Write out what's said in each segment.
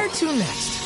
Where to next?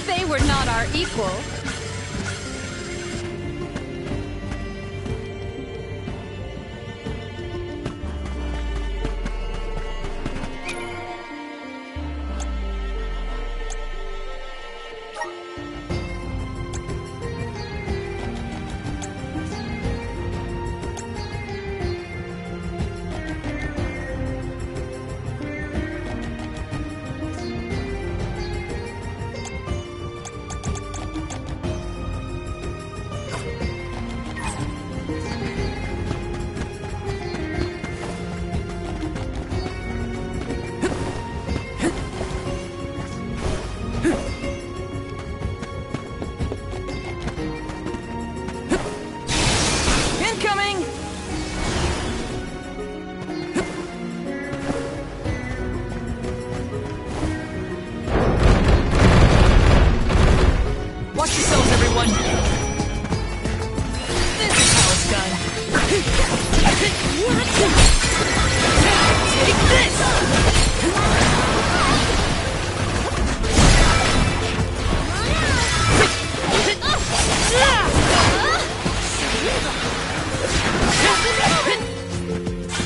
They were not our equal.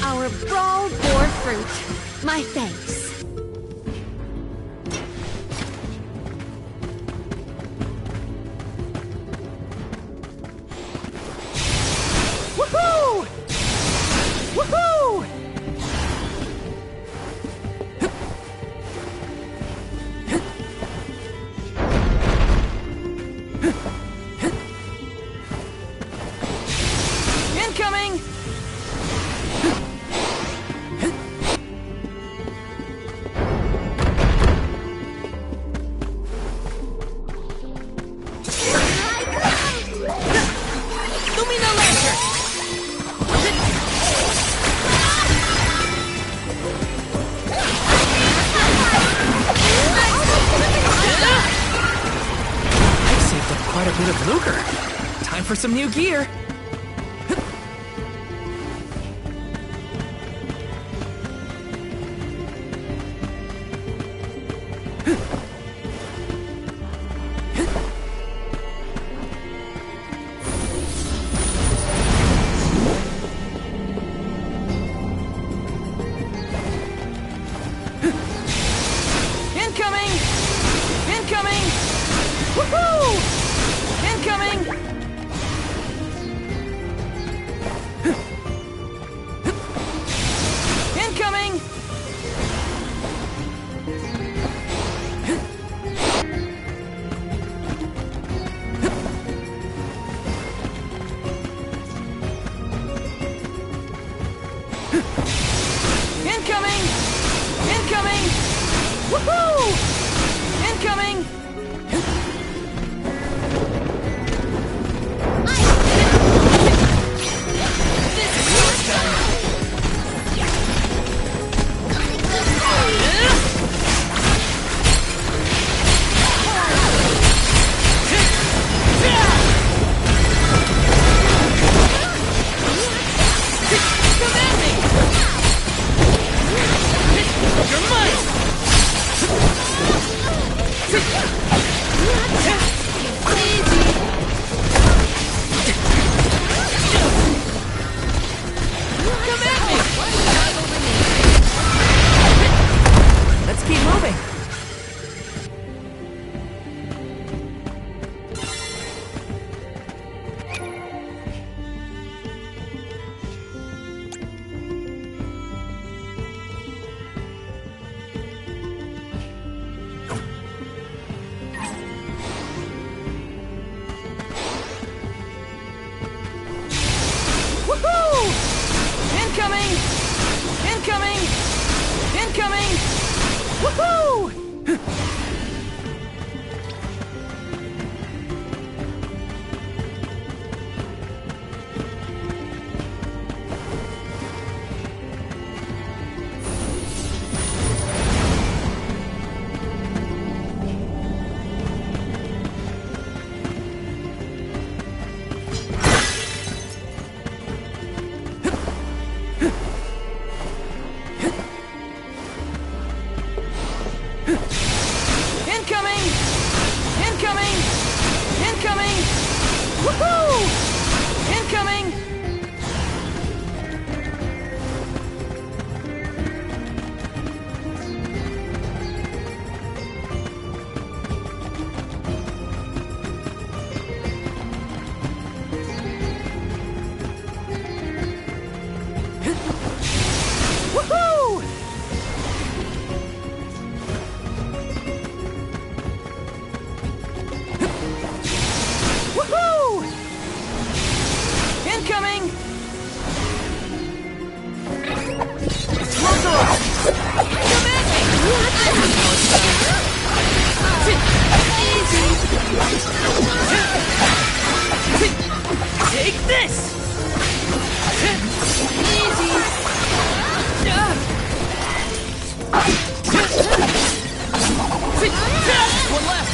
Our brawl bore fruit. My thanks. Woohoo! Woohoo! Incoming! Lumina Lantern! I've saved up quite a bit of lucre. Time for some new gear. Woohoo! Incoming! Let's keep moving. Woohoo! Incoming! Incoming! Incoming! Woohoo! Incoming! Incoming! Incoming! Woohoo! Incoming! Woohoo! Woohoo! Incoming! Rosarock! Come at me! Take this! Easy! One left!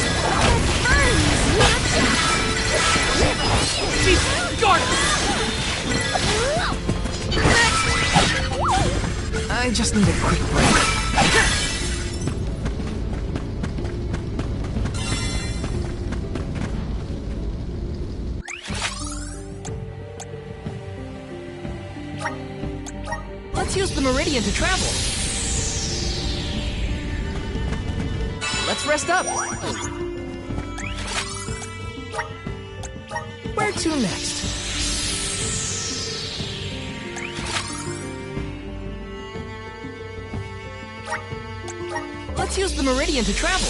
She's guarded! I just need a quick break. Let's use the meridian to travel. Let's rest up. Where to next? Let's use the meridian to travel.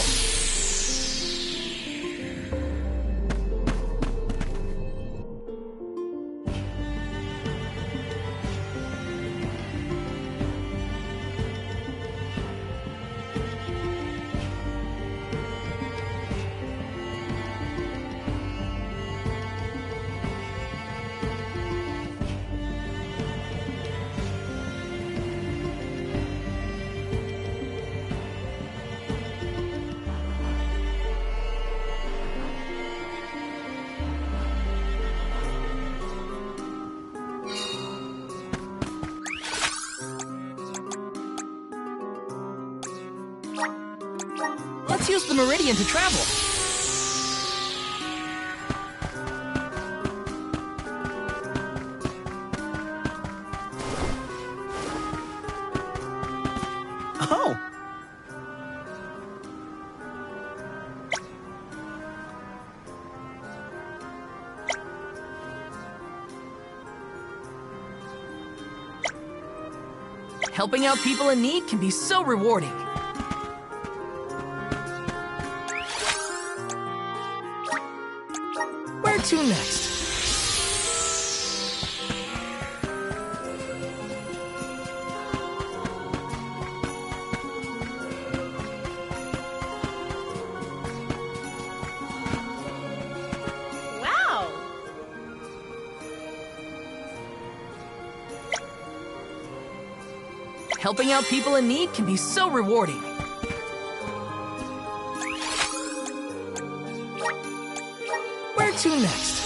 Let's use the meridian to travel. Oh! Helping out people in need can be so rewarding. Where to next? Helping out people in need can be so rewarding. Where to next?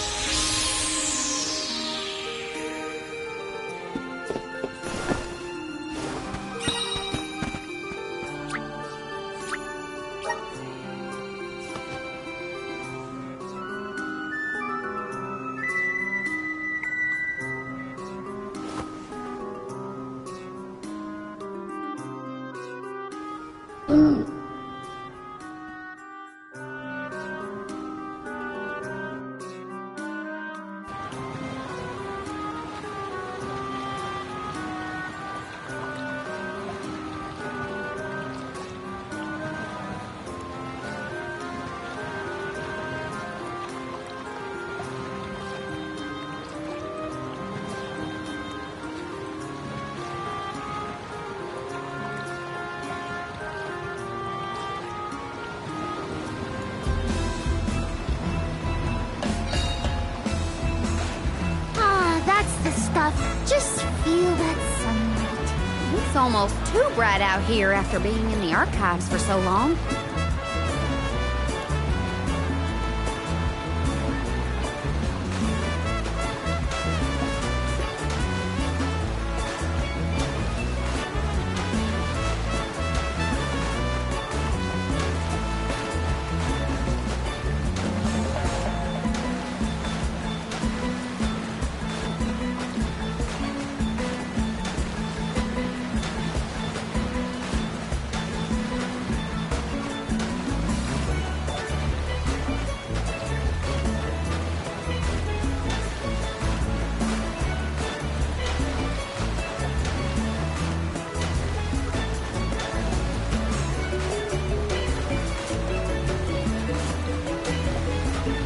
Just feel that sunlight. It's almost too bright out here after being in the archives for so long.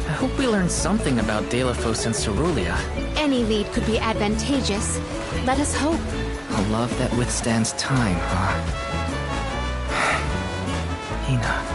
I hope we learn something about Delafos and Cerulia. Any lead could be advantageous. Let us hope. A love that withstands time, huh? Hina.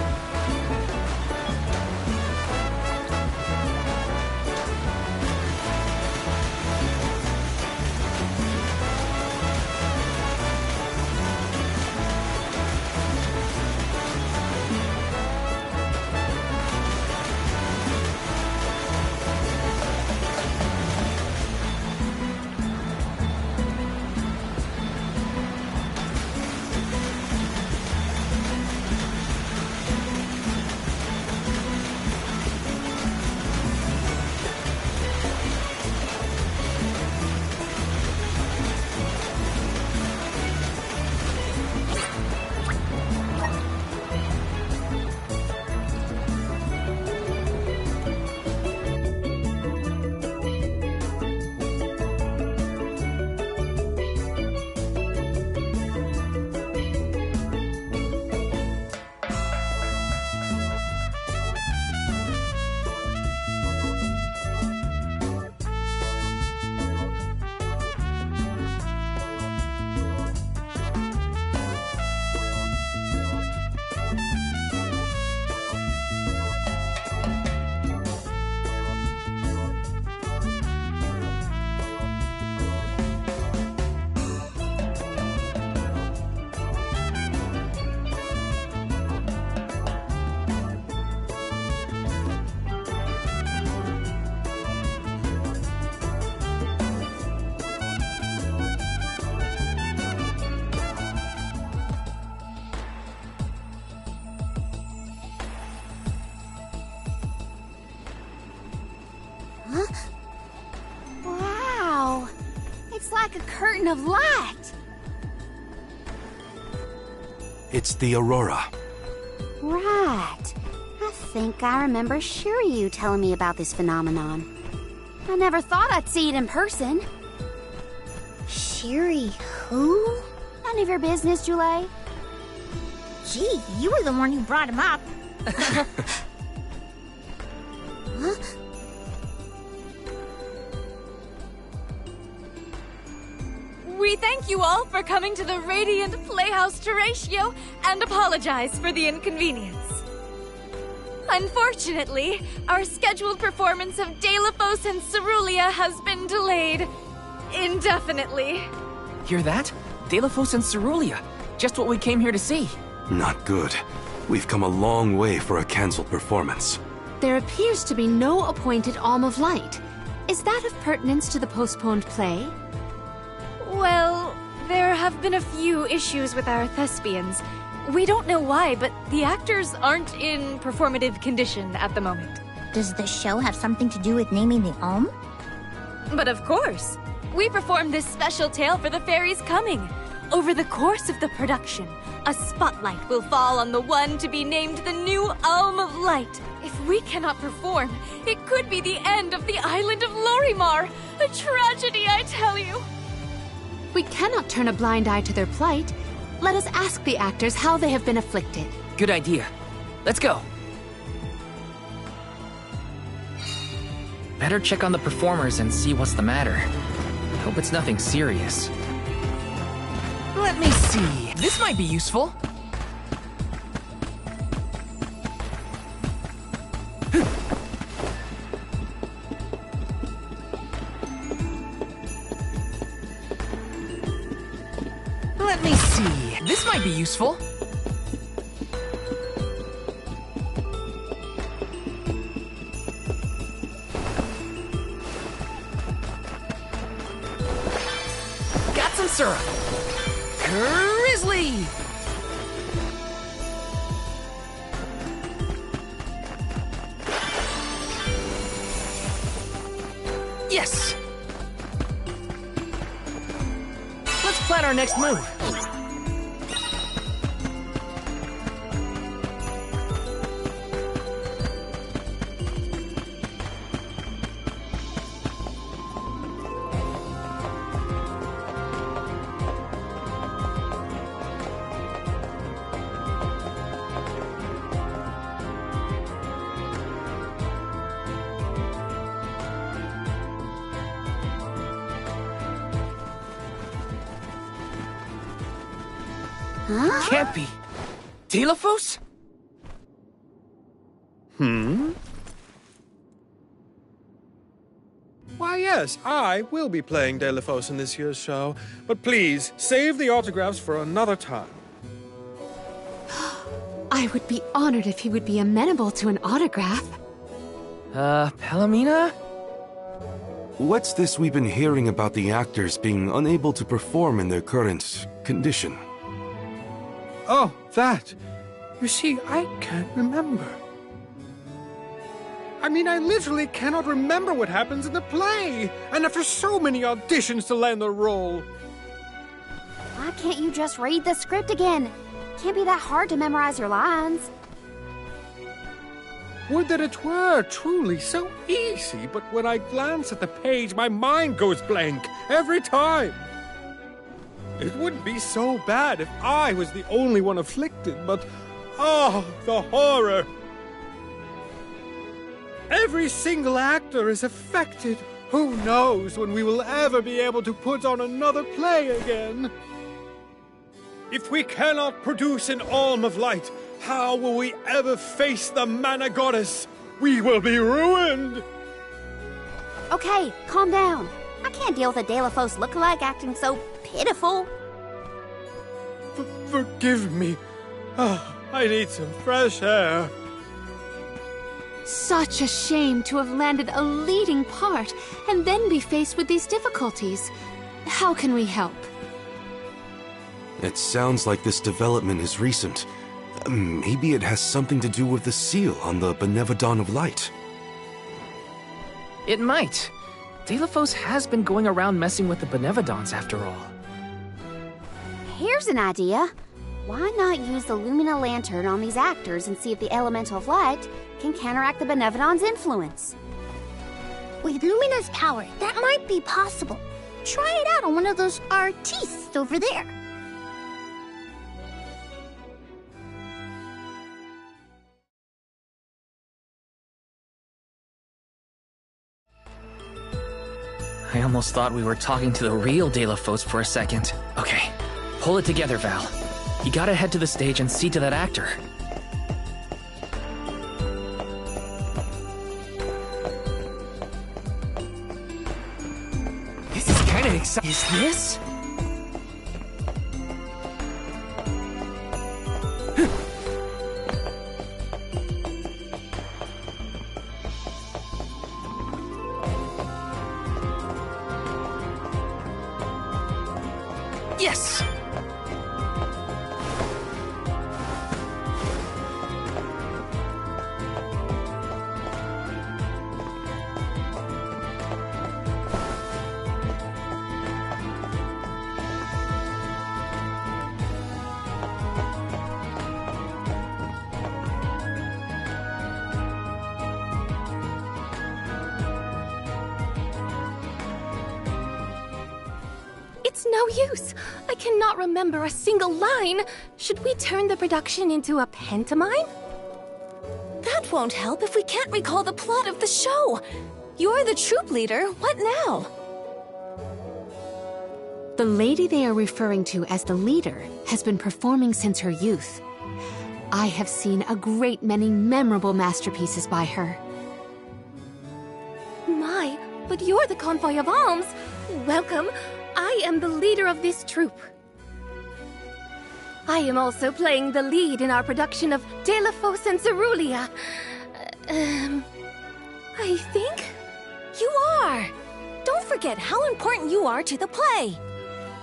Wow! It's like a curtain of light! It's the Aurora. Right. I think I remember Shiryu telling me about this phenomenon. I never thought I'd see it in person. Shiri who? None of your business, Jule. Gee, you were the one who brought him up. Huh? We thank you all for coming to the Radiant Playhouse Terratio and apologize for the inconvenience. Unfortunately, our scheduled performance of Delafos and Cerulia has been delayed indefinitely. Hear that? Delafos and Cerulia. Just what we came here to see. Not good. We've come a long way for a cancelled performance. There appears to be no appointed Alm of Light. Is that of pertinence to the postponed play? Well, there have been a few issues with our thespians. We don't know why, but the actors aren't in performative condition at the moment. Does the show have something to do with naming the Alm? But of course, we performed this special tale for the fairies coming. Over the course of the production, a spotlight will fall on the one to be named the new Alm of Light. If we cannot perform, it could be the end of the island of Lorimar. A tragedy, I tell you. We cannot turn a blind eye to their plight. Let us ask the actors how they have been afflicted. Good idea. Let's go. Better check on the performers and see what's the matter. Hope it's nothing serious. Let me see. This might be useful. Let me see. This might be useful. Got some syrup. Grizzly! Yes! Let's plan our next move. Huh? Can't be. Delafos? Why, yes, I will be playing Delafos in this year's show, but please, save the autographs for another time. I would be honored if he would be amenable to an autograph. Palomina? What's this we've been hearing about the actors being unable to perform in their current condition? Oh, that. You see, I can't remember. I mean, I literally cannot remember what happens in the play, and after so many auditions to land the role. Why can't you just read the script again? Can't be that hard to memorize your lines. Would that it were truly so easy, but when I glance at the page, my mind goes blank every time. It wouldn't be so bad if I was the only one afflicted, but oh, the horror! Every single actor is affected. Who knows when we will ever be able to put on another play again? If we cannot produce an Alm of Light, how will we ever face the Mana Goddess? We will be ruined! Okay, calm down. I can't deal with a Delafos lookalike acting so pitiful. Forgive me. Oh, I need some fresh air. Such a shame to have landed a leading part and then be faced with these difficulties. How can we help? It sounds like this development is recent. Maybe it has something to do with the seal on the Benevodon of Light. It might. Delafos has been going around messing with the Benevodons after all. Here's an idea. Why not use the Lumina Lantern on these actors and see if the Elemental of Light can counteract the Benevodon's influence? With Lumina's power, that might be possible. Try it out on one of those artistes over there. I almost thought we were talking to the real Delafos for a second. Okay, pull it together, Val. You gotta head to the stage and see to that actor. This is kinda exciting. Is this? Yes! It's no use. I cannot remember a single line. Should we turn the production into a pantomime? That won't help if we can't recall the plot of the show. You're the troop leader. What now? The lady they are referring to as the leader has been performing since her youth. I have seen a great many memorable masterpieces by her. My, but you're the convoy of alms. Welcome. I am the leader of this troupe. I am also playing the lead in our production of Delafos and Cerulia. I think? You are! Don't forget how important you are to the play.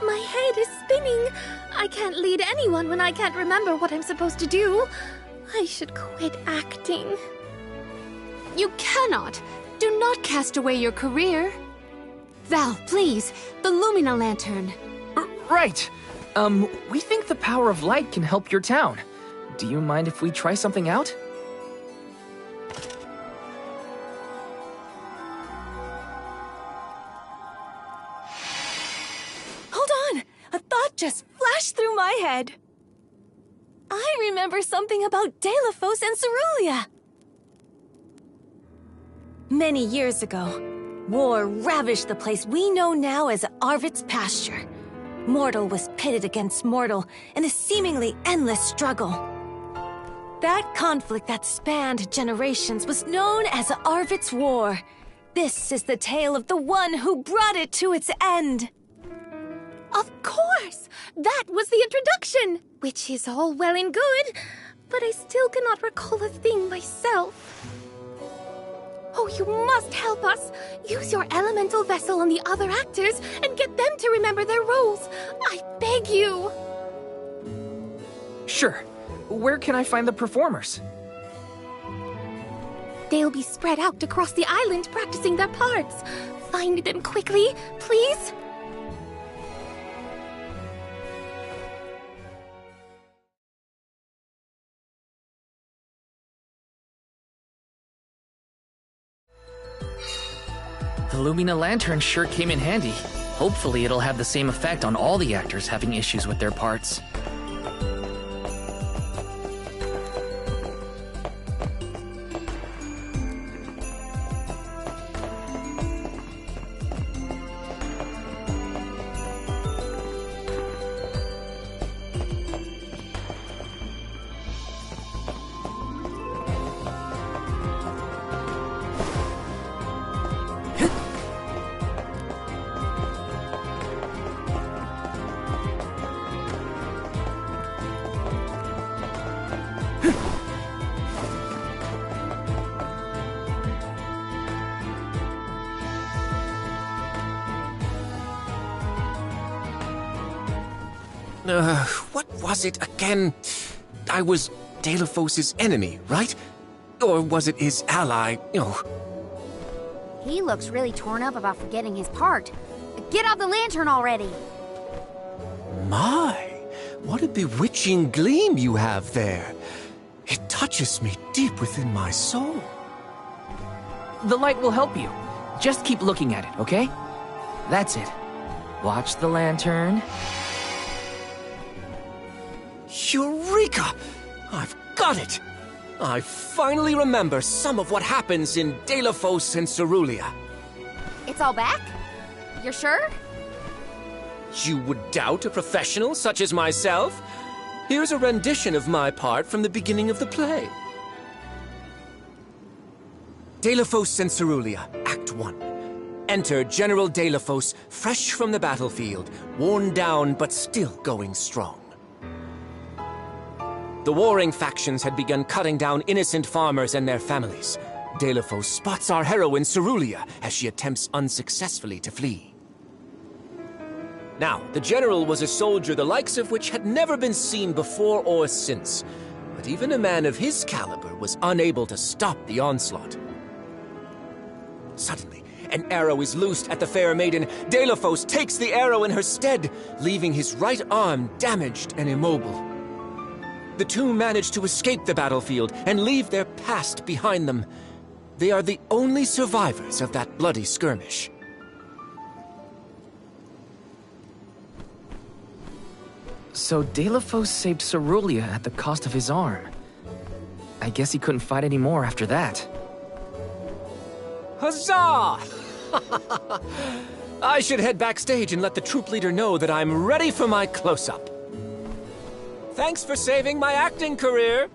My head is spinning. I can't lead anyone when I can't remember what I'm supposed to do. I should quit acting. You cannot. Do not cast away your career. Val, please, the Lumina Lantern. Right. We think the power of light can help your town. Do you mind if we try something out? Hold on! A thought just flashed through my head. I remember something about Delafos and Cerulia. Many years ago, war ravaged the place we know now as Arvid's pasture. Mortal was pitted against mortal in a seemingly endless struggle. That conflict that spanned generations was known as Arvid's War. This is the tale of the one who brought it to its end. Of course! That was the introduction! Which is all well and good, but I still cannot recall a thing myself. Oh, you must help us! Use your elemental vessel on the other actors and get them to remember their roles! I beg you! Sure. Where can I find the performers? They'll be spread out across the island practicing their parts. Find them quickly, please! The Lumina Lantern sure came in handy. Hopefully it'll have the same effect on all the actors having issues with their parts. What was it again? I was Delafos' enemy, right? Or was it his ally? He looks really torn up about forgetting his part. Get out the lantern already! My, what a bewitching gleam you have there. It touches me deep within my soul. The light will help you. Just keep looking at it, okay? That's it. Watch the lantern. Eureka! I've got it! I finally remember some of what happens in Delafos and Cerulia. It's all back? You're sure? You would doubt a professional such as myself? Here's a rendition of my part from the beginning of the play. Delafos and Cerulia, Act 1. Enter General Delafos, fresh from the battlefield, worn down but still going strong. The warring factions had begun cutting down innocent farmers and their families. Delafos spots our heroine Cerulia as she attempts unsuccessfully to flee. Now, the general was a soldier the likes of which had never been seen before or since. But even a man of his caliber was unable to stop the onslaught. Suddenly, an arrow is loosed at the fair maiden. Deilophos takes the arrow in her stead, leaving his right arm damaged and immobile. The two manage to escape the battlefield and leave their past behind them. They are the only survivors of that bloody skirmish. So Deilophos saved Cerulia at the cost of his arm. I guess he couldn't fight anymore after that. Huzzah! I should head backstage and let the troop leader know that I'm ready for my close-up. Thanks for saving my acting career!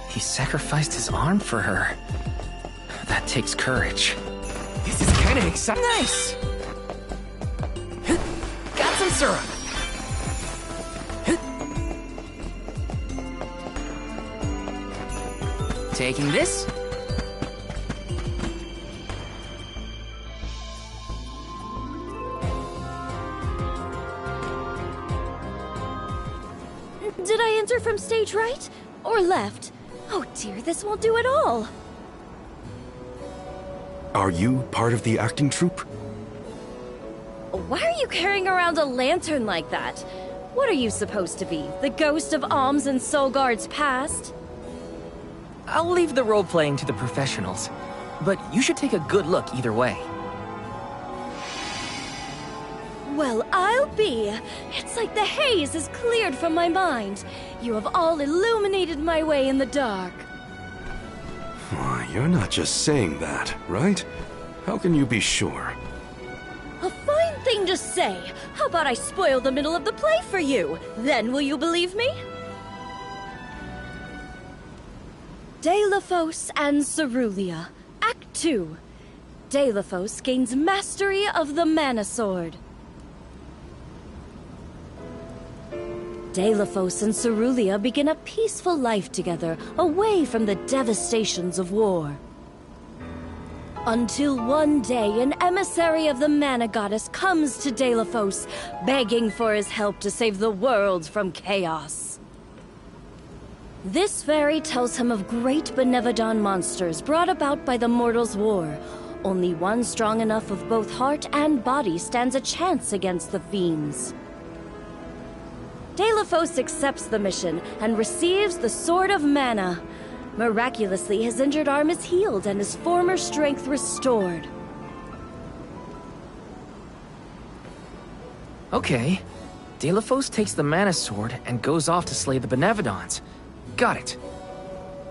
He sacrificed his arm for her. That takes courage. This is kind of exciting. Nice! Got some syrup! Taking this? Did I enter from stage right? Or left? Oh dear, this won't do at all. Are you part of the acting troupe? Why are you carrying around a lantern like that? What are you supposed to be? The ghost of Alms and Solgard's past? I'll leave the role-playing to the professionals, but you should take a good look either way. Well, I'll be. It's like the haze is cleared from my mind. You have all illuminated my way in the dark. Why, you're not just saying that, right? How can you be sure? A fine thing to say. How about I spoil the middle of the play for you? Then will you believe me? Deilophos and Cerulia, Act 2. Deilophos gains mastery of the Mana Sword. Deilophos and Cerulia begin a peaceful life together, away from the devastations of war. Until one day, an emissary of the Mana Goddess comes to Deilophos, begging for his help to save the world from chaos. This fairy tells him of great Benevodon monsters brought about by the Mortals' War. Only one strong enough of both heart and body stands a chance against the fiends. Deilophos accepts the mission and receives the Sword of Mana. Miraculously, his injured arm is healed and his former strength restored. Okay. Deilophos takes the Mana Sword and goes off to slay the Benevodons. Got it.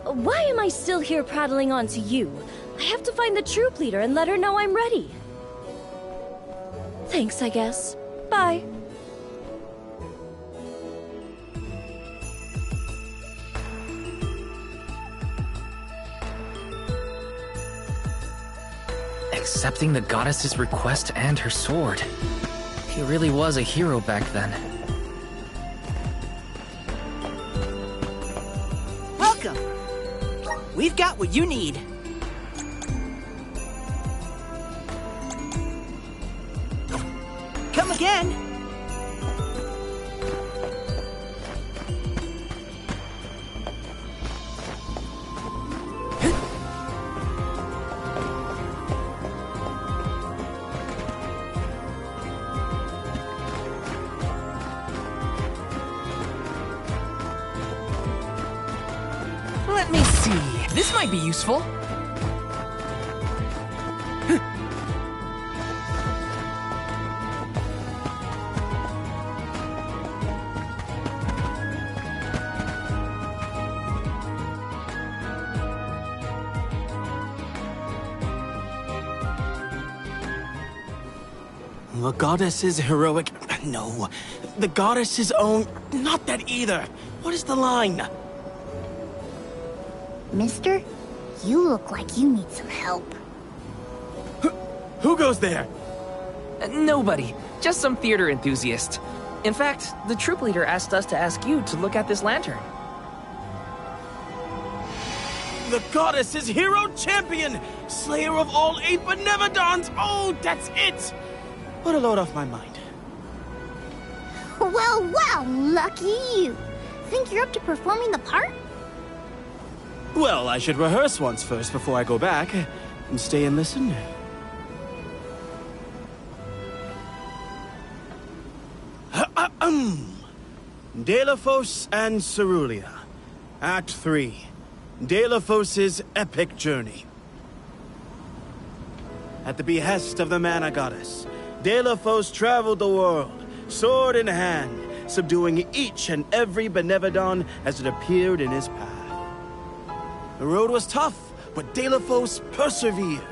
Why am I still here prattling on to you? I have to find the troop leader and let her know I'm ready. Thanks, I guess. Bye. Accepting the goddess's request and her sword. He really was a hero back then. Welcome! We've got what you need. Come again! Let me see. This might be useful. The goddess is heroic. No, the goddess's own. Not that either. What is the line? Mister, you look like you need some help. Who goes there? Nobody. Just some theater enthusiast. In fact, the troop leader asked us to ask you to look at this lantern. The goddess is hero champion! Slayer of all 8 Benevodons! Oh, that's it! What a load off my mind. Well, well, lucky you. Think you're up to performing the part? Well, I should rehearse once first before I go back. And stay and listen. Delafos and Cerulia. Act 3. Delafos' epic journey. At the behest of the Mana Goddess, Delafos traveled the world, sword in hand, subduing each and every Benevodon as it appeared in his path. The road was tough, but Delafos persevered.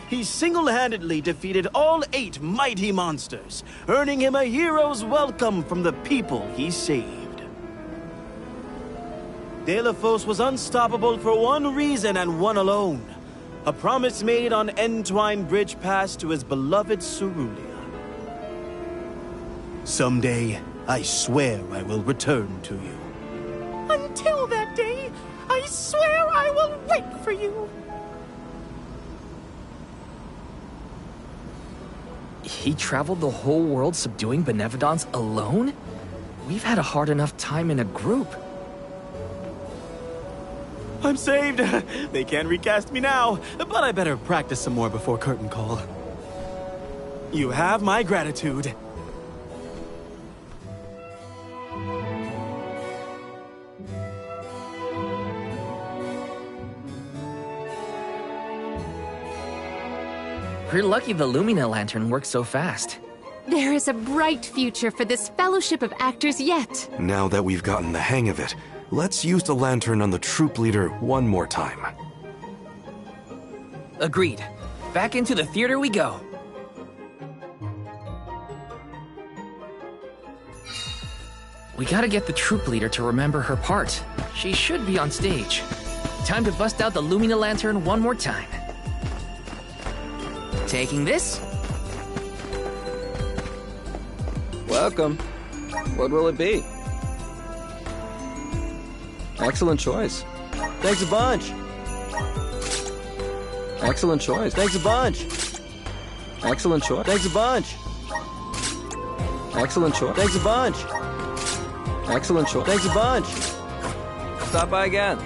He single-handedly defeated all 8 mighty monsters, earning him a hero's welcome from the people he saved. Delafos was unstoppable for one reason and one alone. A promise made on Entwine Bridge Pass to his beloved Cerulia. Someday, I swear I will return to you. Until that day, I swear I will wait for you. He traveled the whole world subduing Benevodons alone? We've had a hard enough time in a group. I'm saved! They can't recast me now, but I better practice some more before curtain call. You have my gratitude. We're lucky the Lumina lantern works so fast. There is a bright future for this Fellowship of Actors yet. Now that we've gotten the hang of it, let's use the lantern on the troop leader one more time. Agreed. Back into the theater we go. We gotta get the troop leader to remember her part. She should be on stage. Time to bust out the Lumina lantern one more time. Taking this. Welcome. What will it be? Excellent choice. Thanks a bunch. Excellent choice. Thanks a bunch. Excellent choice. Thanks a bunch. Excellent choice. Thanks a bunch. Excellent choice. Thanks a bunch. Stop by again.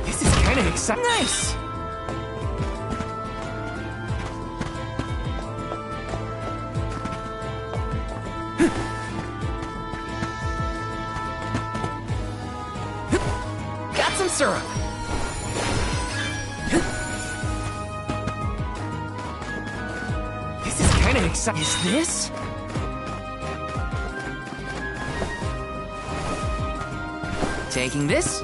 This is kind of exciting. Nice! Got some syrup. This is kind of exciting. Is this? Taking this.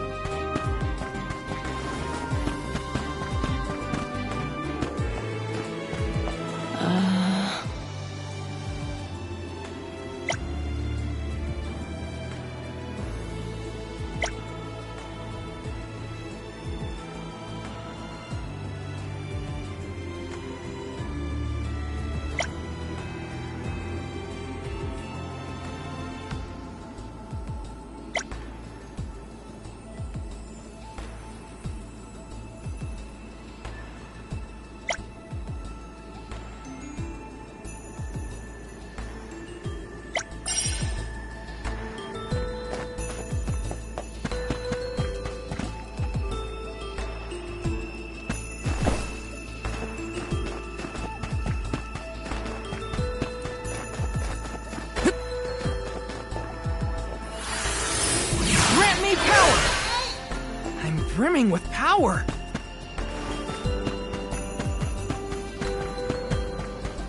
Brimming with power.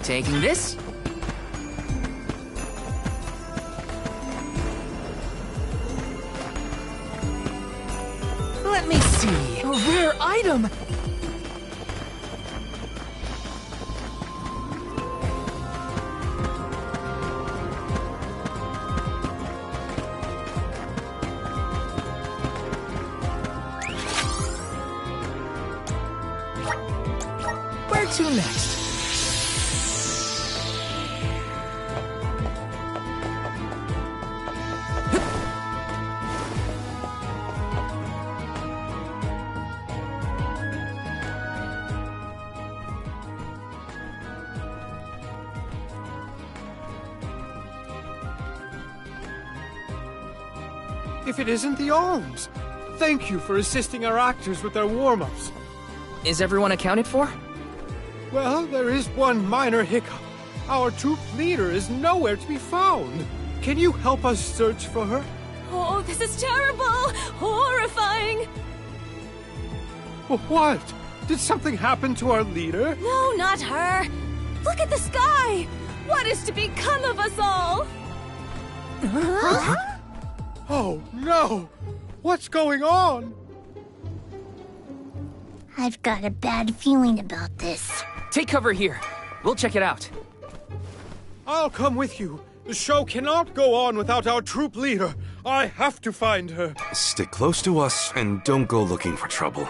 Taking this. Let me see. A rare item. Where to next? if it isn't the Alms. Thank you for assisting our actors with their warm-ups. Is everyone accounted for? Well, there is one minor hiccup. Our troop leader is nowhere to be found. Can you help us search for her? Oh, this is terrible! Horrifying! What? Did something happen to our leader? No, not her! Look at the sky! What is to become of us all? Huh? Oh, no! What's going on? I've got a bad feeling about this. Take cover here. We'll check it out. I'll come with you. The show cannot go on without our troop leader. I have to find her. Stick close to us and don't go looking for trouble.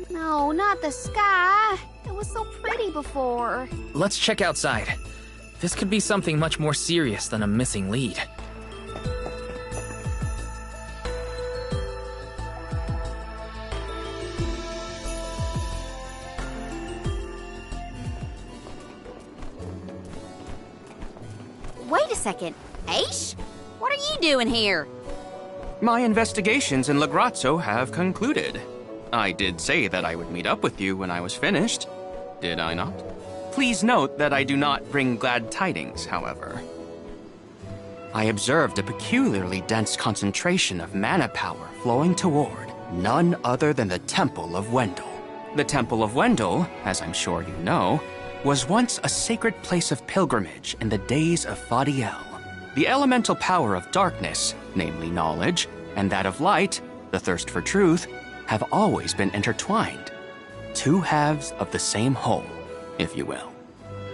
No, not the sky. It was so pretty before. Let's check outside. This could be something much more serious than a missing lead. Wait a second. Aish? What are you doing here? My investigations in Lagrazzo have concluded. I did say that I would meet up with you when I was finished. Did I not? Please note that I do not bring glad tidings, however. I observed a peculiarly dense concentration of mana power flowing toward none other than the Temple of Wendel. The Temple of Wendel, as I'm sure you know, was once a sacred place of pilgrimage in the days of Fadiel. The elemental power of darkness, namely knowledge, and that of light, the thirst for truth, have always been intertwined. Two halves of the same whole, if you will.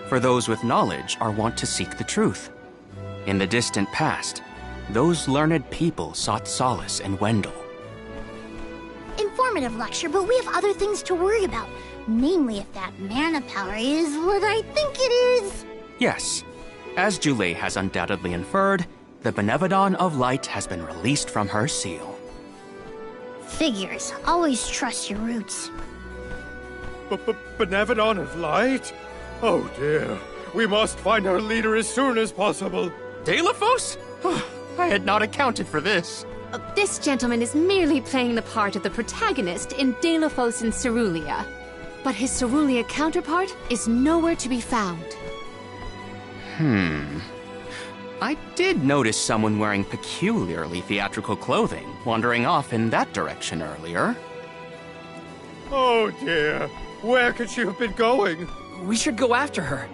For those with knowledge are wont to seek the truth. In the distant past, those learned people sought solace in Wendel. Informative lecture, but we have other things to worry about. Namely, if that mana power is what I think it is. Yes, as Jule has undoubtedly inferred, the Benevodon of Light has been released from her seal. Figures. Always trust your roots. Benevodon of Light? Oh dear. We must find our leader as soon as possible. Deilophos? I had not accounted for this. This gentleman is merely playing the part of the protagonist in Deilophos in Cerulia. But his Cerulia counterpart is nowhere to be found. I did notice someone wearing peculiarly theatrical clothing wandering off in that direction earlier. Oh dear. Where could she have been going? We should go after her.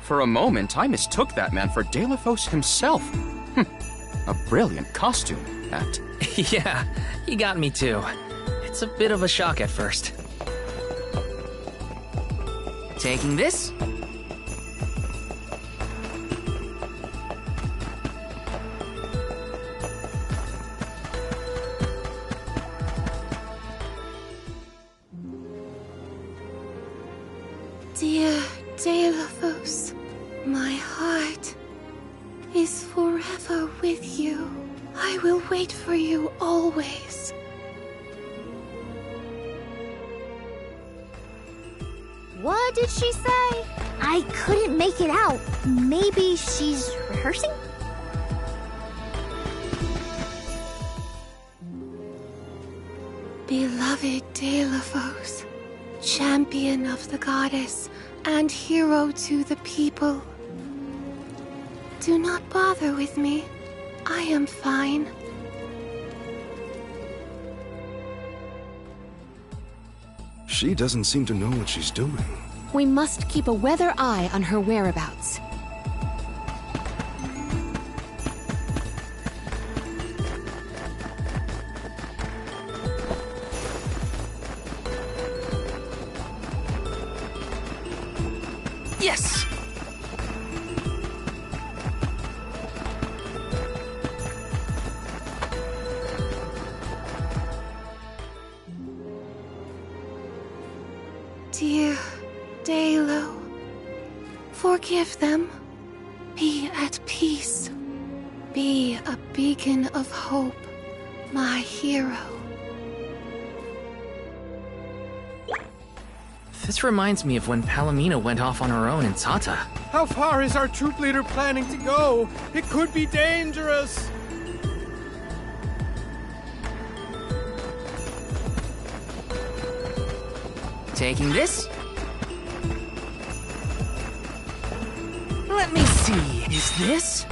For a moment, I mistook that man for Deilophos himself. A brilliant costume, that. Yeah, he got me too. It's a bit of a shock at first. Taking this? Dear Deilophos, my heart is forever with you. I will wait for you always. What did she say? I couldn't make it out. Maybe she's rehearsing? Beloved Deilophos, champion of the goddess and hero to the people. Do not bother with me. I am fine. She doesn't seem to know what she's doing. We must keep a weather eye on her whereabouts. Yes! Dear Dalo, forgive them. Be at peace. Be a beacon of hope, my hero. This reminds me of when Palomino went off on her own in Tata. How far is our troop leader planning to go? It could be dangerous. Taking this? Let me see. Is this?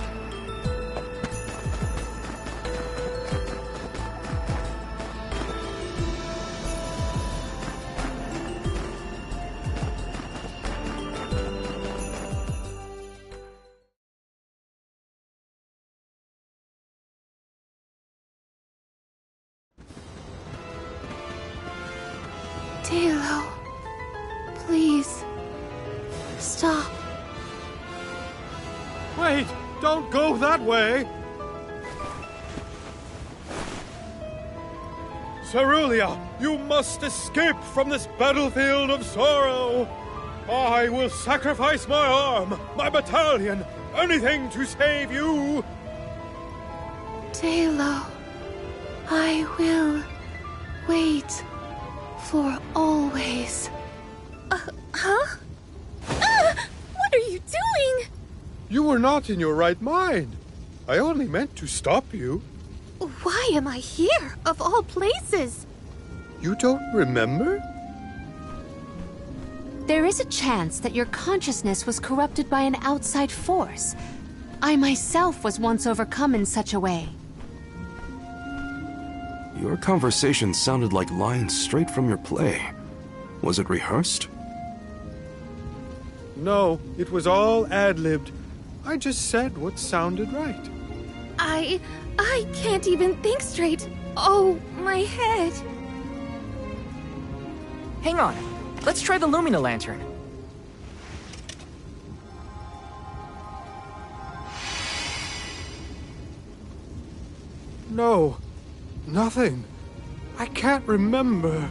Dalo, please, stop. Wait, don't go that way. Cerulia, you must escape from this battlefield of sorrow. I will sacrifice my arm, my battalion, anything to save you. Dalo, I will wait for always. Huh? What are you doing? You were not in your right mind. I only meant to stop you. Why am I here, of all places? You don't remember? There is a chance that your consciousness was corrupted by an outside force. I myself was once overcome in such a way. Your conversation sounded like lines straight from your play. Was it rehearsed? No, it was all ad-libbed. I just said what sounded right. I can't even think straight. Oh, my head. Hang on. Let's try the Lumina Lantern. No, nothing. I can't remember.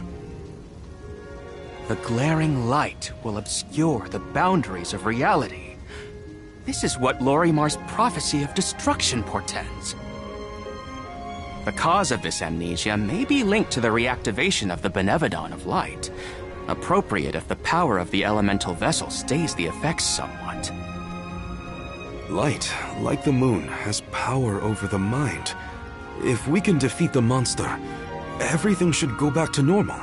The glaring light will obscure the boundaries of reality. This is what Lorimar's prophecy of destruction portends. The cause of this amnesia may be linked to the reactivation of the Benevodon of Light, appropriate if the power of the elemental vessel stays the effects somewhat. Light, like the moon, has power over the mind. If we can defeat the monster, everything should go back to normal.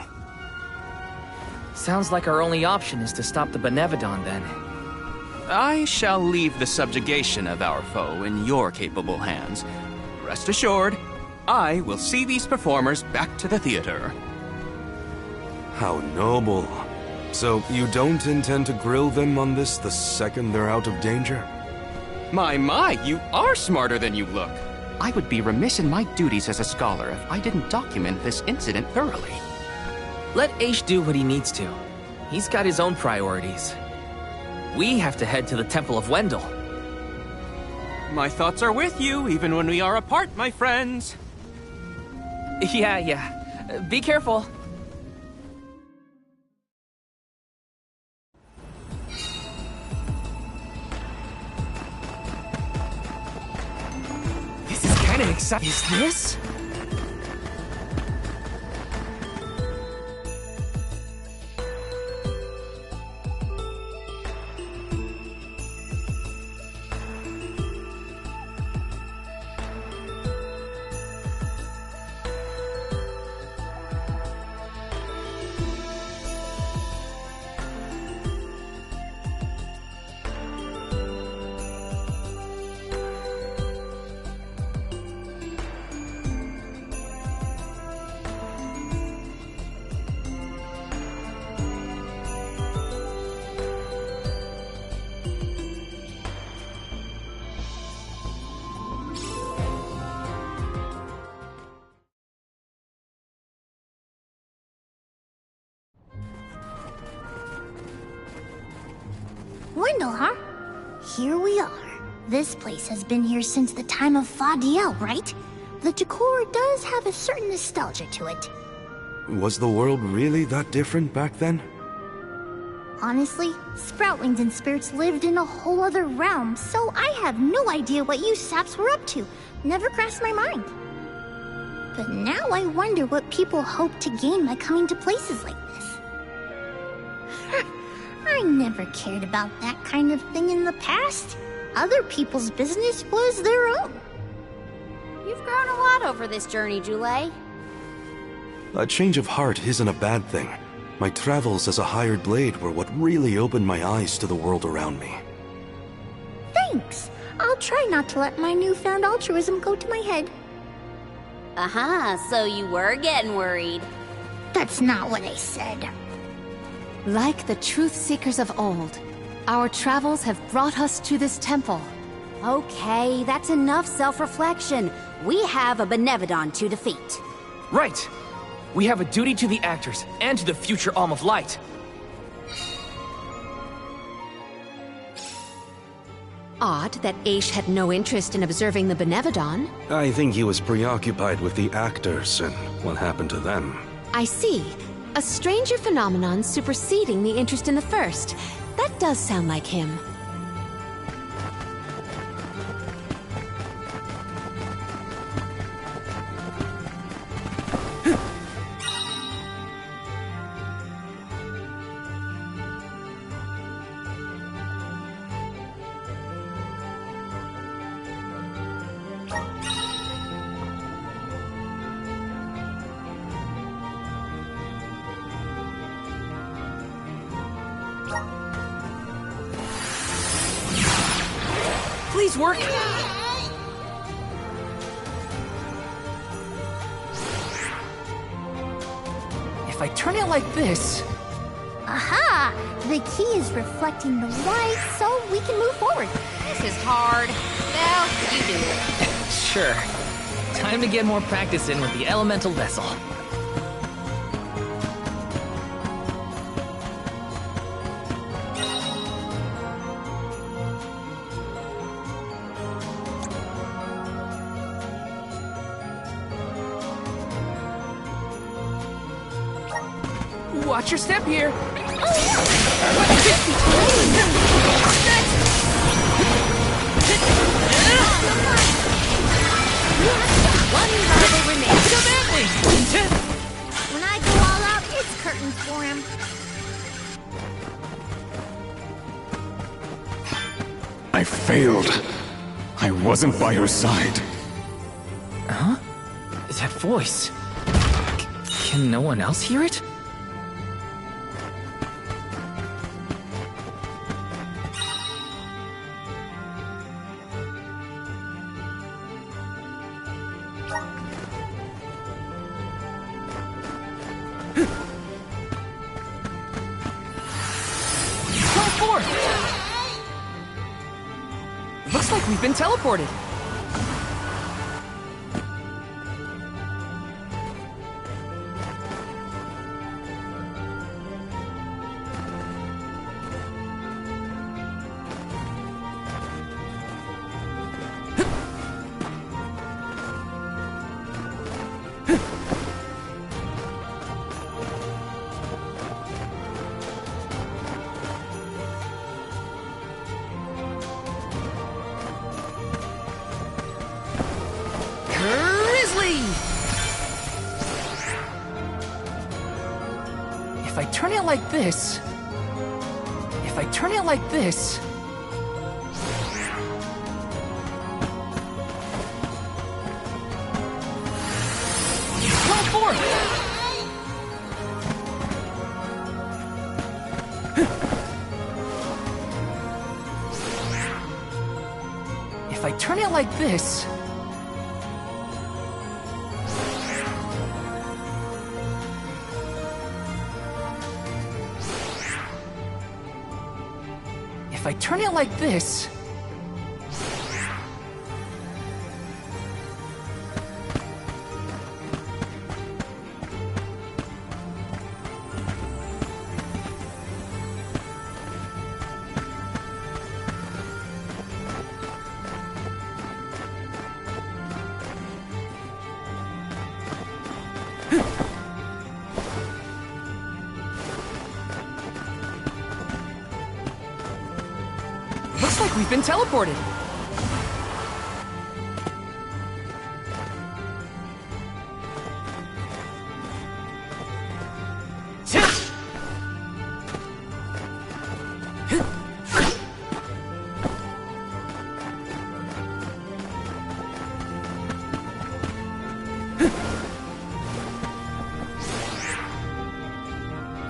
Sounds like our only option is to stop the Benevodon, then. I shall leave the subjugation of our foe in your capable hands. Rest assured, I will see these performers back to the theater. How noble. So you don't intend to grill them on this the second they're out of danger? My, you are smarter than you look. I would be remiss in my duties as a scholar if I didn't document this incident thoroughly. Let Aish do what he needs to. He's got his own priorities. We have to head to the Temple of Wendell. My thoughts are with you, even when we are apart, my friends. Yeah. Be careful. This is kinda exciting. Is this? Wendell, huh? Here we are. This place has been here since the time of Fadiel, right? The decor does have a certain nostalgia to it. Was the world really that different back then? Honestly, Sproutlings and spirits lived in a whole other realm, so I have no idea what you saps were up to. Never crossed my mind. But now I wonder what people hope to gain by coming to places like this. I never cared about that kind of thing in the past. Other people's business was their own. You've grown a lot over this journey, Jule. A change of heart isn't a bad thing. My travels as a hired blade were what really opened my eyes to the world around me. Thanks. I'll try not to let my newfound altruism go to my head. So you were getting worried. That's not what I said. Like the truth seekers of old, our travels have brought us to this temple. Okay, that's enough self-reflection. We have a Benevodon to defeat. Right! We have a duty to the actors, and to the future Alm of Light. Odd that Aish had no interest in observing the Benevodon. I think he was preoccupied with the actors and what happened to them. I see. A stranger phenomenon superseding the interest in the first. That does sound like him. Please work! If I turn it like this... Aha! The key is reflecting the light, so we can move forward. This is hard. Well, you do it. Sure. Time to get more practice in with the elemental vessel. Watch your step here! One rival remains. When I go all out, it's curtains for him. I failed. I wasn't by her side. Huh? That voice... Can no one else hear it? Looks like we've been teleported. If I turn it like this... If I turn it like this... Go forth! If I turn it like this... If I turn it like this... Looks like we've been teleported.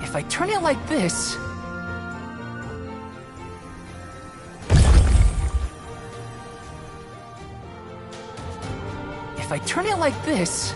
If I turn it like this... If I turn it like this...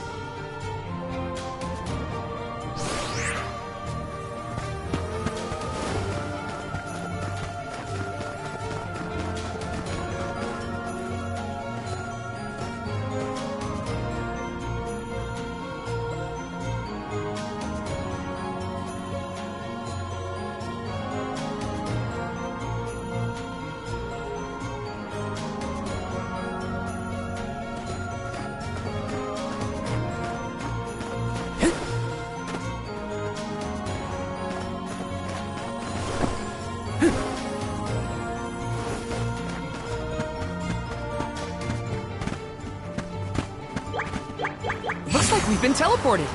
Looks like we've been teleported.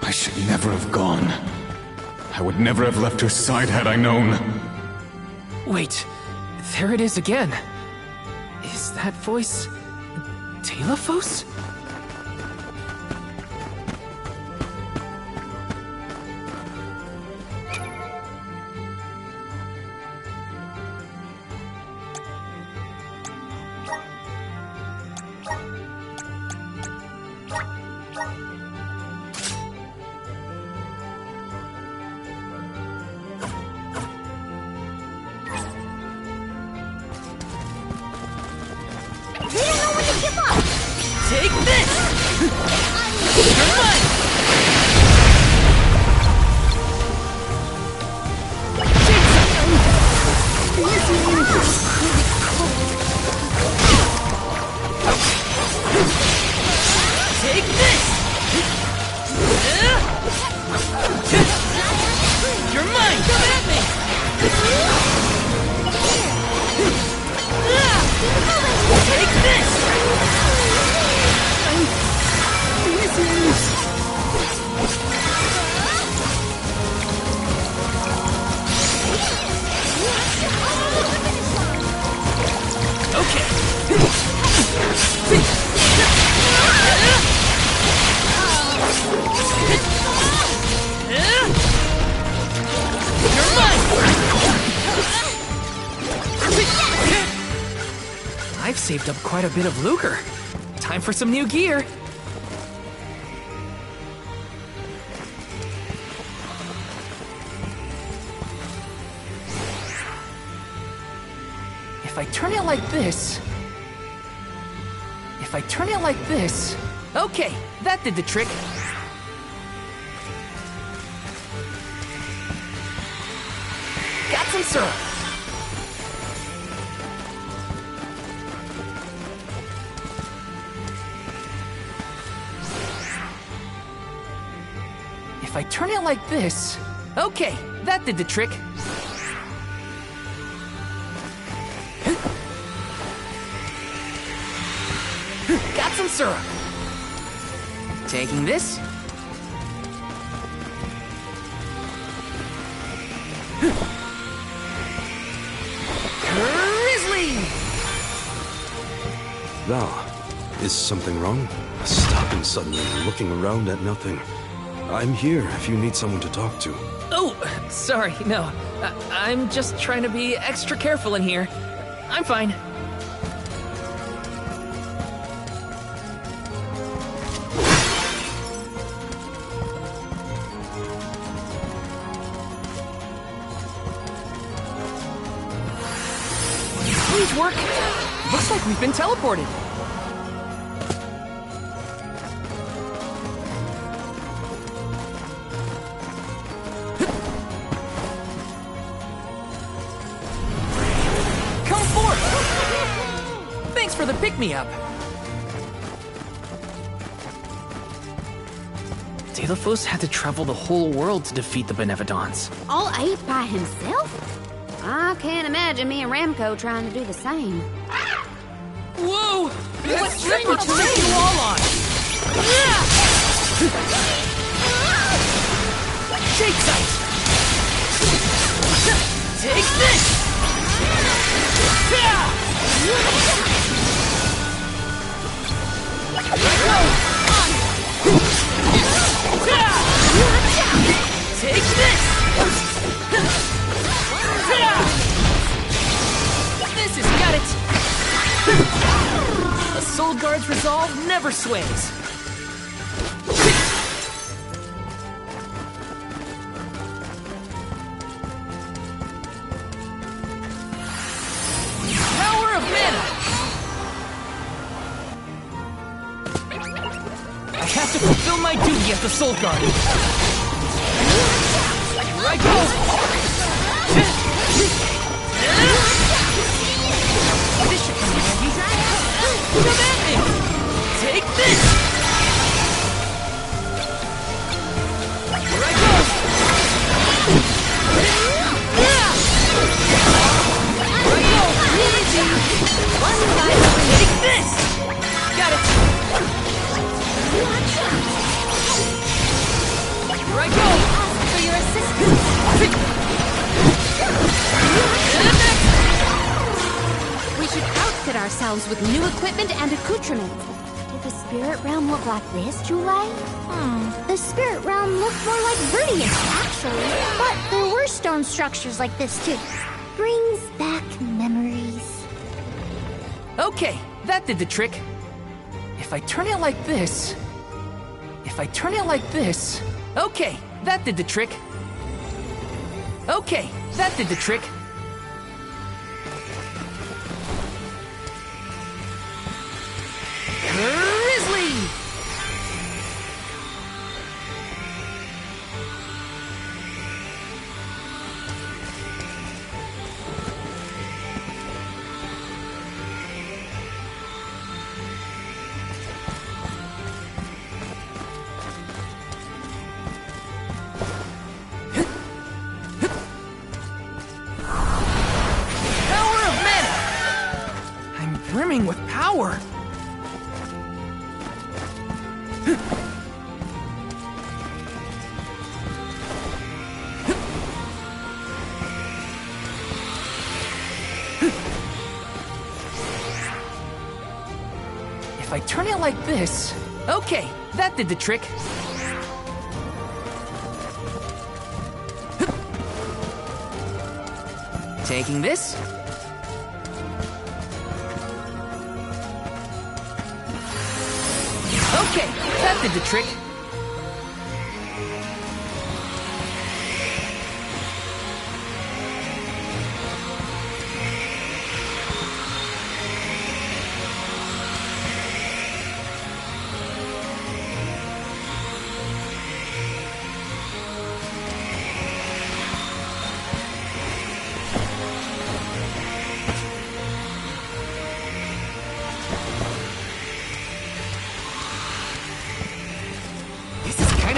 I should never have gone. I would never have left her side had I known. Wait, there it is again. Is that voice... Deilophos? They don't know when to give up! Take this! You're mine! Take this! You're mine! Come at me! Take this! You're mine! I've saved up quite a bit of lucre. Time for some new gear. If I turn it like this... If I turn it like this... Okay, that did the trick. Got some syrup. If I turn it like this... Okay, that did the trick. Got some syrup. Taking this. Grizzly! Val, is something wrong? Stopping suddenly, looking around at nothing. I'm here if you need someone to talk to. Oh, sorry, no. I'm just trying to be extra careful in here. I'm fine. Please work. Looks like we've been teleported. the pick-me-up. Delophos had to travel the whole world to defeat the Benevodons. All 8 by himself? I can't imagine me and Ramco trying to do the same. Whoa! What stripper to make you all on? Shake sight! Take this! Take this! This has got it! A Soul Guard's resolve never sways. Power of mana! I have to fulfill my duty as the Soul Guard. Here I go! This should come in handy. Come at me! Take this! Here I go! Here I go! Easy! One time, take this! Got it! Here I go! For your assistance. We should outfit ourselves with new equipment and accoutrements. Did the spirit realm look like this, Jule? The spirit realm looked more like Verdian, actually. But there were stone structures like this, too. Brings back memories. Okay, that did the trick. If I turn it like this... Okay, that did the trick. Okay, that did the trick. Grizzly! Brimming with power. If I turn it like this... Okay, that did the trick. Taking this... Okay, that did the trick.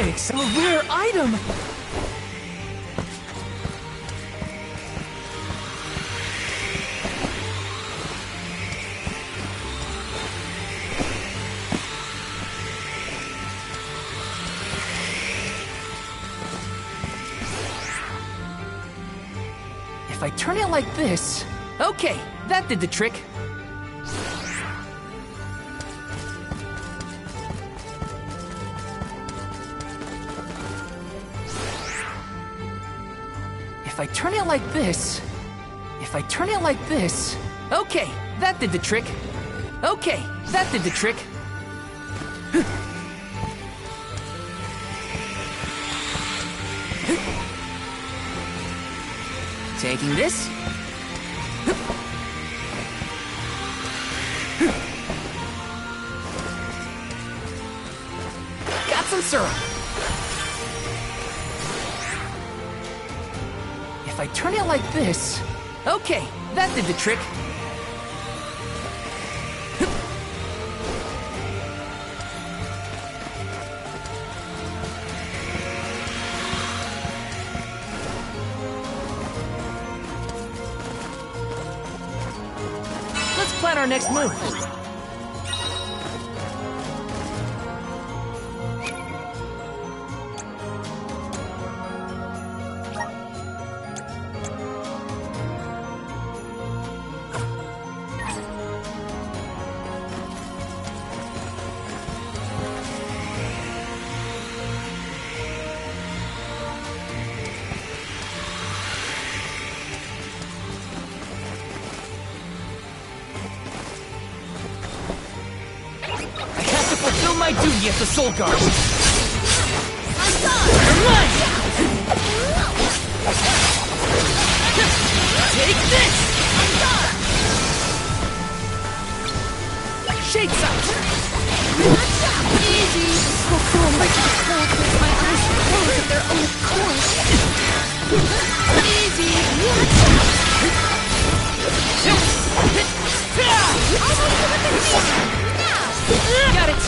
It's a rare item! If I turn it like this... Okay, that did the trick. If I turn it like this... Okay, that did the trick. Okay, that did the trick. Taking this... Got some syrup. If I turn it like this... Okay, that did the trick. plan our next move. Fulfill my duty as the Soul Guard. You're mine! Take this! Shakes out! Easy! Fulfill my cold with my eyes closed of their own accord. Easy! Got it!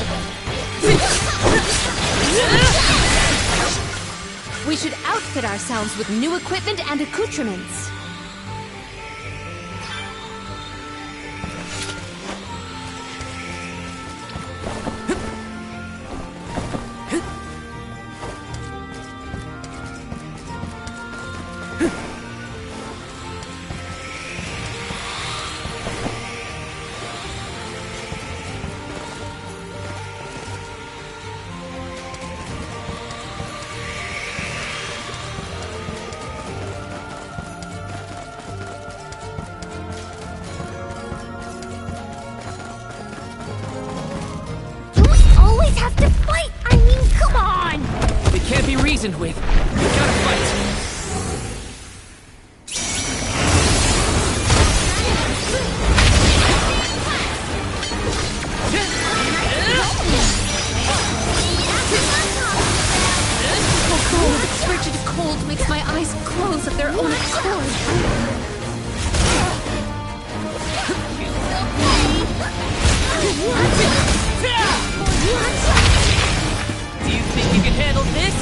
We should outfit ourselves with new equipment and accoutrements. Have to fight! I mean, come on! They can't be reasoned with. We gotta fight. This frigid cold makes my eyes close of their own accord. Do you think you can handle this?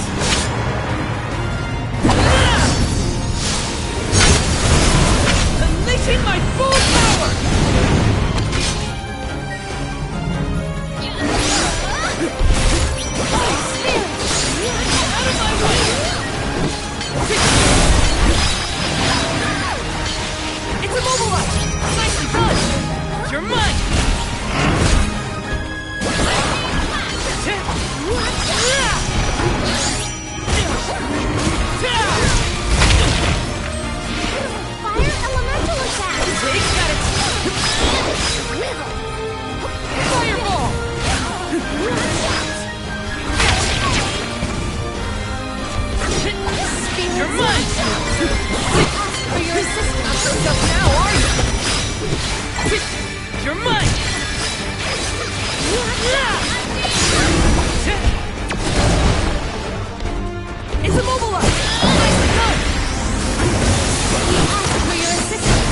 Unleashing my full power! Out of my way! It's immobilized! Nicely done! You're mine! Fire elemental attack! Take that! Fireball! You're mine! For your assistance. So now are you? You're mine! It's immobilized! Nicely done! We ask for your assistance.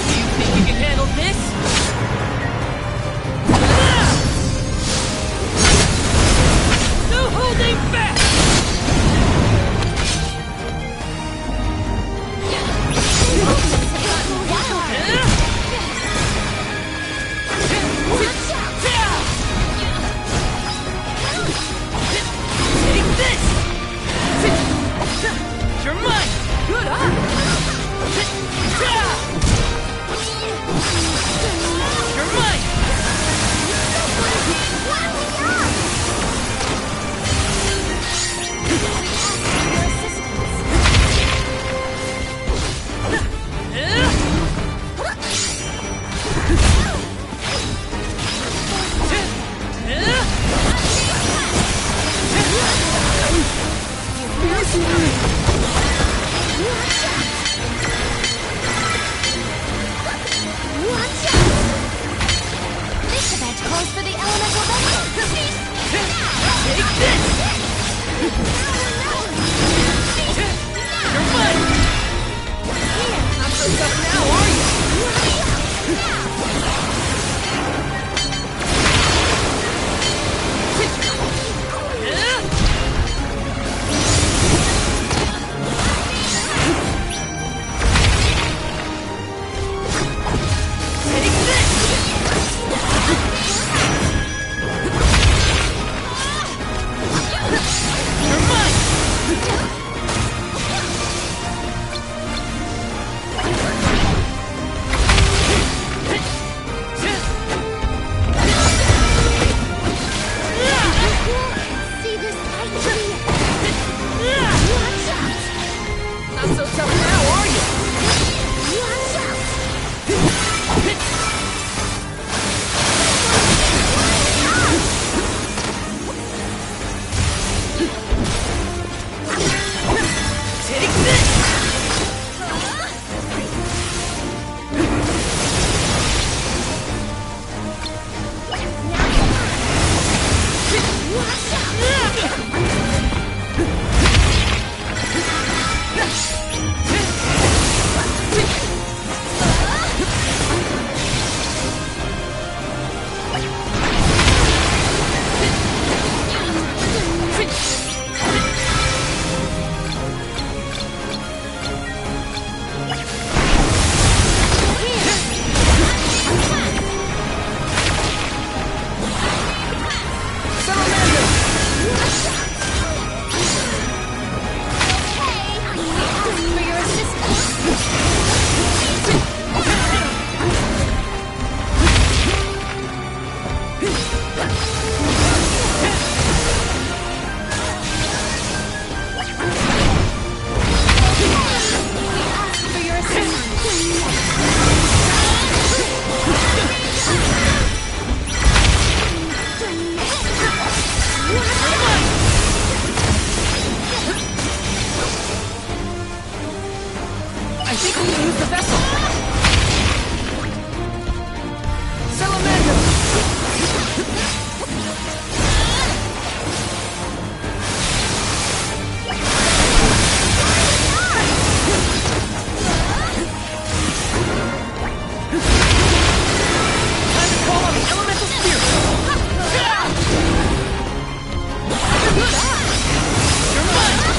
Do you think you can handle this? No holding back! Take this! You're mine! Good eye! You're mine! This event calls for the elemental weapon! Take this! You're mine! I think we can use the vessel! Salamander! Time to call on the elemental spirit! You're mine!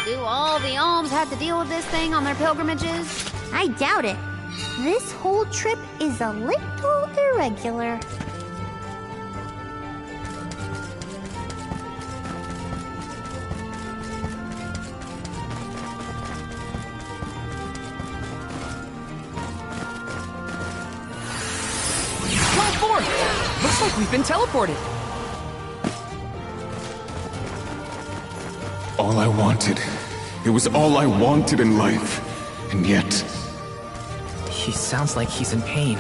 Do all the alms have to deal with this thing on their pilgrimages? I doubt it. This whole trip is a little irregular. Go forth! Looks like we've been teleported. All I wanted. It was all I wanted in life. And yet... He sounds like he's in pain.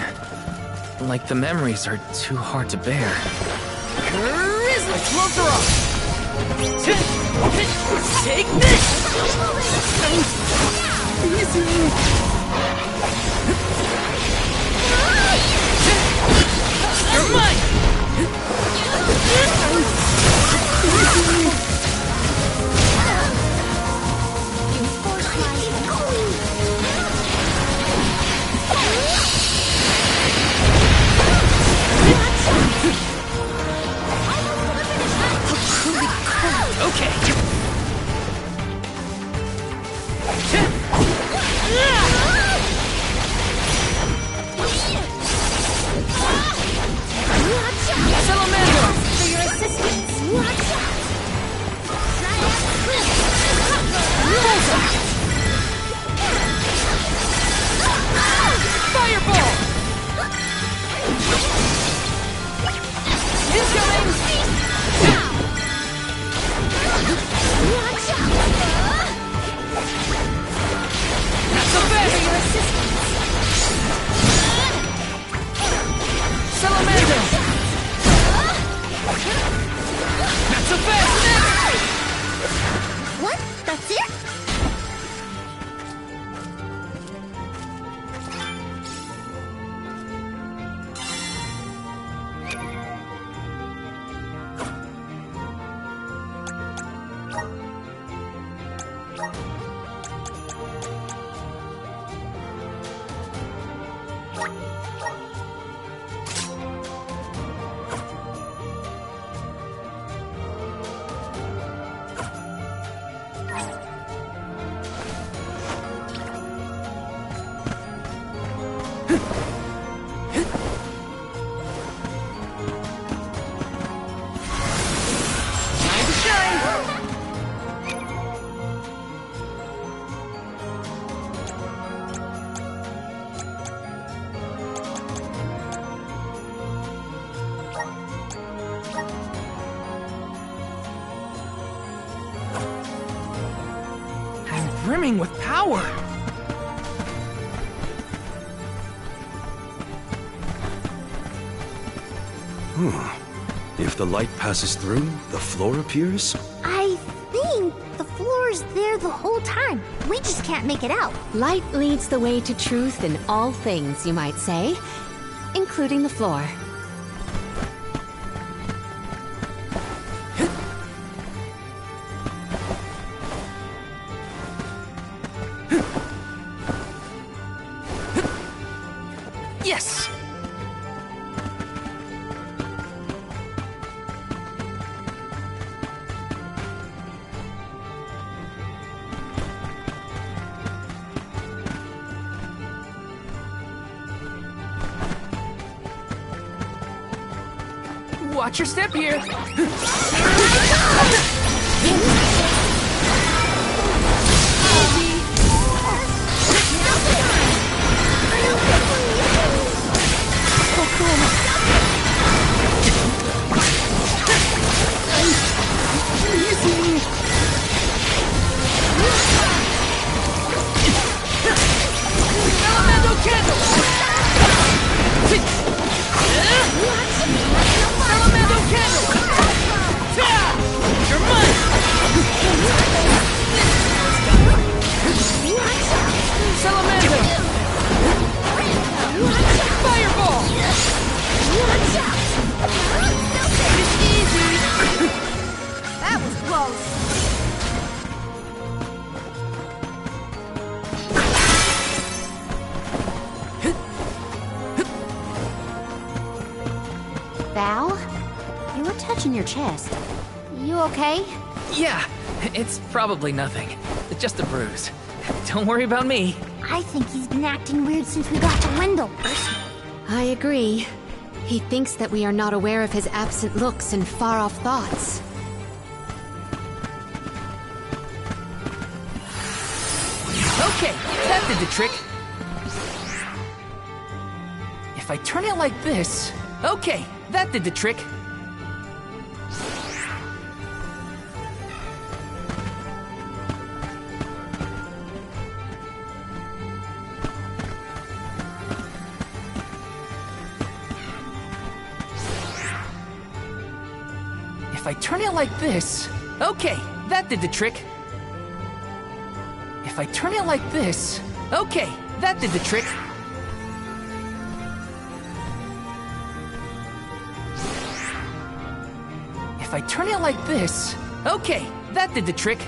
Like the memories are too hard to bear. Charisma! Gloves are off! Take this! You're mine! Okay. Salamander! For your assistance. Fireball! Incoming! That's the best! Salamander! That's the best! What? That's it? brimming with power. If the light passes through, the floor appears? I think the floor is there the whole time. We just can't make it out. Light leads the way to truth in all things, you might say, including the floor. Yes! Watch your step here. That was close. Val, you were touching your chest. You okay? Yeah, it's probably nothing. Just a bruise. Don't worry about me. I think he's been acting weird since we got to Wendell. I agree. He thinks that we are not aware of his absent looks and far-off thoughts. Okay, that did the trick. If I turn it like this... Okay, that did the trick. If I turn it like this... Okay, that did the trick. If I turn it like this... Okay, that did the trick. If I turn it like this... Okay, that did the trick.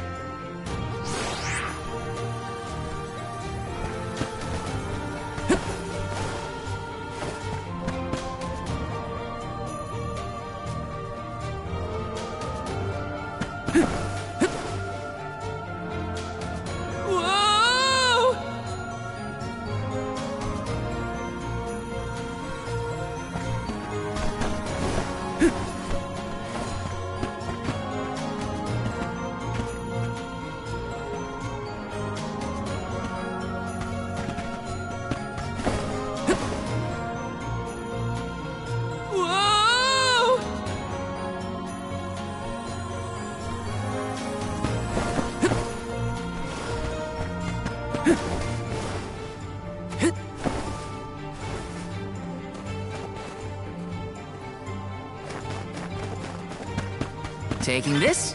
Taking this.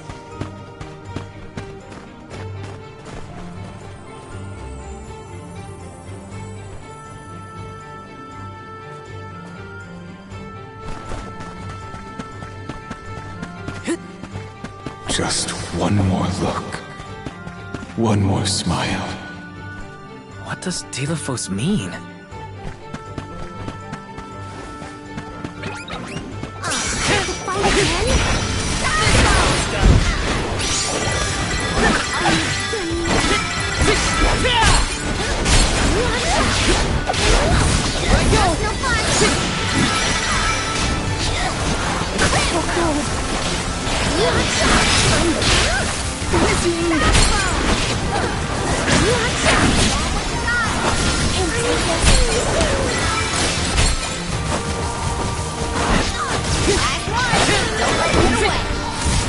Just one more look. One more smile. What does Delophos mean?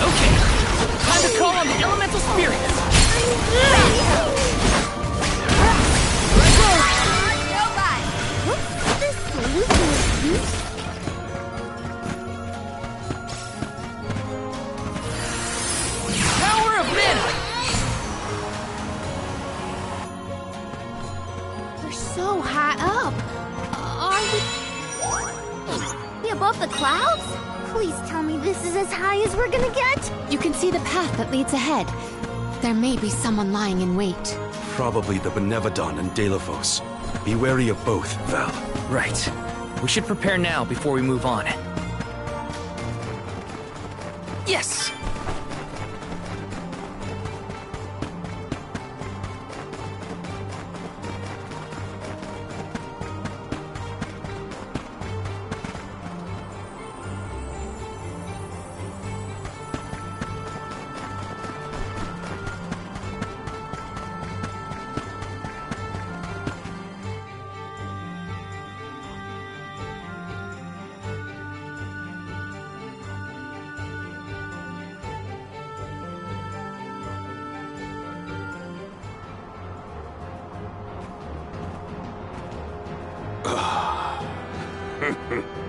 Okay, time to call on the elemental spirits. above the clouds? Please tell me this is as high as we're gonna get? You can see the path that leads ahead. There may be someone lying in wait. Probably the Benevodon and Delafos. Be wary of both, Val. Right. We should prepare now before we move on. Yes!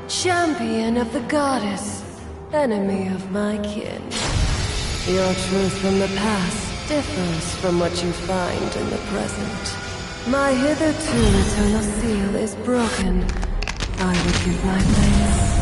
Champion of the goddess, enemy of my kin. Your truth from the past differs from what you find in the present. My hitherto eternal seal is broken. I would give my thanks.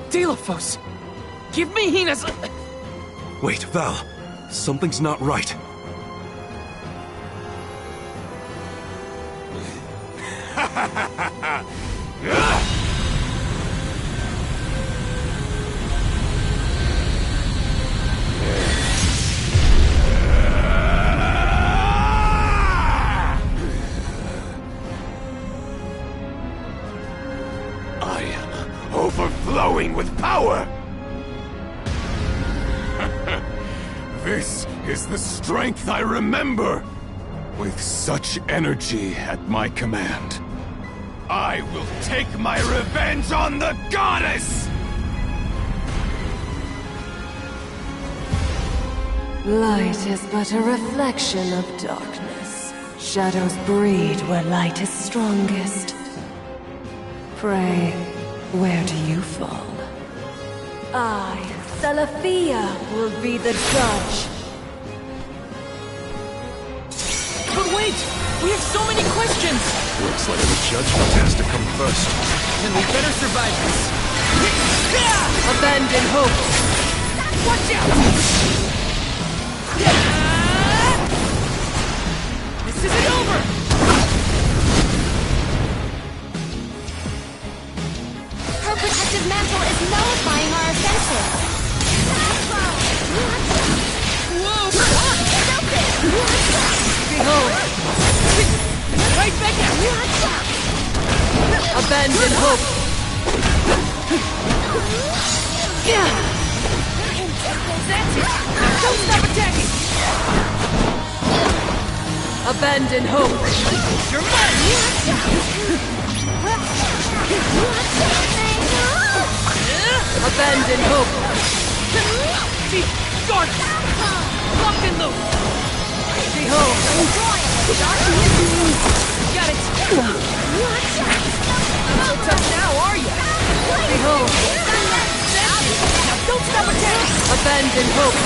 Delafos! Give me Hina's... Wait, Val. Something's not right. I am overflowing with power! This is the strength I remember! With such energy at my command, I will take my revenge on the goddess! Light is but a reflection of darkness. Shadows breed where light is strongest. Pray, where do you fall? I, Salafia, will be the judge. But wait! We have so many questions! Looks like the judgment has to come first. Then we better survive this. Abandon hope. Watch out! This isn't over! Her protective mantle is nullifying our offensive. Whoa! Stop it! Behold! Right back at you! Abandon hope! That's it! Now don't stop attacking! Abandon hope! You're mine! Abandon hope! Deep dark! Lock and load! Behold! Got it! Not so tough now, are you? Behold! Now don't stop attacking! Abandon hope!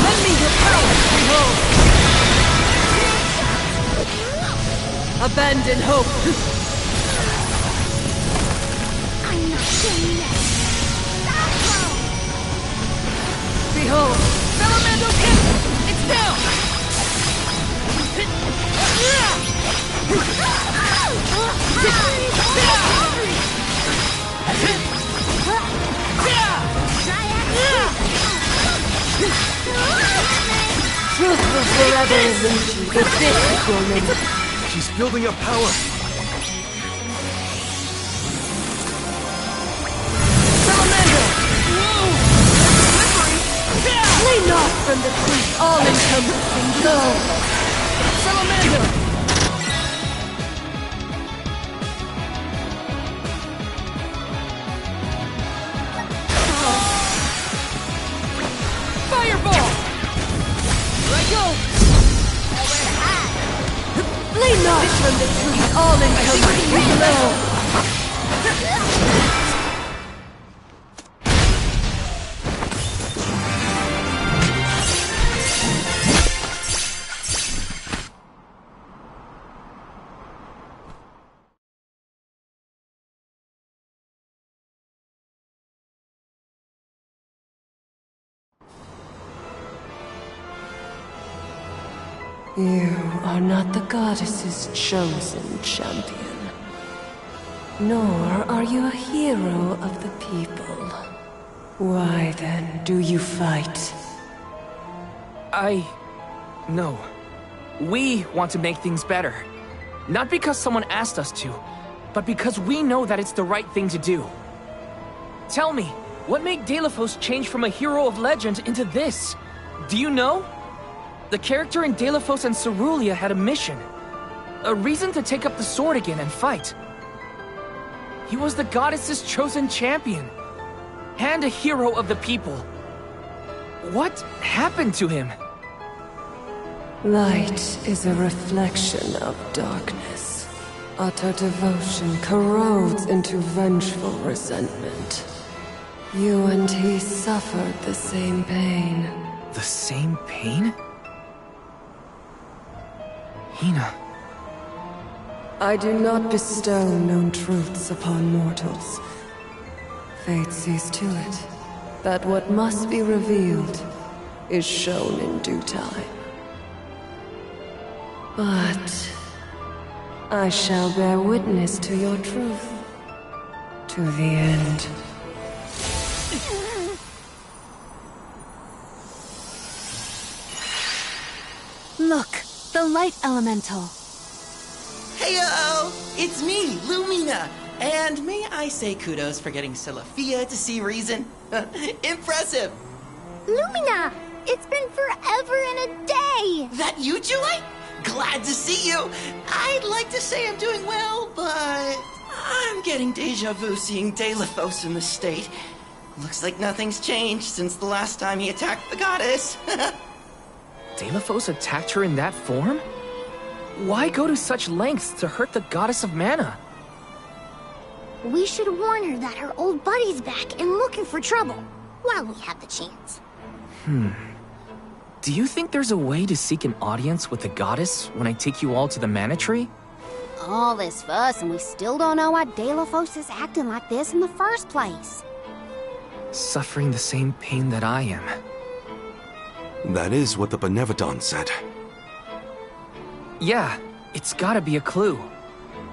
Lend me your power! Behold! Abandon hope! I'm not done yet. Behold! Salamando hit! It's down! Truth will forever elude you, but this will live. She's building up power. Salamander! Whoa! Slippery! Flee not from the truth, all encompassing. Go! Salamander! go! Blame not from the tree, all encompassing below. You are not the goddess's chosen champion. Nor are you a hero of the people. Why then do you fight? No. We want to make things better. Not because someone asked us to, but because we know that it's the right thing to do. Tell me, what made Delophos change from a hero of legend into this? Do you know? The character in Delophos and Cerulia had a mission. A reason to take up the sword again and fight. He was the goddess's chosen champion. And a hero of the people. What happened to him? Light is a reflection of darkness. Utter devotion corrodes into vengeful resentment. You and he suffered the same pain. The same pain? Hina. I do not bestow known truths upon mortals. Fate sees to it that what must be revealed is shown in due time. But I shall bear witness to your truth to the end. Look, the light elemental. Heyo! It's me, Lumina! And may I say kudos for getting Silafia to see reason? Impressive! Lumina! It's been forever and a day! That you, Joy? Glad to see you! I'd like to say I'm doing well, but I'm getting deja vu seeing Delophos in the state. Looks like nothing's changed since the last time he attacked the goddess. Delophos attacked her in that form? Why go to such lengths to hurt the goddess of mana? We should warn her that her old buddy's back and looking for trouble, while we have the chance. Do you think there's a way to seek an audience with the goddess when I take you all to the Mana Tree? All this fuss and we still don't know why Delophos is acting like this in the first place. Suffering the same pain that I am. That is what the Benevodon said. Yeah, it's gotta be a clue.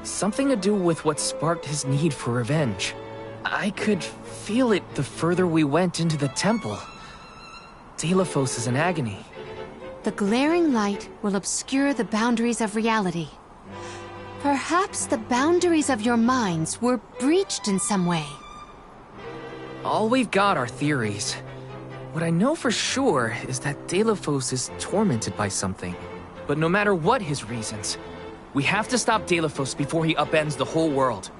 Something to do with what sparked his need for revenge. I could feel it the further we went into the temple. Delophos is in agony. The glaring light will obscure the boundaries of reality. Perhaps the boundaries of your minds were breached in some way. All we've got are theories. What I know for sure is that Delophos is tormented by something. But no matter what his reasons, we have to stop Delophos before he upends the whole world.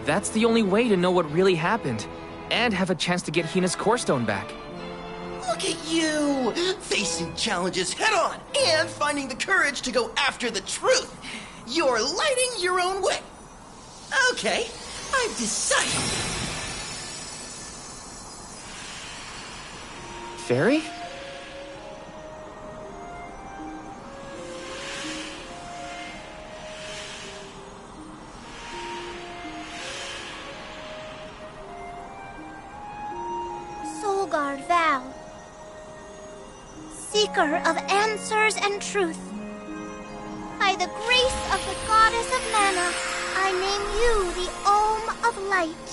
That's the only way to know what really happened, and have a chance to get Hina's Core Stone back. Look at you! Facing challenges head-on, and finding the courage to go after the truth! You're lighting your own way! Okay, I've decided. Fairy? Solgard Val, seeker of answers and truth. By the grace of the goddess of mana, I name you the Olm of Light.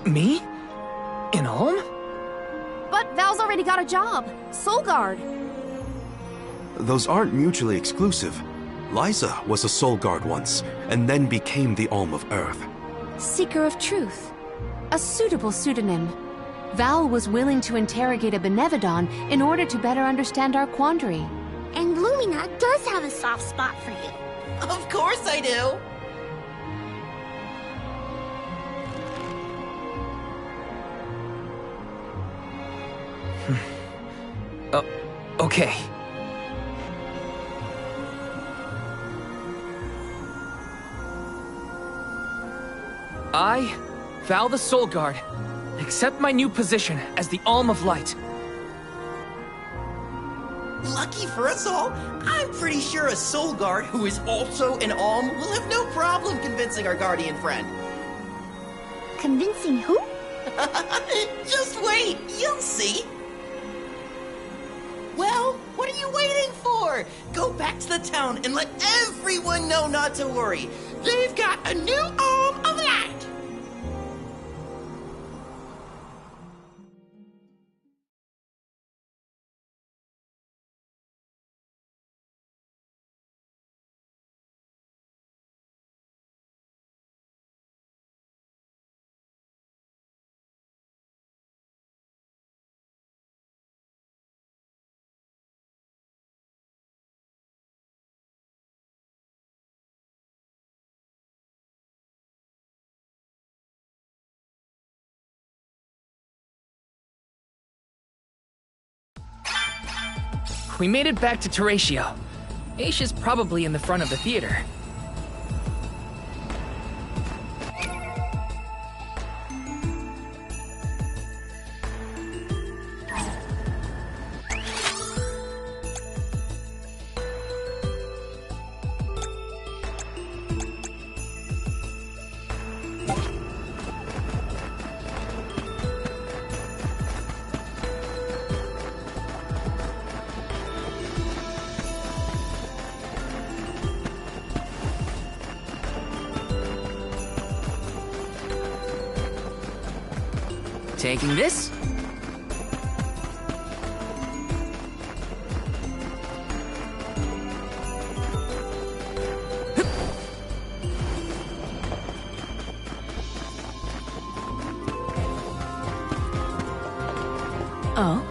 Me? In Ulm? But Val's already got a job. Solgard. Those aren't mutually exclusive. Liza was a Soul Guard once, and then became the Alm of Earth. Seeker of Truth. A suitable pseudonym. Val was willing to interrogate a Benevodon in order to better understand our quandary. And Lumina does have a soft spot for you. Of course I do! Okay. I, Val the Soul Guard, accept my new position as the Alm of Light. Lucky for us all, I'm pretty sure a Soul Guard who is also an Alm will have no problem convincing our guardian friend. Convincing who? Just wait, you'll see. Well, what are you waiting for? Go back to the town and let everyone know not to worry. They've got a new Alm of Light. We made it back to Teratio. Aisha's probably in the front of the theater. Taking this. Oh.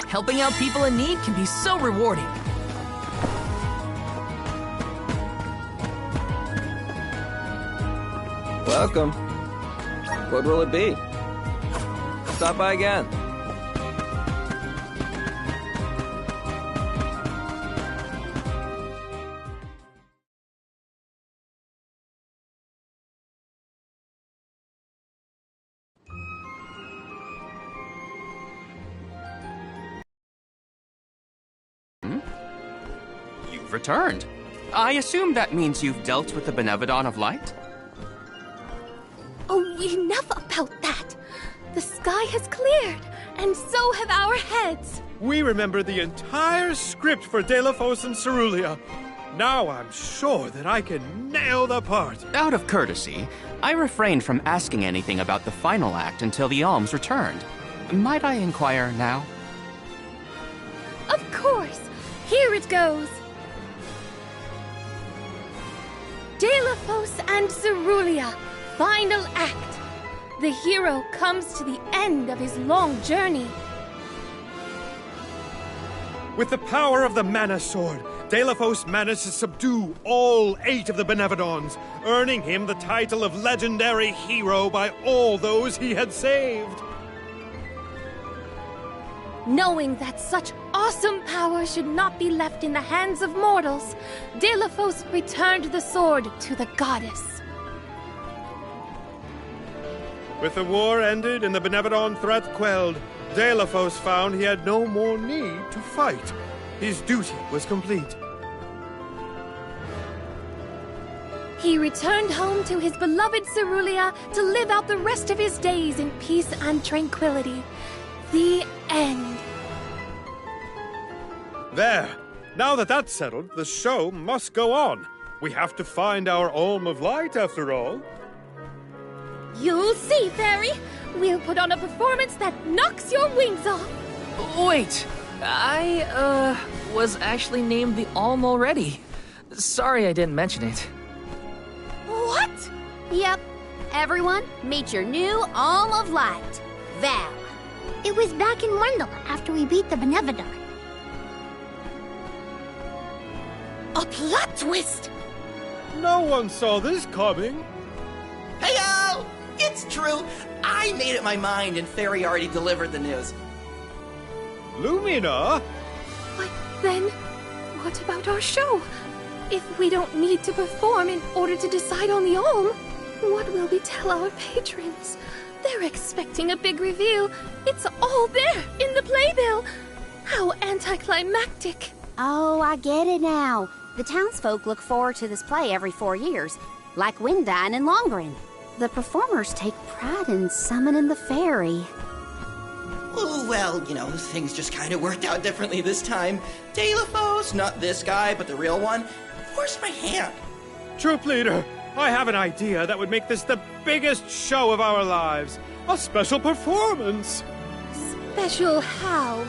Helping out people in need can be so rewarding. Welcome. What will it be? Stop by again. Returned. I assume that means you've dealt with the Benevodon of Light? Oh, enough about that! The sky has cleared, and so have our heads! We remember the entire script for Delafos and Cerulia. Now I'm sure that I can nail the part. Out of courtesy, I refrained from asking anything about the final act until the alms returned. Might I inquire now? Of course! Here it goes! Delafos and Cerulia, final act. The hero comes to the end of his long journey. With the power of the Mana Sword, Delafos managed to subdue all 8 of the Benevodons, earning him the title of legendary hero by all those he had saved. Knowing that such awesome power should not be left in the hands of mortals, Delafos returned the sword to the goddess. With the war ended and the Benevodon threat quelled, Delafos found he had no more need to fight. His duty was complete. He returned home to his beloved Cerulia to live out the rest of his days in peace and tranquility. The end. There. Now that that's settled, the show must go on. We have to find our Alm of Light, after all. You'll see, Fairy. We'll put on a performance that knocks your wings off. Wait, I, was actually named the Alm already. Sorry I didn't mention it. What? Yep. Everyone, meet your new Alm of Light, Val. It was back in Wendell after we beat the Benevodon. A plot twist! No one saw this coming. Hey-o! It's true. I made up my mind and Fairy already delivered the news. Lumina? But then, what about our show? If we don't need to perform in order to decide on the Olm, what will we tell our patrons? They're expecting a big reveal. It's all there in the playbill. How anticlimactic. Oh, I get it now. The townsfolk look forward to this play every 4 years, like Windine and Longren. The performers take pride in summoning the fairy. Oh, well, things just kind of worked out differently this time. Delafos, not this guy, but the real one, forced my hand. Troop leader, I have an idea that would make this the biggest show of our lives. A special performance. Special how?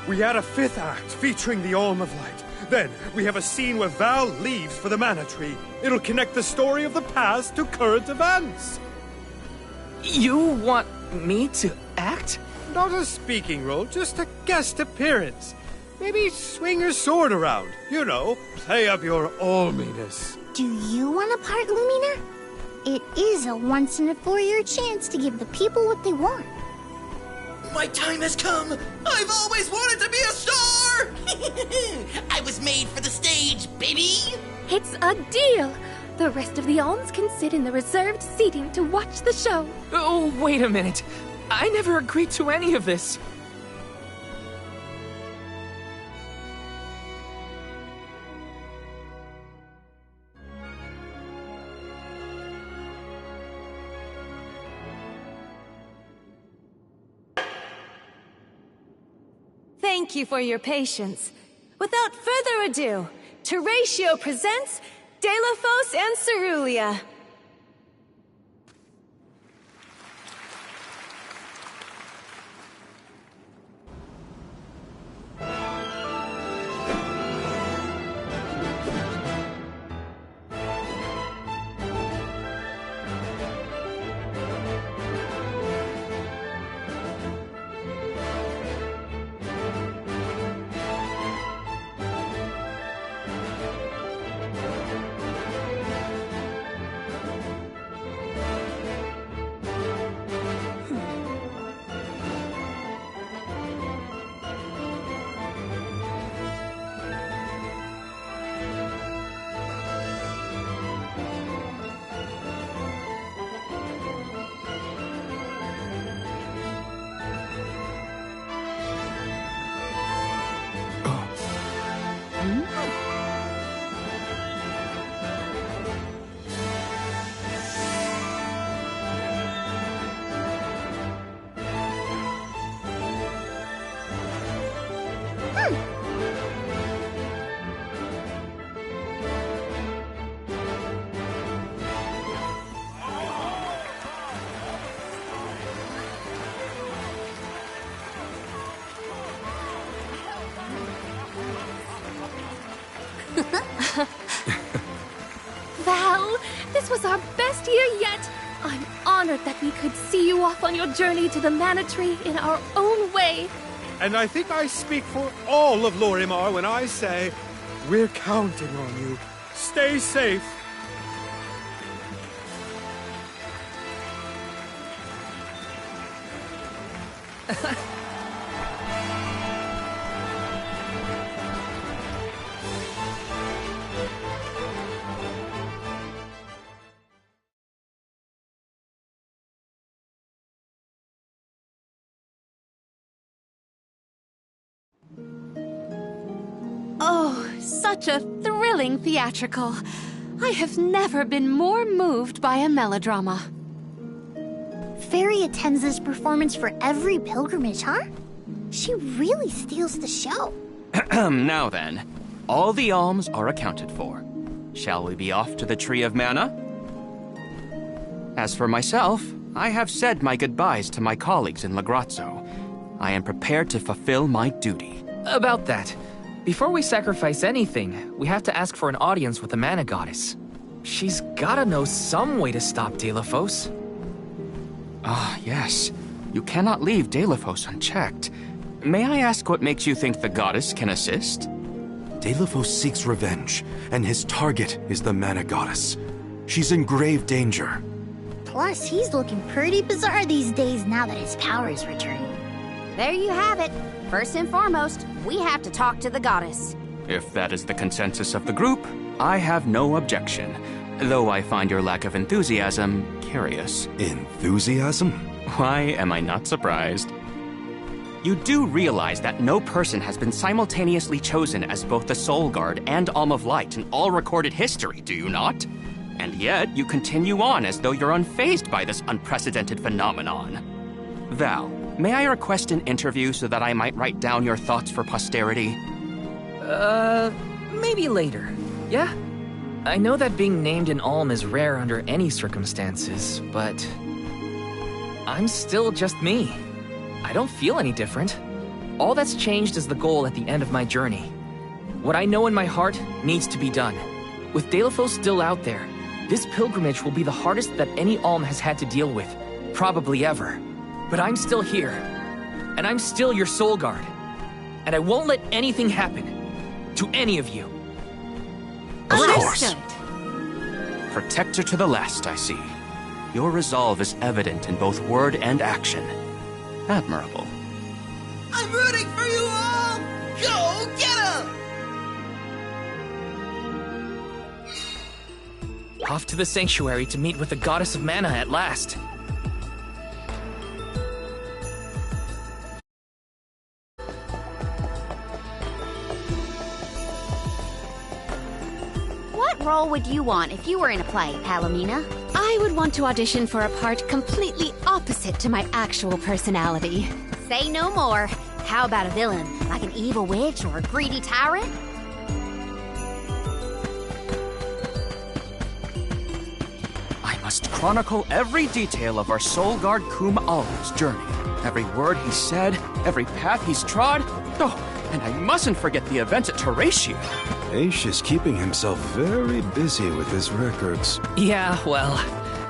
We add a 5th act featuring the Olm of Light. Then we have a scene where Val leaves for the Mana Tree. It'll connect the story of the past to current events. You want me to act? Not a speaking role, just a guest appearance. Maybe swing your sword around. Play up your Olminess. Do you want a part, Lumina? It is a once-in-a-4-year chance to give the people what they want. My time has come! I've always wanted to be a star! I was made for the stage, baby! It's a deal! The rest of the Olms can sit in the reserved seating to watch the show. Oh, wait a minute. I never agreed to any of this. Thank you for your patience. Without further ado, Teratio presents Delafos and Cerulia. Val, this was our best year yet. I'm honored that we could see you off on your journey to the Mana Tree in our own way. And I think I speak for all of Lorimar when I say, we're counting on you. Stay safe. Oh, such a thrilling theatrical. I have never been more moved by a melodrama. Fairy attends this performance for every pilgrimage, huh? She really steals the show. Now then, all the alms are accounted for. Shall we be off to the Tree of Mana? As for myself, I have said my goodbyes to my colleagues in Lagrazzo. I am prepared to fulfill my duty. About that, before we sacrifice anything, we have to ask for an audience with the Mana Goddess. She's gotta know some way to stop Delafos. Ah, yes. You cannot leave Deilophos unchecked. May I ask what makes you think the goddess can assist? Deilophos seeks revenge, and his target is the Mana Goddess. She's in grave danger. Plus, he's looking pretty bizarre these days now that his power is returning. There you have it. First and foremost, we have to talk to the goddess. If that is the consensus of the group, I have no objection. Though I find your lack of enthusiasm curious. Enthusiasm? Why am I not surprised? You do realize that no person has been simultaneously chosen as both the Soul Guard and Alm of Light in all recorded history, do you not? And yet, you continue on as though you're unfazed by this unprecedented phenomenon. Val, may I request an interview so that I might write down your thoughts for posterity? Maybe later. Yeah? I know that being named an Alm is rare under any circumstances, but I'm still just me. I don't feel any different. All that's changed is the goal at the end of my journey. What I know in my heart needs to be done. With Deilophos still out there, this pilgrimage will be the hardest that any Alm has had to deal with, probably ever. But I'm still here, and I'm still your Soul Guard. And I won't let anything happen to any of you. Of course. Protector to the last, I see. Your resolve is evident in both word and action. Admirable. I'm rooting for you all! Go get 'em! Off to the sanctuary to meet with the Goddess of Mana at last. What role would you want if you were in a play, Palomina? I would want to audition for a part completely opposite to my actual personality. Say no more. How about a villain, like an evil witch or a greedy tyrant? I must chronicle every detail of our Soul Guard Kum Alm's journey. Every word he said, every path he's trod. Oh, and I mustn't forget the events at Terratio. Aish is keeping himself very busy with his records. Yeah, well,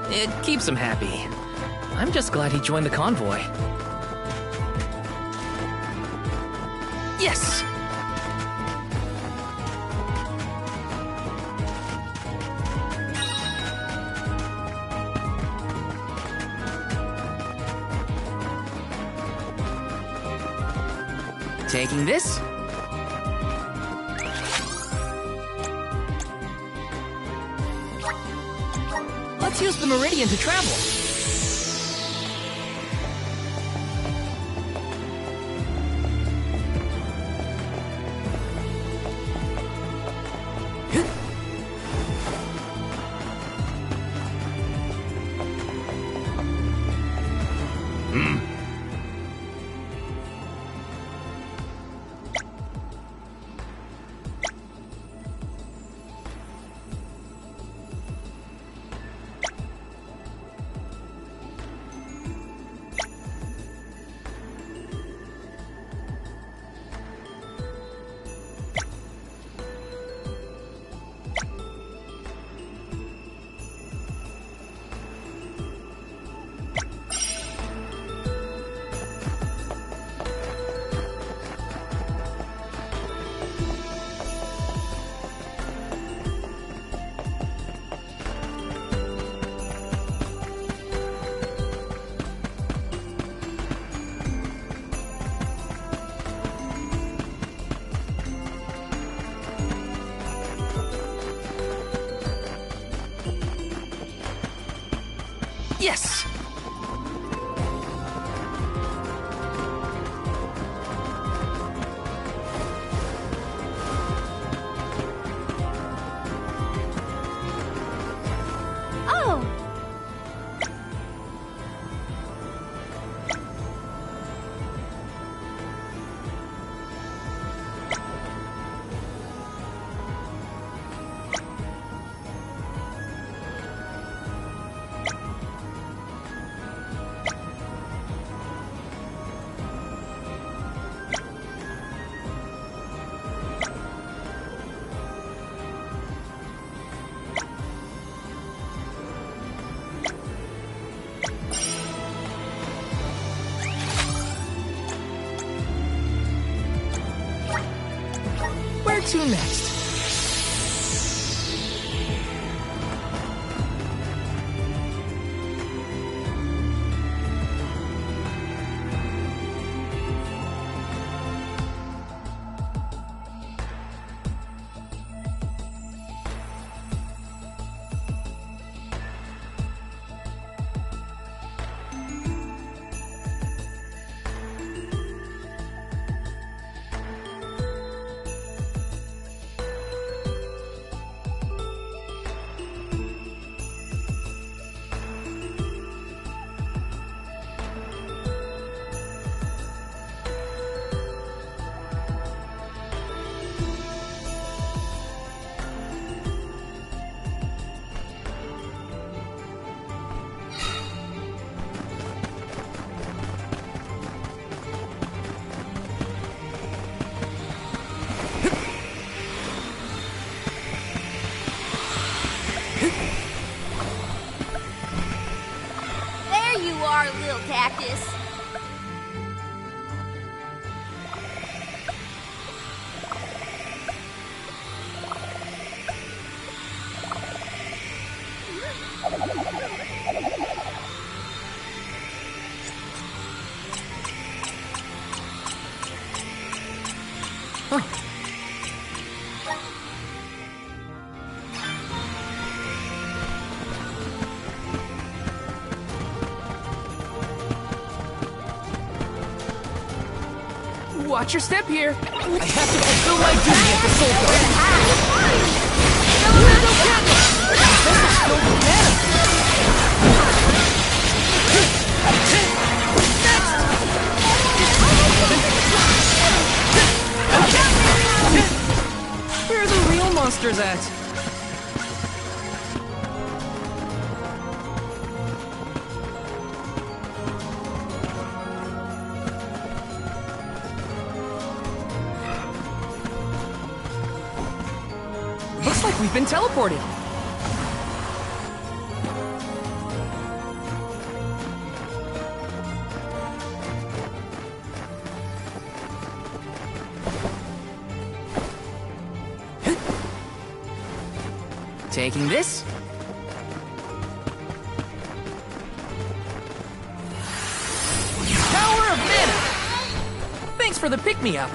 it keeps him happy. I'm just glad he joined the convoy. Yes! Taking this. Let's use the Meridian to travel. Yes! Oh! to next? There you are, little cactus. Watch your step here. I have to fulfill my duty as the Soul Guard. Elemental Cannon! This is still Next! Where are the real monsters at? Looks like we've been teleported. Taking this. Power of Mana! Thanks for the pick-me-up.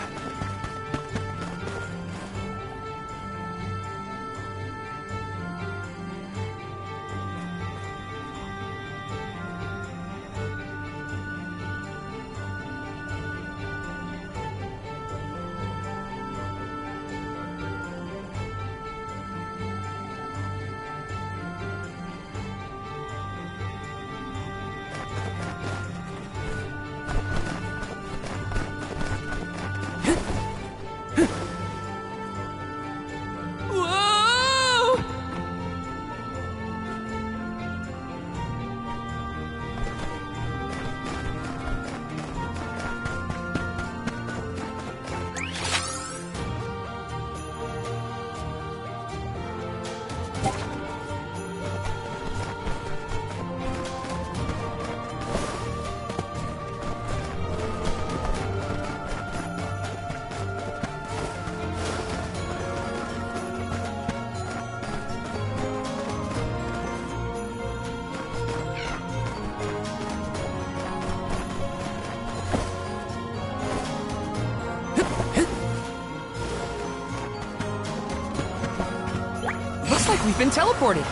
Looks like we've been teleported.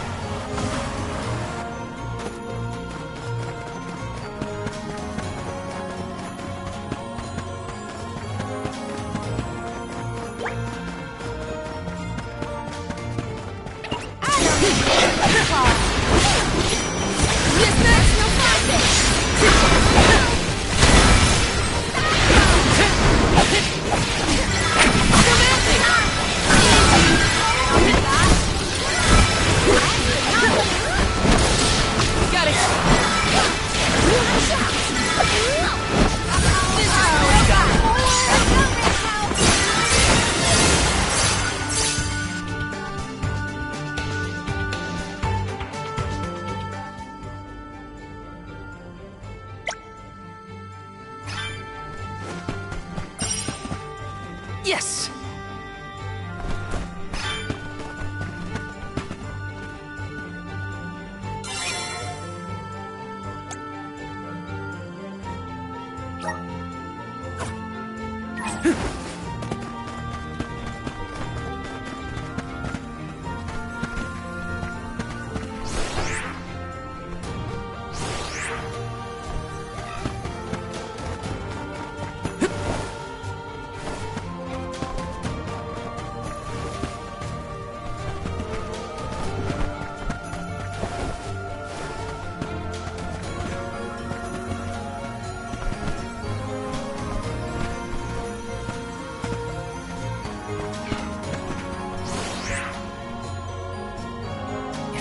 Yes!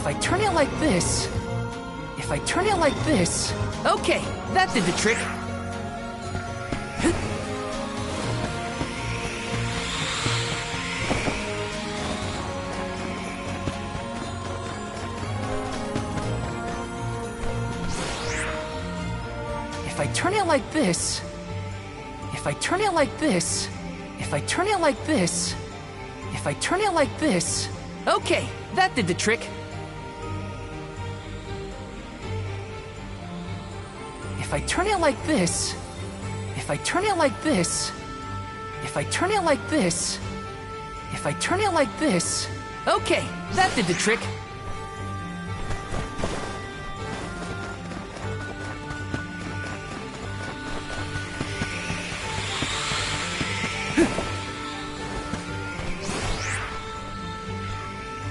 If I turn it like this... If I turn it like this... Okay, that did the trick. If I turn it like this... If I turn it like this... If I turn it like this... If I turn it like this... Okay, that did the trick. If I turn it like this... If I turn it like this... If I turn it like this... If I turn it like this... Okay, that did the trick.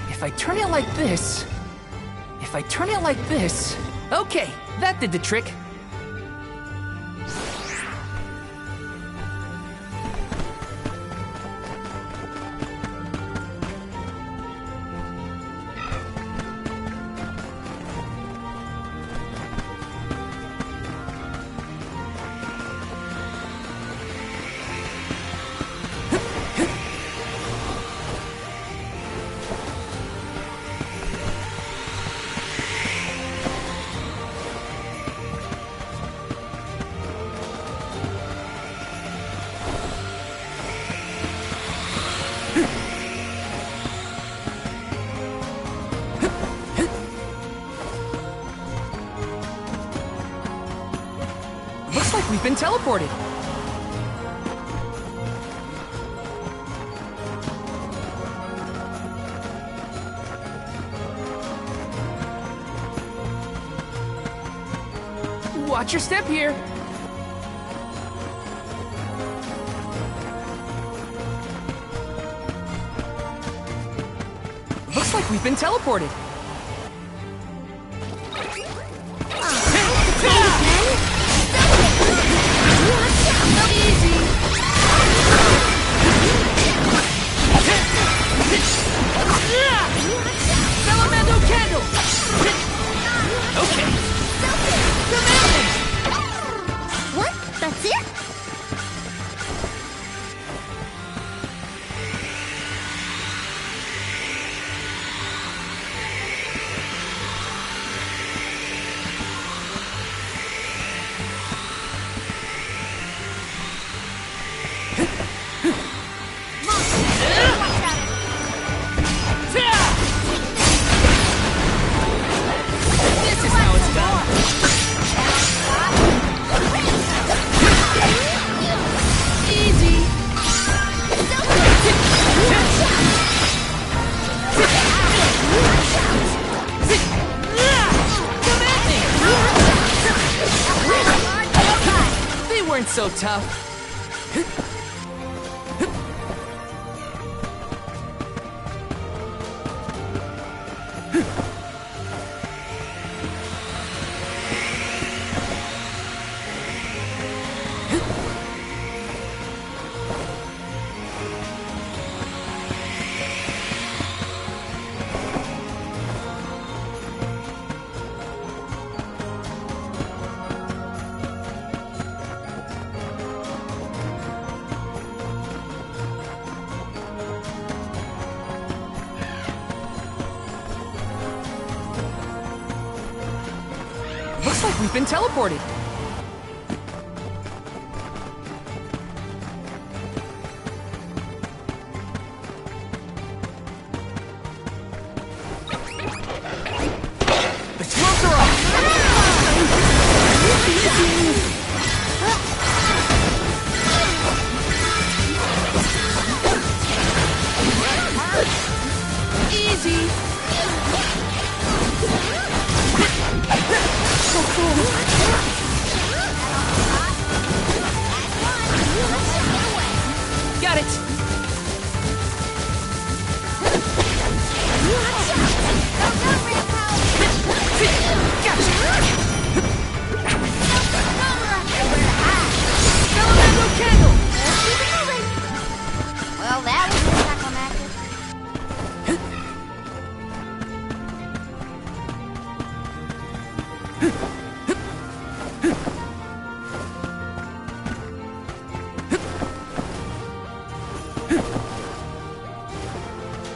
If I turn it like this... If I turn it like this... Okay, that did the trick. Looks like we've been teleported. Watch your step here. Looks like we've been teleported. Salamando candle! Okay. What? That's it? This is how it's done. Easy. Come at me. They weren't so tough. Looks like we've been teleported. The smoke are off.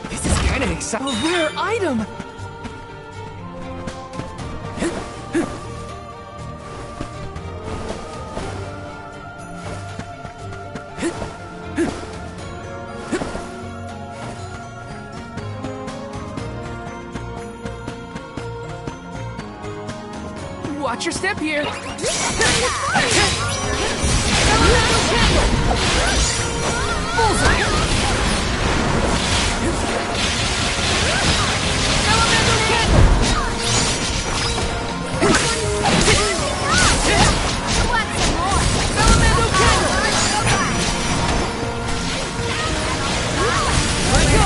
This is kind of exciting. A rare item! Watch your step here. Bullseye. Elemental candle. Elemental candle. Let go.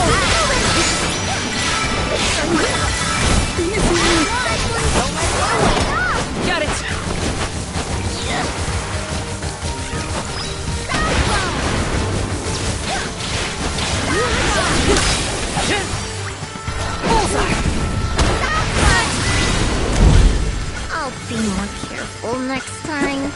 Got it! Bullseye! I'll be more careful next time.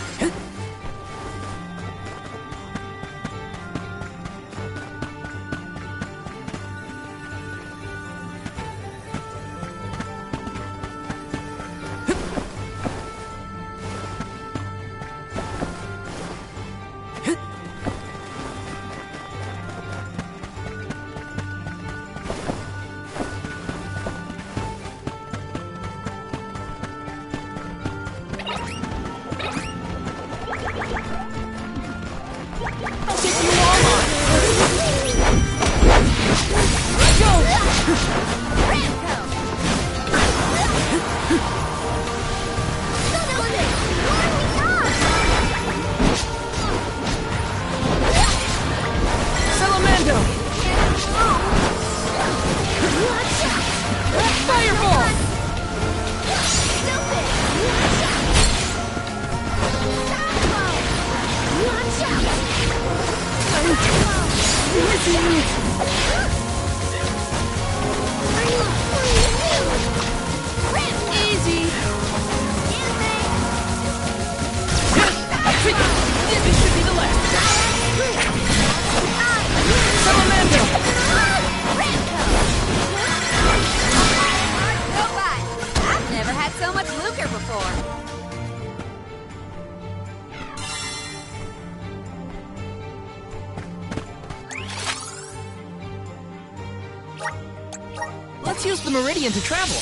Let's use the Meridian to travel.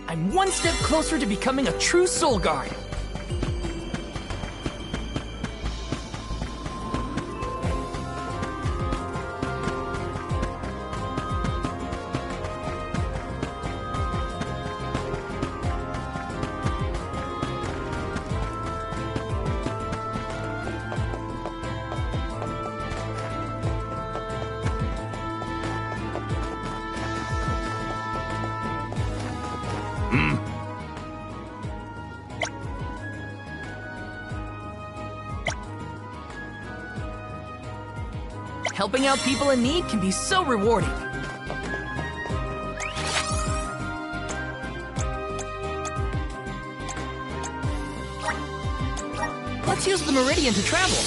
I'm one step closer to becoming a true Soul Guard. Helping out people in need can be so rewarding. Let's use the Meridian to travel.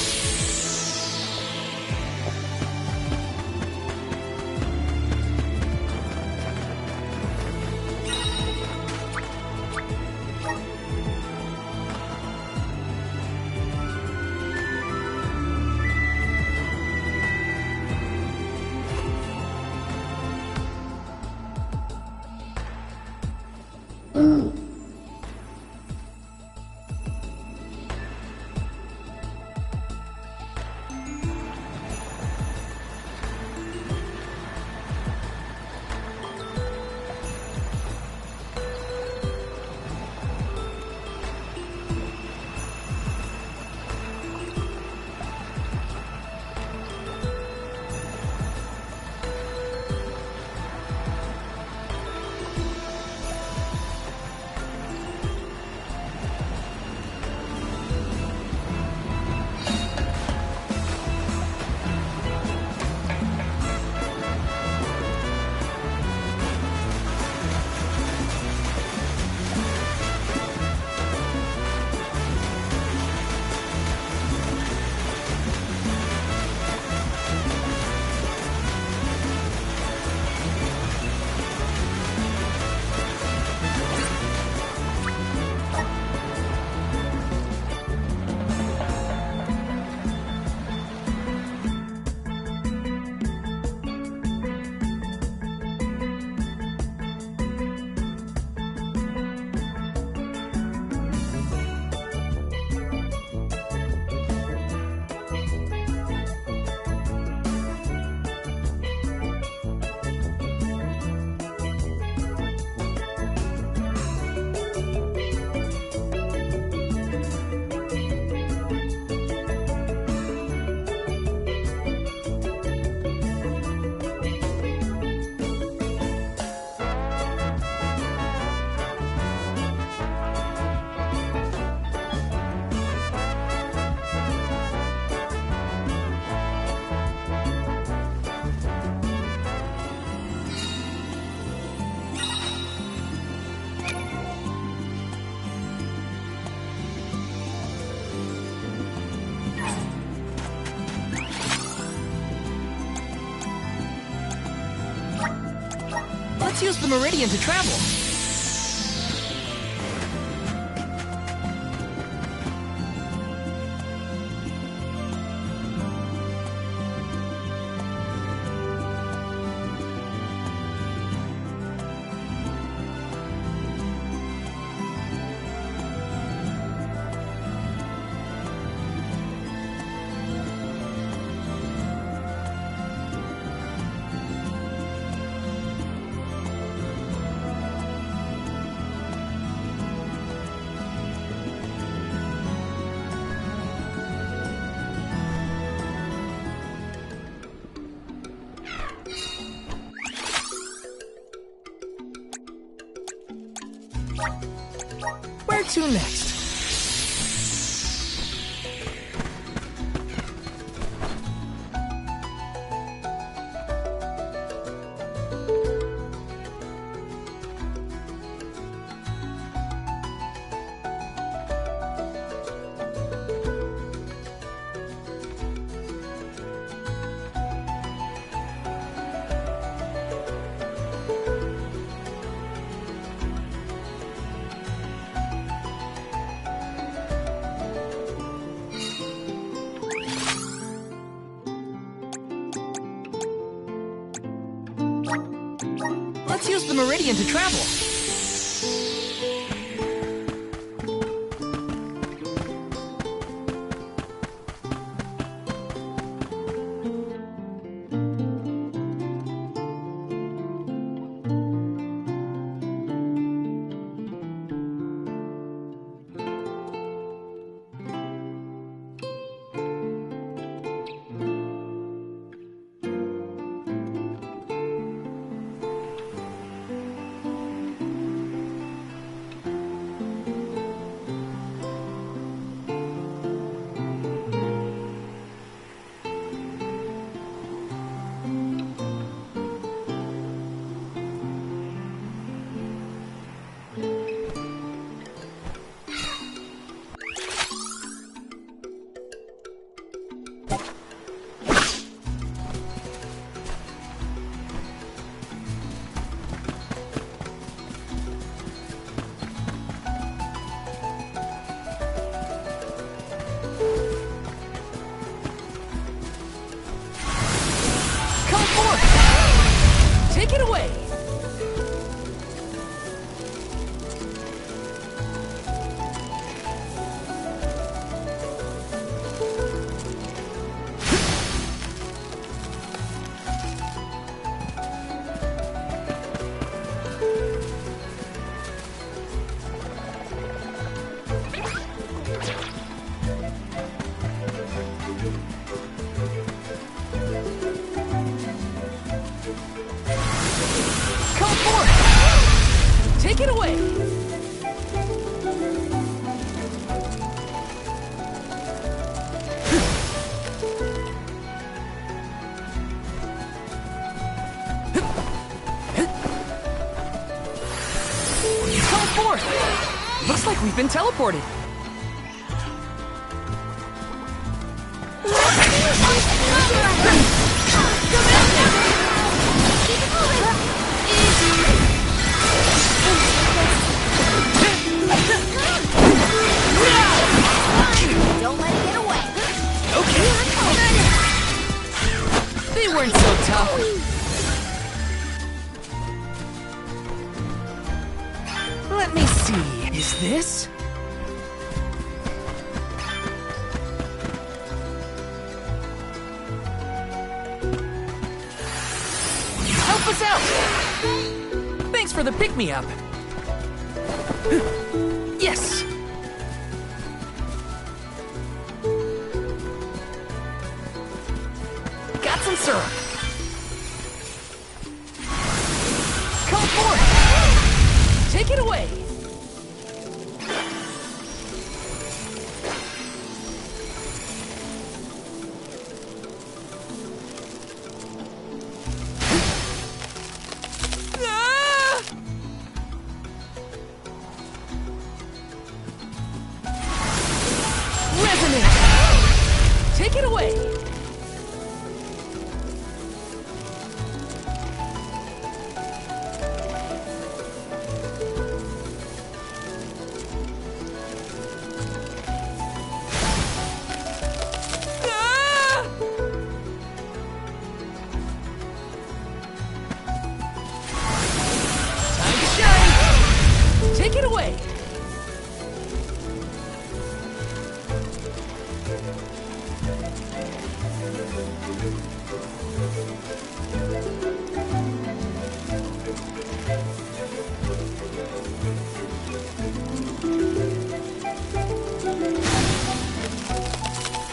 Let's use the Meridian to travel. Where to next? Let's use the Meridian to travel. it away! Come forth! Take it away! Come forth! Looks like we've been teleported. Don't let it get away. Okay. They weren't so tough. Let me see. Is this? Help us out! Thanks for the pick-me-up. Yes! Got some syrup. Come forth! Take it away! Ah! Resonate! Take it away! Take it away!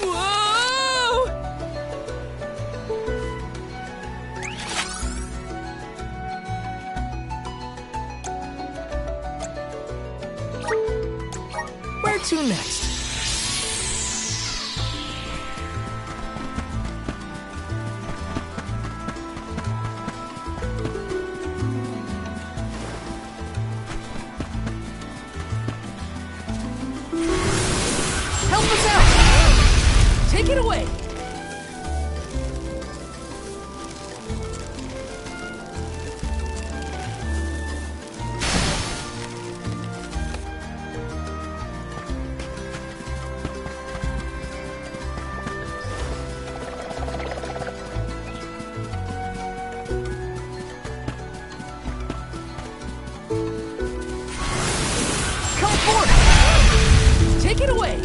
Whoa! Where to next? Help us out! Take it away! Come forth! Take it away!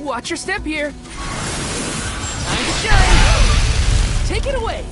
Watch your step here. Time to shine. Take it away.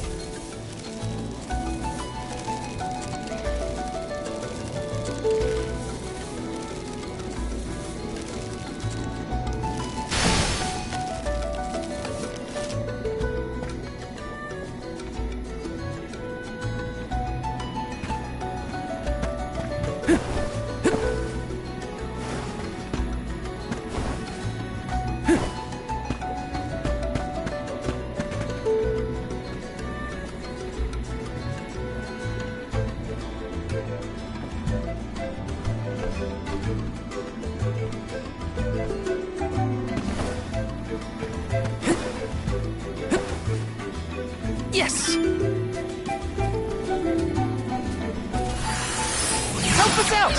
Help us out!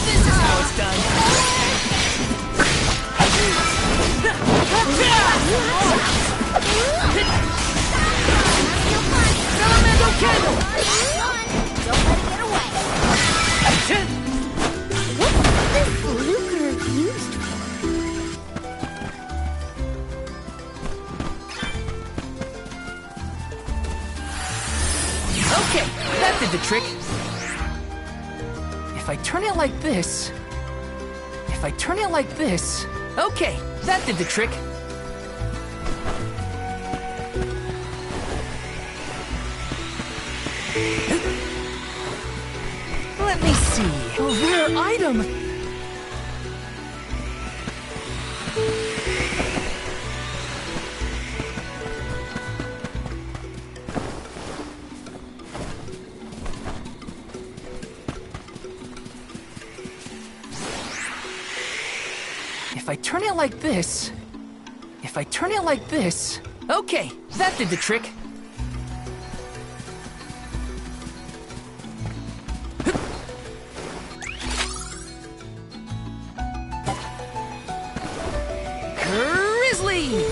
This is how it's done. Elemental candle! Don't let it get away. What's this lucre used for? Okay, that did the trick. If I turn it like this... If I turn it like this... Okay, that did the trick. Let me see. A rare item! If I turn it like this... If I turn it like this... Okay, that did the trick. Grizzly!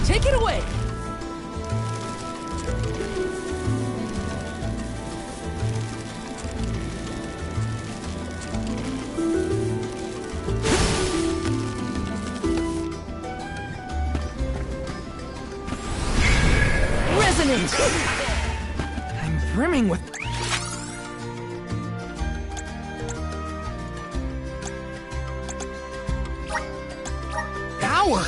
Take it away! Resonance! I'm brimming with... power!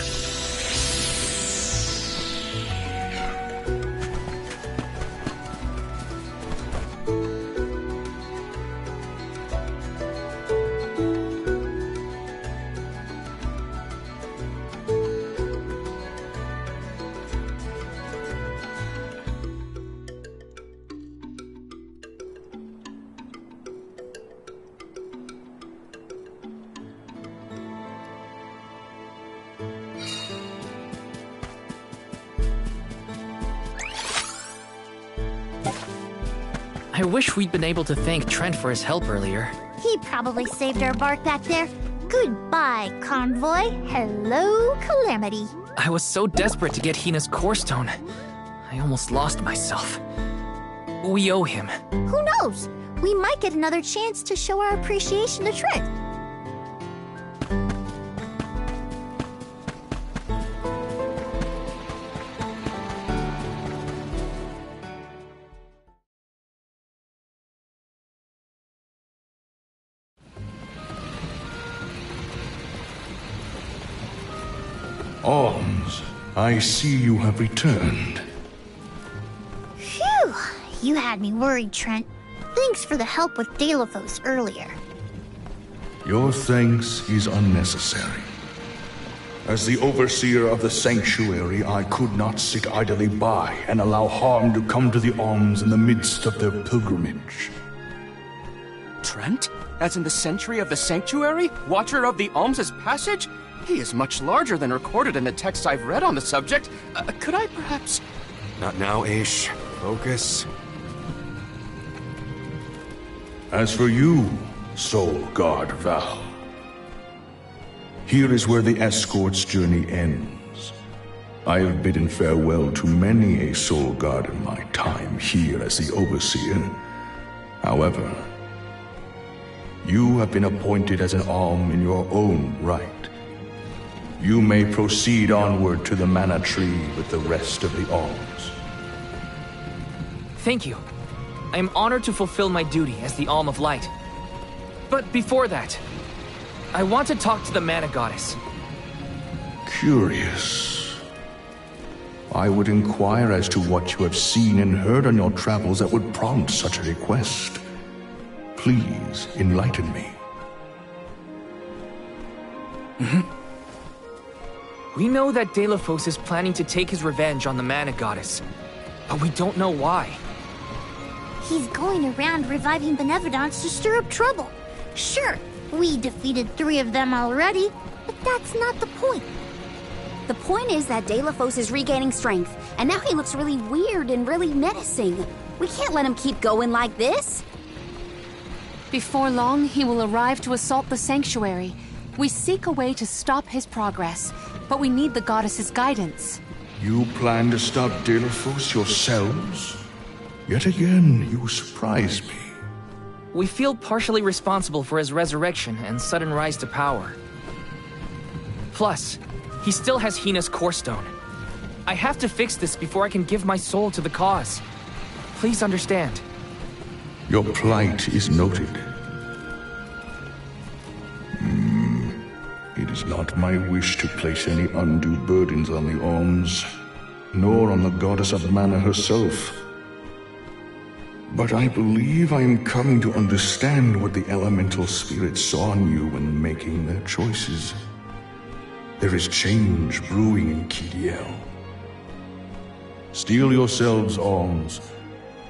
I wish we'd been able to thank Trent for his help earlier. He probably saved our bark back there. Goodbye, Convoy. Hello, Calamity. I was so desperate to get Hina's core stone. I almost lost myself. We owe him. Who knows? We might get another chance to show our appreciation to Trent. Alms, I see you have returned. Phew! You had me worried, Trent. Thanks for the help with Deilophos earlier. Your thanks is unnecessary. As the overseer of the sanctuary, I could not sit idly by and allow harm to come to the Alms in the midst of their pilgrimage. Trent? As in the sentry of the sanctuary? Watcher of the Alms' passage? He is much larger than recorded in the texts I've read on the subject. Could I perhaps... Not now, Aish. Focus. As for you, Soul Guard Val, Here is where the escort's journey ends. I have bidden farewell to many a soul guard in my time here as the Overseer. However, you have been appointed as an Alm in your own right. You may proceed onward to the Mana Tree with the rest of the Alms. Thank you. I am honored to fulfill my duty as the Alm of Light. But before that, I want to talk to the Mana Goddess. Curious. I would inquire as to what you have seen and heard on your travels that would prompt such a request. Please enlighten me. We know that Delophos is planning to take his revenge on the Mana Goddess, but we don't know why. He's going around reviving Benevodons to stir up trouble. Sure, we defeated 3 of them already, but that's not the point. The point is that Delophos is regaining strength, and now he looks really weird and really menacing. We can't let him keep going like this. Before long, he will arrive to assault the sanctuary. We seek a way to stop his progress, but we need the goddess's guidance. You plan to stop Delophos yourselves? Yet again, you surprise me. We feel partially responsible for his resurrection and sudden rise to power. Plus, he still has Hina's Core Stone. I have to fix this before I can give my soul to the cause. Please understand. Your plight is noted. It is not my wish to place any undue burdens on the Alms, nor on the Goddess of Mana herself. But I believe I am coming to understand what the elemental spirits saw in you when making their choices. There is change brewing in Kidiel. Steel yourselves, Alms.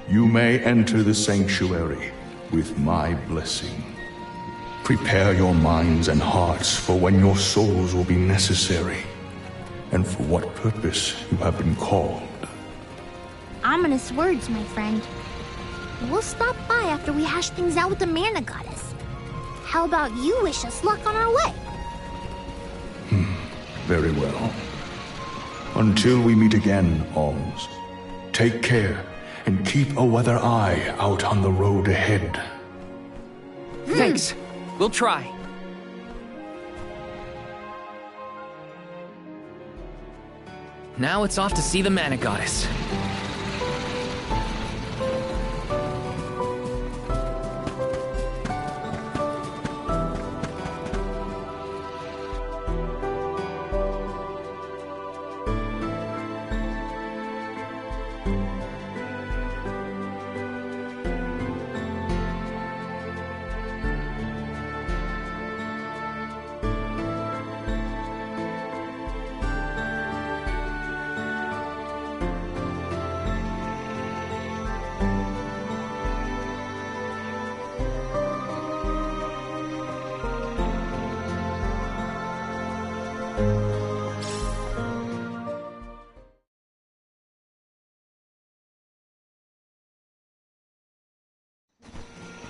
You may enter the sanctuary with my blessing. Prepare your minds and hearts for when your souls will be necessary, and for what purpose you have been called. Ominous words, my friend. We'll stop by after we hash things out with the Mana Goddess. How about you wish us luck on our way? Very well. Until we meet again, Alms, take care and keep a weather eye out on the road ahead. Thanks. We'll try. Now it's off to see the Mana Goddess.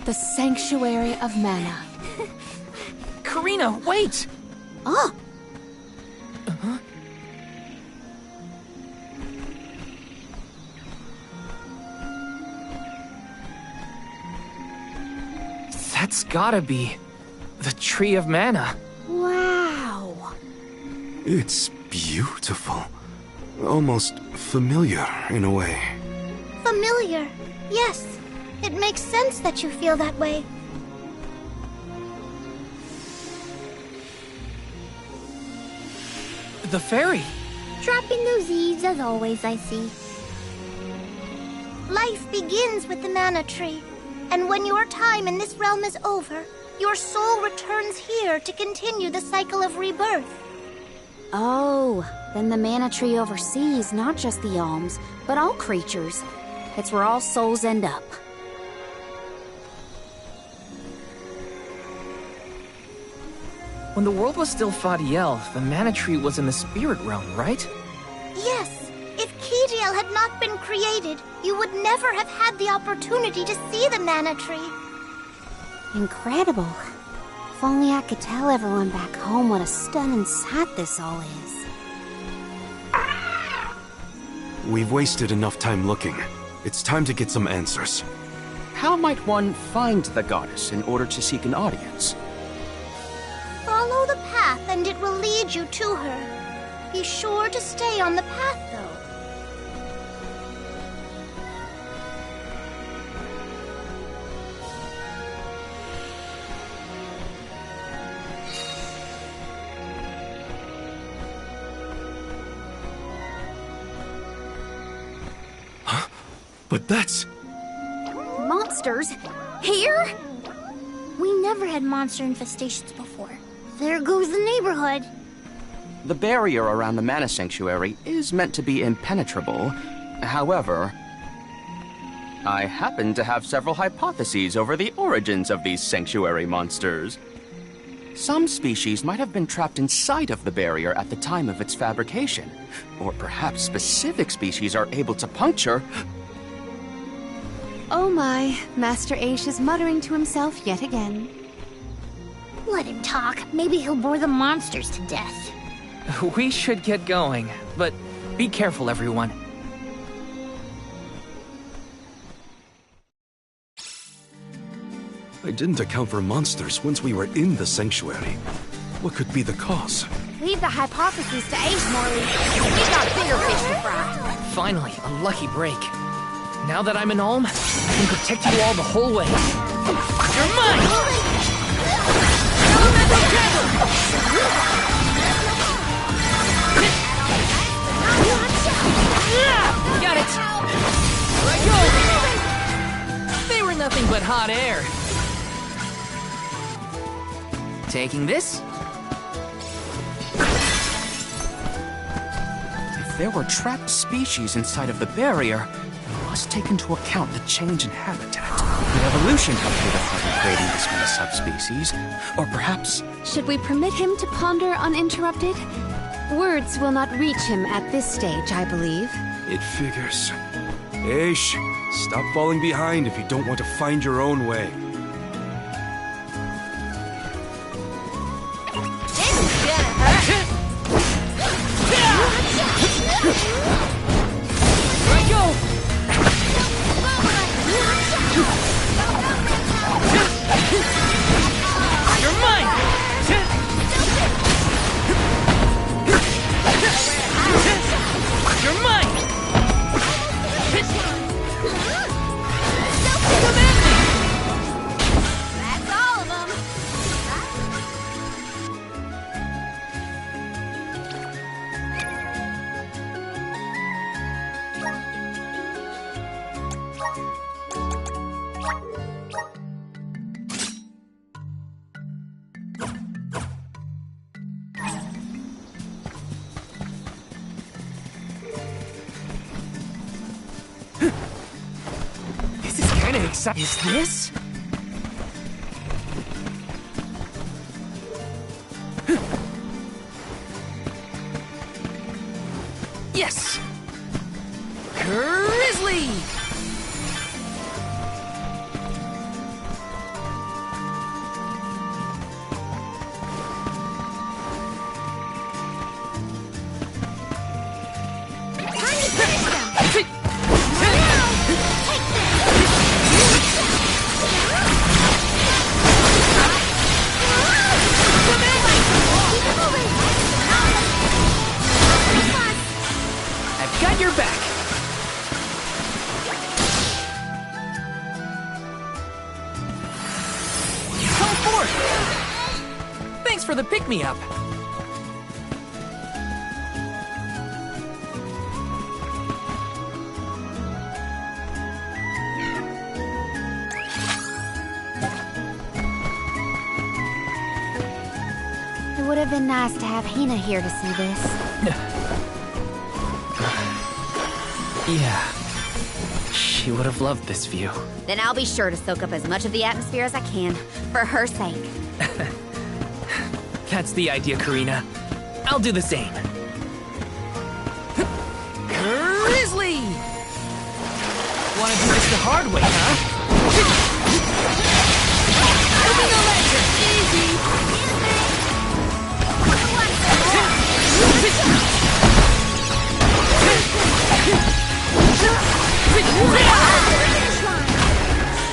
The Sanctuary of Mana. Karina, wait! Oh! That's gotta be the Tree of Mana. Wow! It's beautiful. Almost familiar in a way. Familiar. Yes. It makes sense that you feel that way. The fairy. Dropping those eaves as always, I see. Life begins with the Mana Tree, and when your time in this realm is over, your soul returns here to continue the cycle of rebirth. Oh, then the Mana Tree oversees not just the Alms, but all creatures. It's where all souls end up. When the world was still Fadiel, the Mana Tree was in the spirit realm, right? Yes. If Kidiel had not been created, you would never have had the opportunity to see the Mana Tree. Incredible. If only I could tell everyone back home what a stunning sight this all is. We've wasted enough time looking. It's time to get some answers. How might one find the goddess in order to seek an audience? Follow the path and it will lead you to her. Be sure to stay on the path, though. But that's... Monsters? Here? We never had monster infestations before. There goes the neighborhood. The barrier around the Mana Sanctuary is meant to be impenetrable. However, I happen to have several hypotheses over the origins of these sanctuary monsters. Some species might have been trapped inside of the barrier at the time of its fabrication. Or perhaps specific species are able to puncture... Oh my, Master Aish is muttering to himself yet again. Let him talk. Maybe he'll bore the monsters to death. We should get going, but be careful, everyone. I didn't account for monsters once we were in the sanctuary. What could be the cause? Leave the hypotheses to Aish, Morley. We've got bigger fish to fry. Finally, a lucky break. Now that I'm an Ulm, I can protect you all the whole way. You're mine! Got it! Let go! They were nothing but hot air. Taking this? If there were trapped species inside of the barrier, we must take into account the change in habitat. Could evolution have played a part in creating this many subspecies? Or perhaps... Should we permit him to ponder uninterrupted? Words will not reach him at this stage, I believe. It figures. Aish, stop falling behind if you don't want to find your own way. Let go! You're mine! You're mine! That's all of them. This is kind of exciting. Is this? Yes! Grizzly! I've got your back. Come forth! Thanks for the pick-me-up. It would have been nice to have Hina here to see this. Yeah. She would have loved this view. Then I'll be sure to soak up as much of the atmosphere as I can, for her sake. That's the idea, Karina. I'll do the same. Grizzly! Wanna do this the hard way, huh? Lumina Lantern!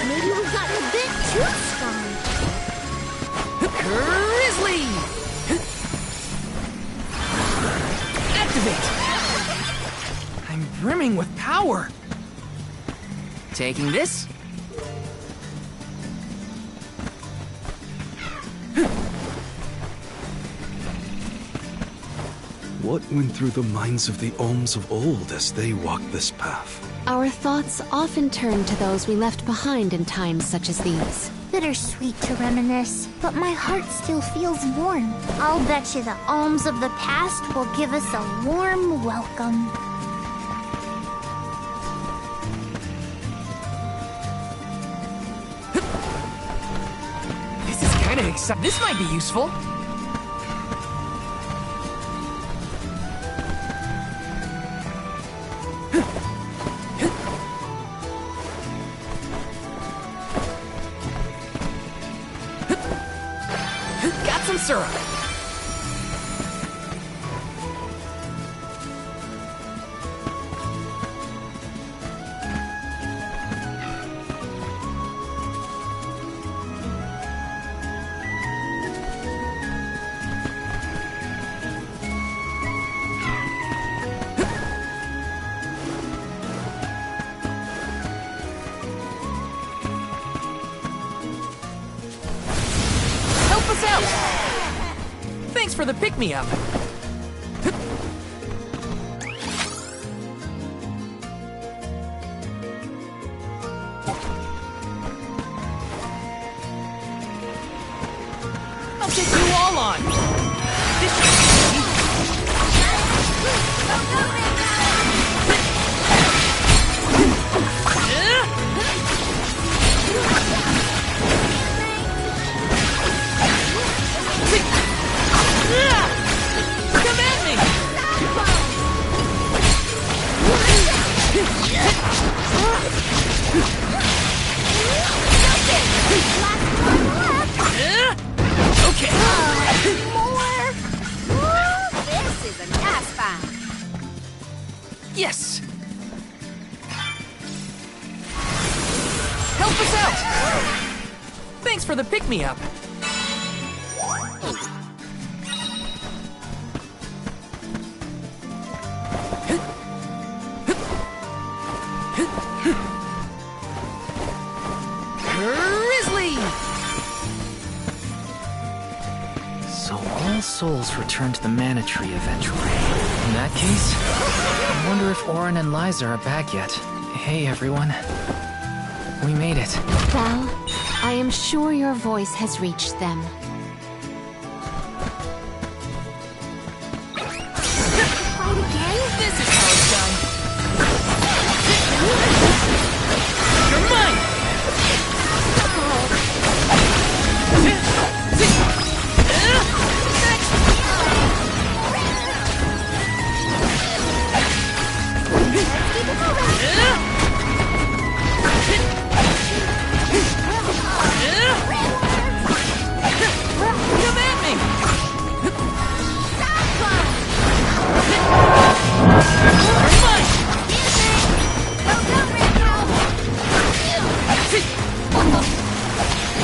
Maybe we got a bit too strong. Grizzly! Activate! I'm brimming with power. Taking this. What went through the minds of the Ohms of old as they walked this path? Our thoughts often turn to those we left behind in times such as these. Bittersweet to reminisce, but my heart still feels warm. I'll bet you the Ohms of the past will give us a warm welcome. This is kind of exciting. This might be useful. Got some syrup. Help us out! Thanks for the pick-me-up. I'll take you all on. This should be easy. Come at me! Okay. More! Woo, this is a nice find. Yes! Help us out! Thanks for the pick-me-up. Grizzly! So all souls return to the Mana Tree eventually. In that case, I wonder if Orin and Liza are back yet. Hey, everyone. We made it. Val, I am sure your voice has reached them. Fight again? This is how it's done. You're mine! Come at me! You're mine!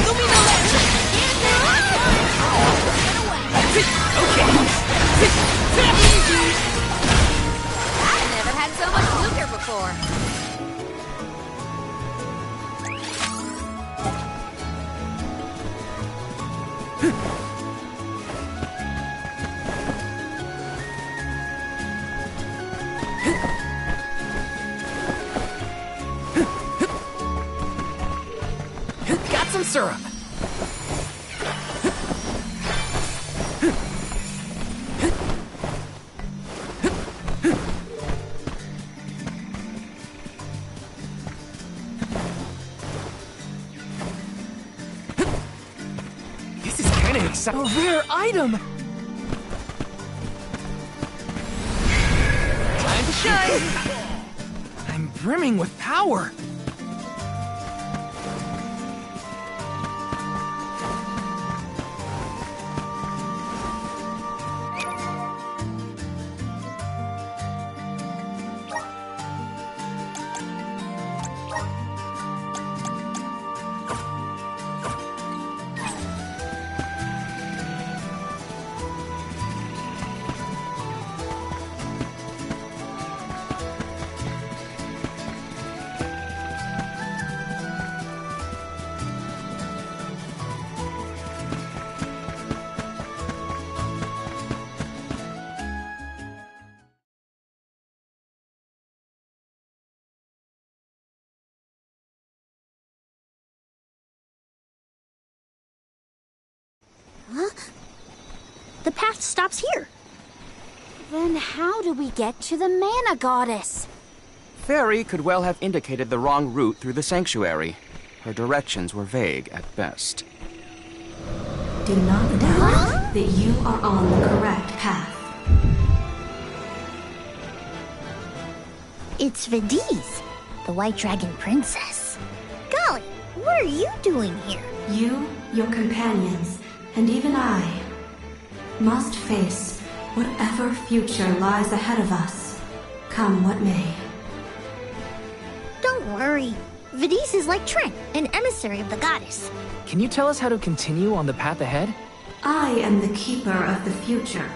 Lumina Lantern! Okay! I've never had so much Luger before. Got some syrup. This is kind of exciting. A rare item. Time to shine. I'm brimming with power. The path stops here. Then how do we get to the Mana Goddess? Fairy could well have indicated the wrong route through the sanctuary. Her directions were vague at best. Do not doubt that you are on the correct path. It's Vidiz, the White Dragon Princess. Golly, what are you doing here? You, your companions, and even I must face whatever future lies ahead of us, come what may. Don't worry. Vidiz is like Trent, an emissary of the goddess. Can you tell us how to continue on the path ahead? I am the keeper of the future.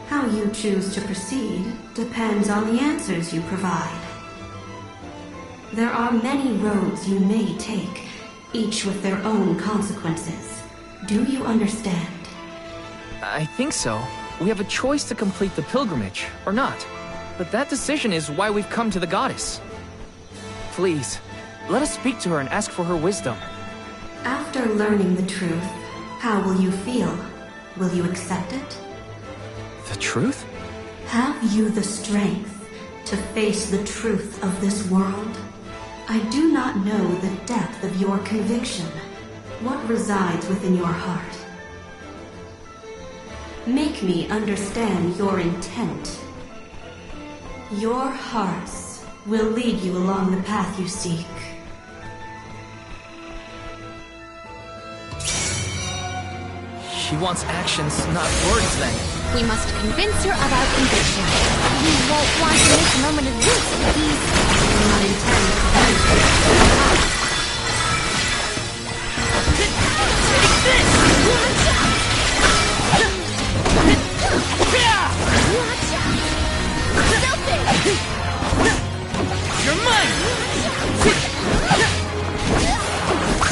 How you choose to proceed depends on the answers you provide. There are many roads you may take, each with their own consequences. Do you understand? I think so. We have a choice to complete the pilgrimage, or not. But that decision is why we've come to the goddess. Please, let us speak to her and ask for her wisdom. After learning the truth, how will you feel? Will you accept it? The truth? Have you the strength to face the truth of this world? I do not know the depth of your conviction. What resides within your heart? Make me understand your intent. Your hearts will lead you along the path you seek. She wants actions, not words, then. We must convince her of our conviction. You won't want to make a moment of this, Vidiz. I do not intend to benefit. Take this! You're mine!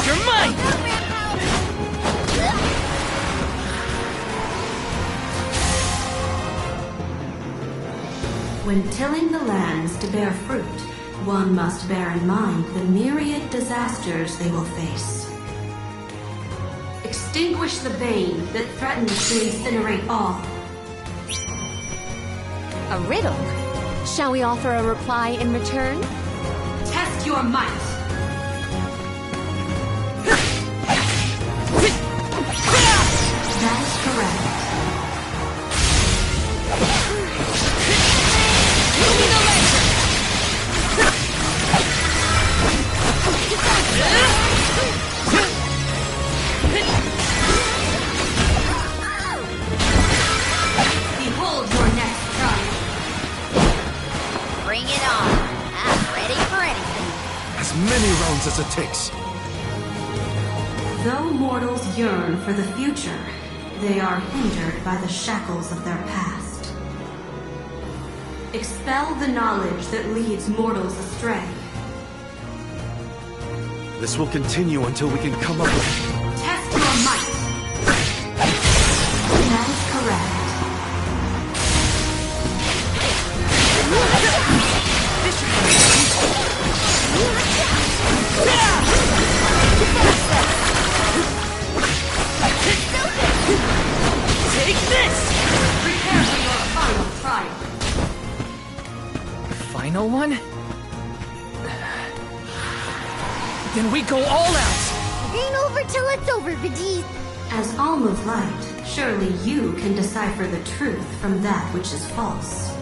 You're mine! When tilling the lands to bear fruit, one must bear in mind the myriad disasters they will face. Extinguish the bane that threatens to incinerate all. A riddle? Shall we offer a reply in return? Test your might! That is correct. Behold your next triumph. Bring it on. I'm ready for anything. As many rounds as it takes. Though mortals yearn for the future, they are hindered by the shackles of their past. Expel the knowledge that leads mortals astray. This will continue until we can come up with... Test your might! That is correct. Take this! Prepare for your final trial. Final one? Then we go all out! Ain't over till it's over, Vidiz. As Alm of Light, surely you can decipher the truth from that which is false.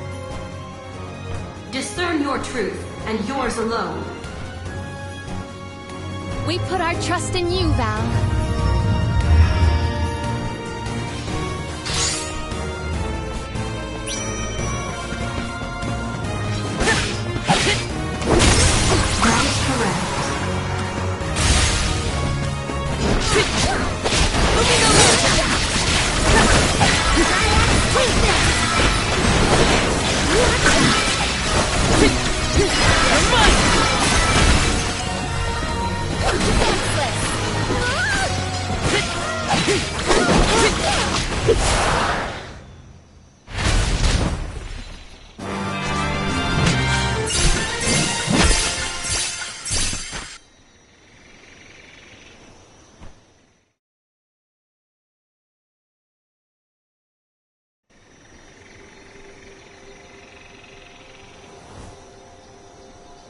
Discern your truth, and yours alone. We put our trust in you, Val.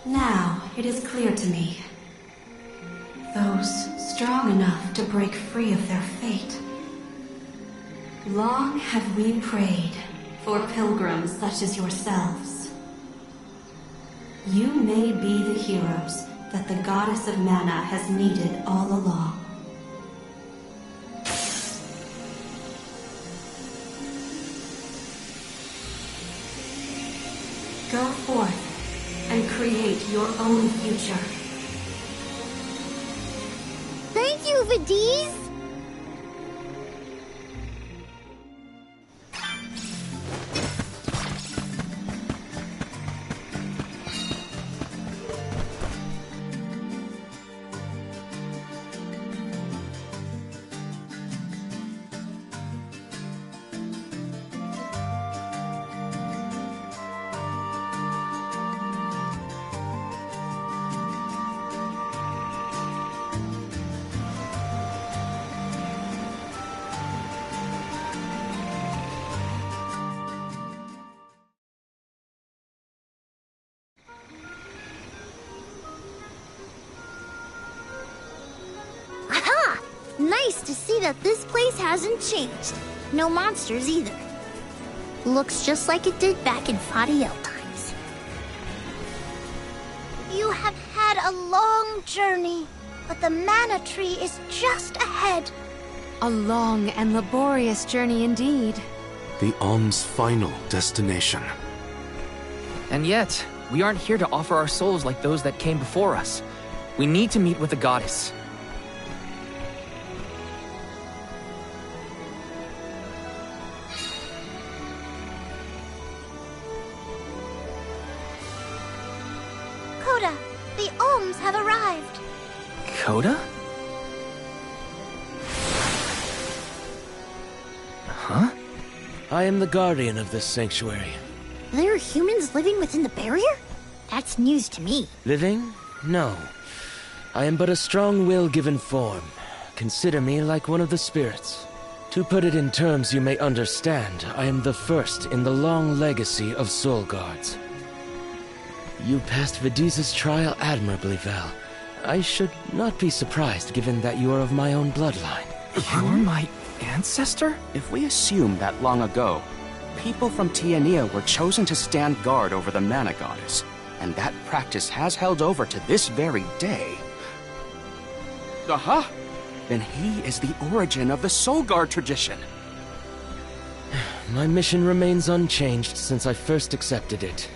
Now it is clear to me. Those strong enough to break free of their fate. Long have we prayed for pilgrims such as yourselves. You may be the heroes that the Goddess of Mana has needed all along. Go forth and create your own future. Thank you, Vidiz! Nice to see that this place hasn't changed. No monsters either. Looks just like it did back in Fadiel times. You have had a long journey, but the Mana Tree is just ahead. A long and laborious journey indeed. The Alm's final destination. And yet, we aren't here to offer our souls like those that came before us. We need to meet with the goddess. Coda, the Alms have arrived. Coda? Huh? I am the guardian of this sanctuary. There are humans living within the barrier? That's news to me. Living? No. I am but a strong will given form. Consider me like one of the spirits. To put it in terms you may understand, I am the first in the long legacy of soul guards. You passed Vidiz's trial admirably, Val. I should not be surprised given that you are of my own bloodline. You're my ancestor? If we assume that long ago, people from Tiania were chosen to stand guard over the Mana Goddess, and that practice has held over to this very day. Aha! Then he is the origin of the Soul Guard tradition. My mission remains unchanged since I first accepted it.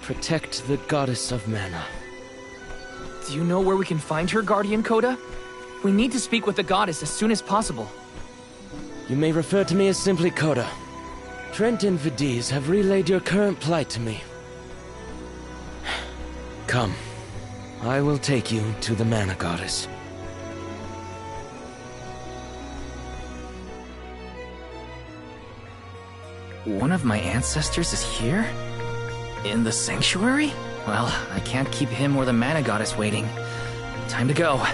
Protect the Goddess of Mana. Do you know where we can find her, Guardian Coda? We need to speak with the goddess as soon as possible. You may refer to me as simply Coda. Trent and Vidiz have relayed your current plight to me. Come. I will take you to the Mana Goddess. One of my ancestors is here? In the sanctuary? Well, I can't keep him or the Mana Goddess waiting. Time to go.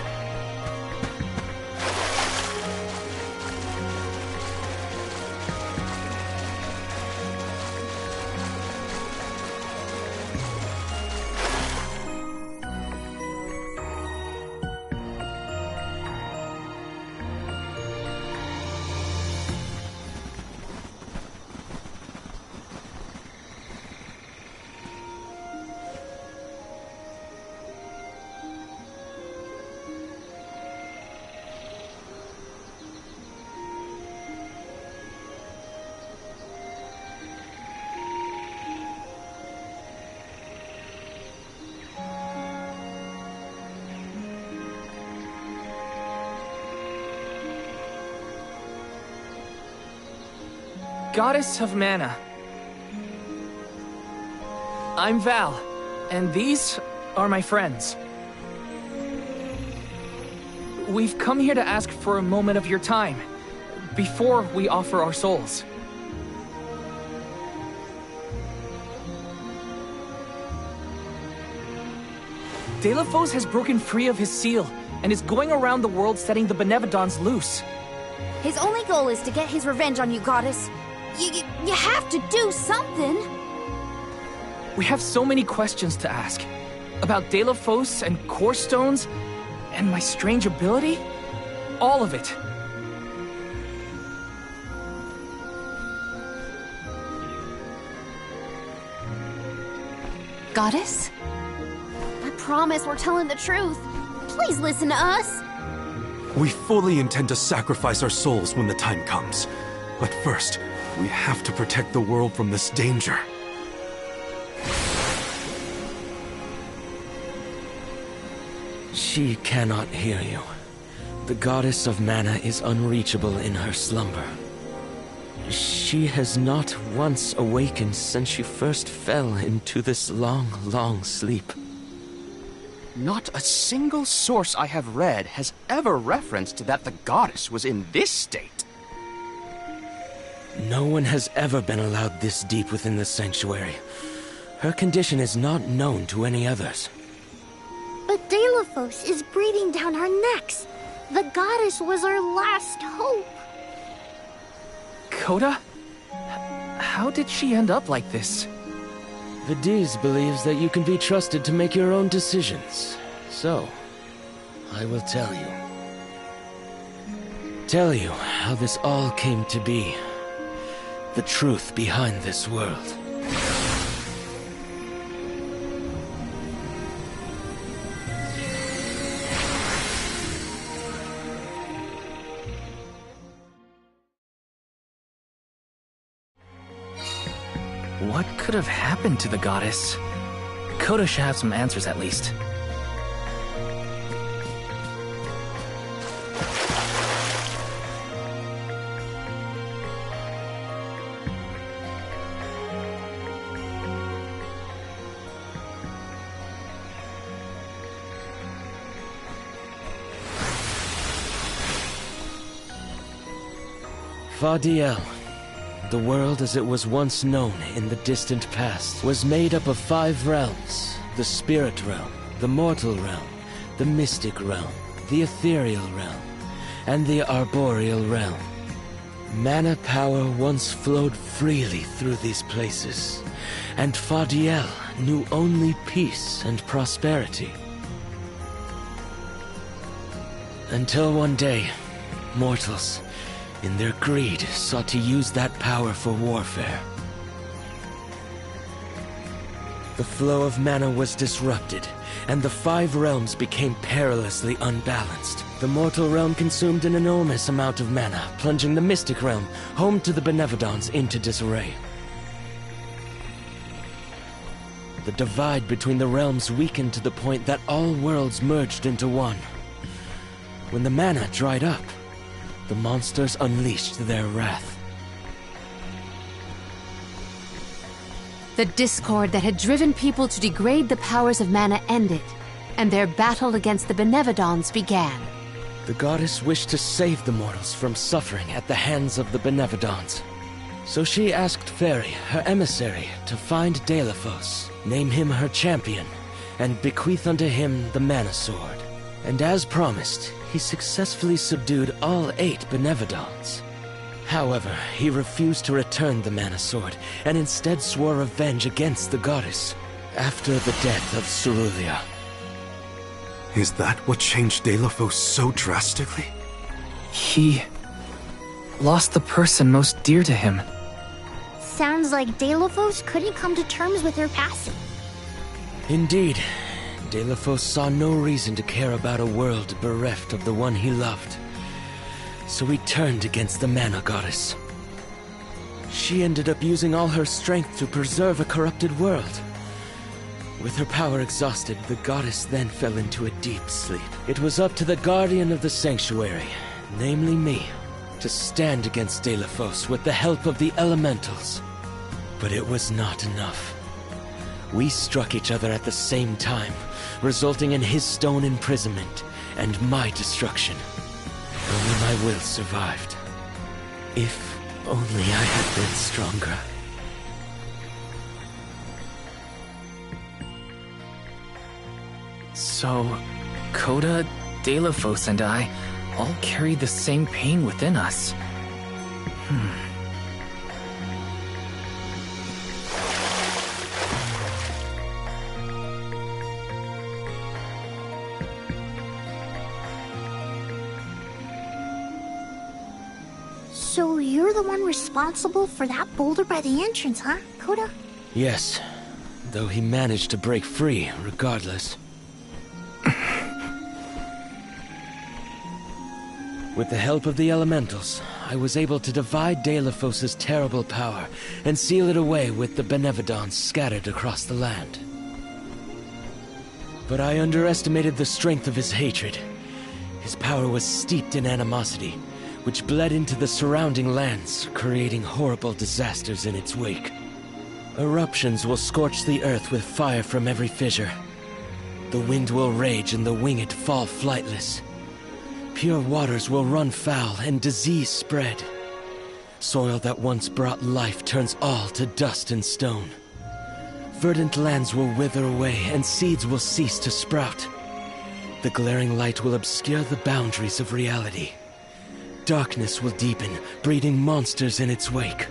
Goddess of Mana. I'm Val, and these are my friends. We've come here to ask for a moment of your time, before we offer our souls. Delafos has broken free of his seal, and is going around the world setting the Benevodons loose. His only goal is to get his revenge on you, Goddess. You have to do something! We have so many questions to ask. About Delafos and Core Stones, and my strange ability? All of it. Goddess? I promise we're telling the truth. Please listen to us. We fully intend to sacrifice our souls when the time comes. But first, we have to protect the world from this danger. She cannot hear you. The goddess of mana is unreachable in her slumber. She has not once awakened since she first fell into this long, long sleep. Not a single source I have read has ever referenced that the goddess was in this state. No one has ever been allowed this deep within the sanctuary. Her condition is not known to any others. But Delafos is breathing down our necks. The goddess was our last hope. Coda? How did she end up like this? Vidiz believes that you can be trusted to make your own decisions. So, I will tell you. Tell you how this all came to be. The truth behind this world. What could have happened to the goddess? Coda should have some answers at least. Fadiel. The world as it was once known in the distant past was made up of 5 realms. The spirit realm, the mortal realm, the mystic realm, the ethereal realm, and the arboreal realm. Mana power once flowed freely through these places, and Fadiel knew only peace and prosperity. Until one day, mortals, in their greed, sought to use that power for warfare. The flow of mana was disrupted, and the 5 realms became perilously unbalanced. The mortal realm consumed an enormous amount of mana, plunging the mystic realm, home to the Benevodons, into disarray. The divide between the realms weakened to the point that all worlds merged into one. When the mana dried up, the monsters unleashed their wrath. The discord that had driven people to degrade the powers of mana ended, and their battle against the Benevodons began. The goddess wished to save the mortals from suffering at the hands of the Benevodons. So she asked Fairy, her emissary, to find Delafos, name him her champion, and bequeath unto him the Mana Sword. And as promised, he successfully subdued all 8 Benevodons. However, he refused to return the Mana Sword, and instead swore revenge against the goddess, after the death of Cerulia. Is that what changed Delafos so drastically? He lost the person most dear to him. Sounds like Delafos couldn't come to terms with her passing. Indeed. Delafos saw no reason to care about a world bereft of the one he loved. So he turned against the Mana Goddess. She ended up using all her strength to preserve a corrupted world. With her power exhausted, the goddess then fell into a deep sleep. It was up to the Guardian of the Sanctuary, namely me, to stand against Delafos with the help of the Elementals. But it was not enough. We struck each other at the same time, resulting in his stone imprisonment and my destruction. Only my will survived. If only I had been stronger. So, Coda, Delafos, and I all carry the same pain within us. So you're the one responsible for that boulder by the entrance, huh, Koda? Yes, though he managed to break free regardless. With the help of the elementals, I was able to divide Deilophos' terrible power and seal it away with the Benevodons scattered across the land. But I underestimated the strength of his hatred. His power was steeped in animosity, which bled into the surrounding lands, creating horrible disasters in its wake. Eruptions will scorch the earth with fire from every fissure. The wind will rage and the winged fall flightless. Pure waters will run foul and disease spread. Soil that once brought life turns all to dust and stone. Verdant lands will wither away and seeds will cease to sprout. The glaring light will obscure the boundaries of reality. Darkness will deepen, breeding monsters in its wake.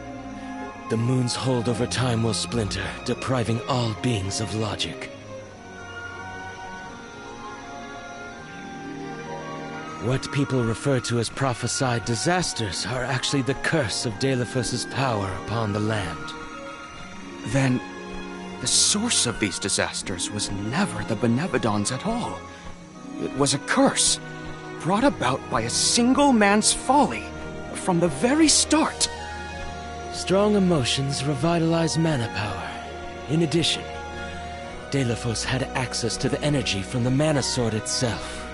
The moon's hold over time will splinter, depriving all beings of logic. What people refer to as prophesied disasters are actually the curse of Deilophos' power upon the land. Then, the source of these disasters was never the Benevodons at all. It was a curse, brought about by a single man's folly, from the very start. Strong emotions revitalize mana power. In addition, Deilophos had access to the energy from the mana sword itself.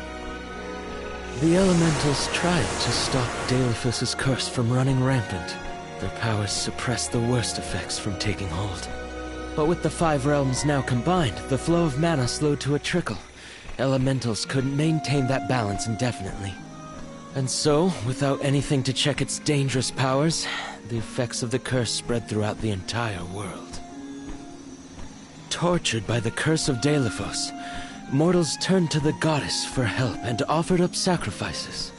The elementals tried to stop Deilophos' curse from running rampant. Their powers suppressed the worst effects from taking hold. But with the 5 realms now combined, the flow of mana slowed to a trickle. Elementals couldn't maintain that balance indefinitely. And so, without anything to check its dangerous powers, the effects of the curse spread throughout the entire world. Tortured by the curse of Deilophos, mortals turned to the goddess for help and offered up sacrifices.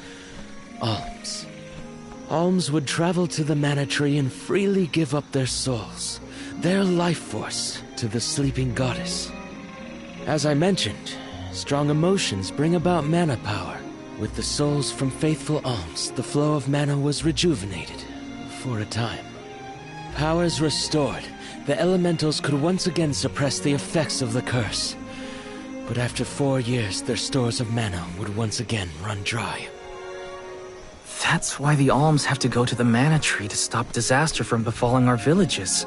Alms. Alms would travel to the mana tree and freely give up their souls, their life force, to the sleeping goddess. As I mentioned, strong emotions bring about mana power. With the souls from faithful alms, the flow of mana was rejuvenated, for a time. Powers restored, the elementals could once again suppress the effects of the curse. But after 4 years, their stores of mana would once again run dry. That's why the alms have to go to the mana tree to stop disaster from befalling our villages.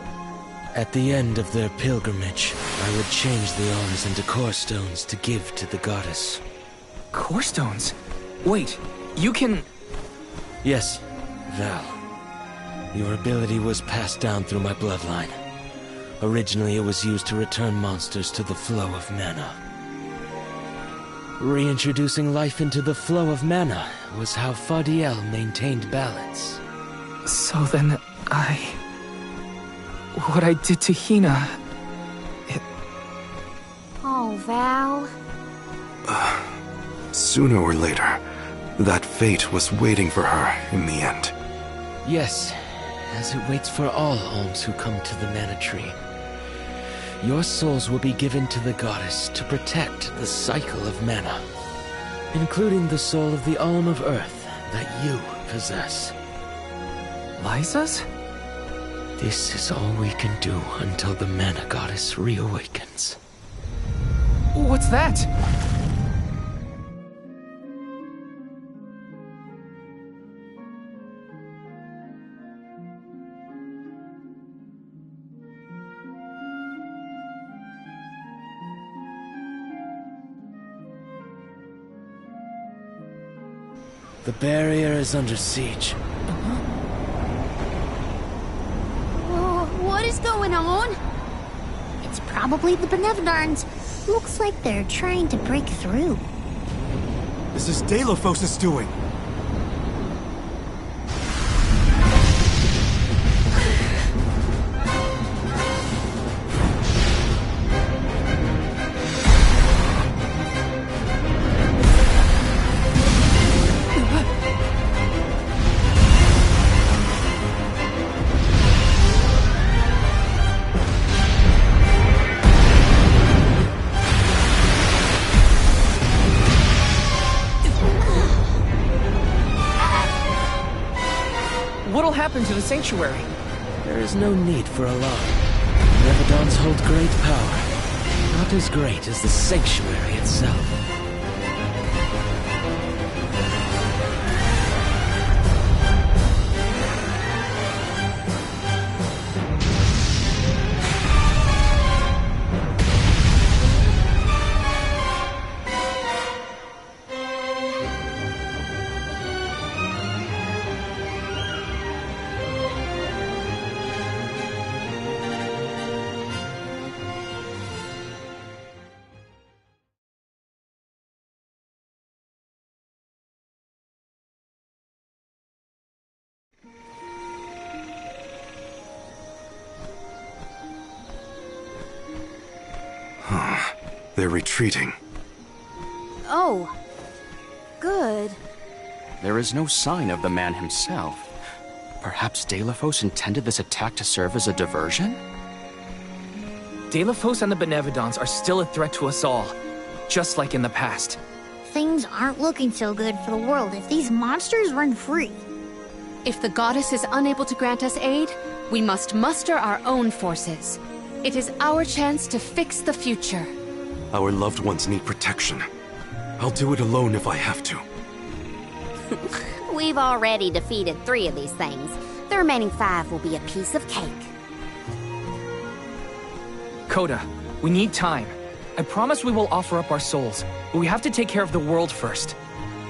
At the end of their pilgrimage, I would change the alms into core stones to give to the goddess. Core stones? Wait, you can... Yes, Val. Your ability was passed down through my bloodline. Originally, it was used to return monsters to the flow of mana. Reintroducing life into the flow of mana was how Fadiel maintained balance. So then, what I did to Hina... Oh, Val. Sooner or later, that fate was waiting for her in the end. Yes, as it waits for all alms who come to the mana tree. Your souls will be given to the goddess to protect the cycle of mana, including the soul of the Alm of Earth that you possess. Liza's? This is all we can do until the mana goddess reawakens. What's that? The barrier is under siege. What is going on? It's probably the Benevodons. Looks like they're trying to break through. This is Deilophos' doing. happened to the Sanctuary? There is no need for alarm. Benevodons hold great power. Not as great as the Sanctuary itself. They're retreating. Oh. Good. There is no sign of the man himself. Perhaps Deilophos intended this attack to serve as a diversion? Deilophos and the Benevodons are still a threat to us all, just like in the past. Things aren't looking so good for the world if these monsters run free. If the goddess is unable to grant us aid, we must muster our own forces. It is our chance to fix the future. Our loved ones need protection. I'll do it alone if I have to. We've already defeated 3 of these things. The remaining 5 will be a piece of cake. Coda, we need time. I promise we will offer up our souls, but we have to take care of the world first.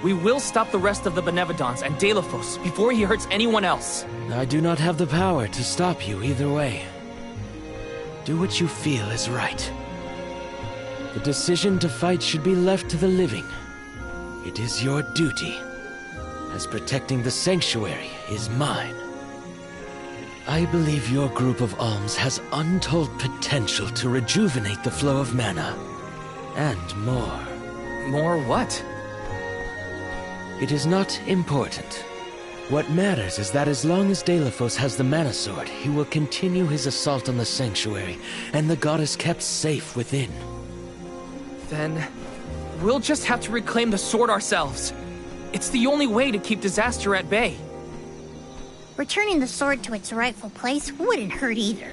We will stop the rest of the Benevodons and Deilophos before he hurts anyone else. I do not have the power to stop you either way. Do what you feel is right. The decision to fight should be left to the living. It is your duty, as protecting the Sanctuary is mine. I believe your group of alms has untold potential to rejuvenate the flow of mana. And more. More what? It is not important. What matters is that as long as Deilophos has the Mana Sword, he will continue his assault on the Sanctuary, and the goddess kept safe within. Then we'll just have to reclaim the sword ourselves. It's the only way to keep disaster at bay. Returning the sword to its rightful place wouldn't hurt either.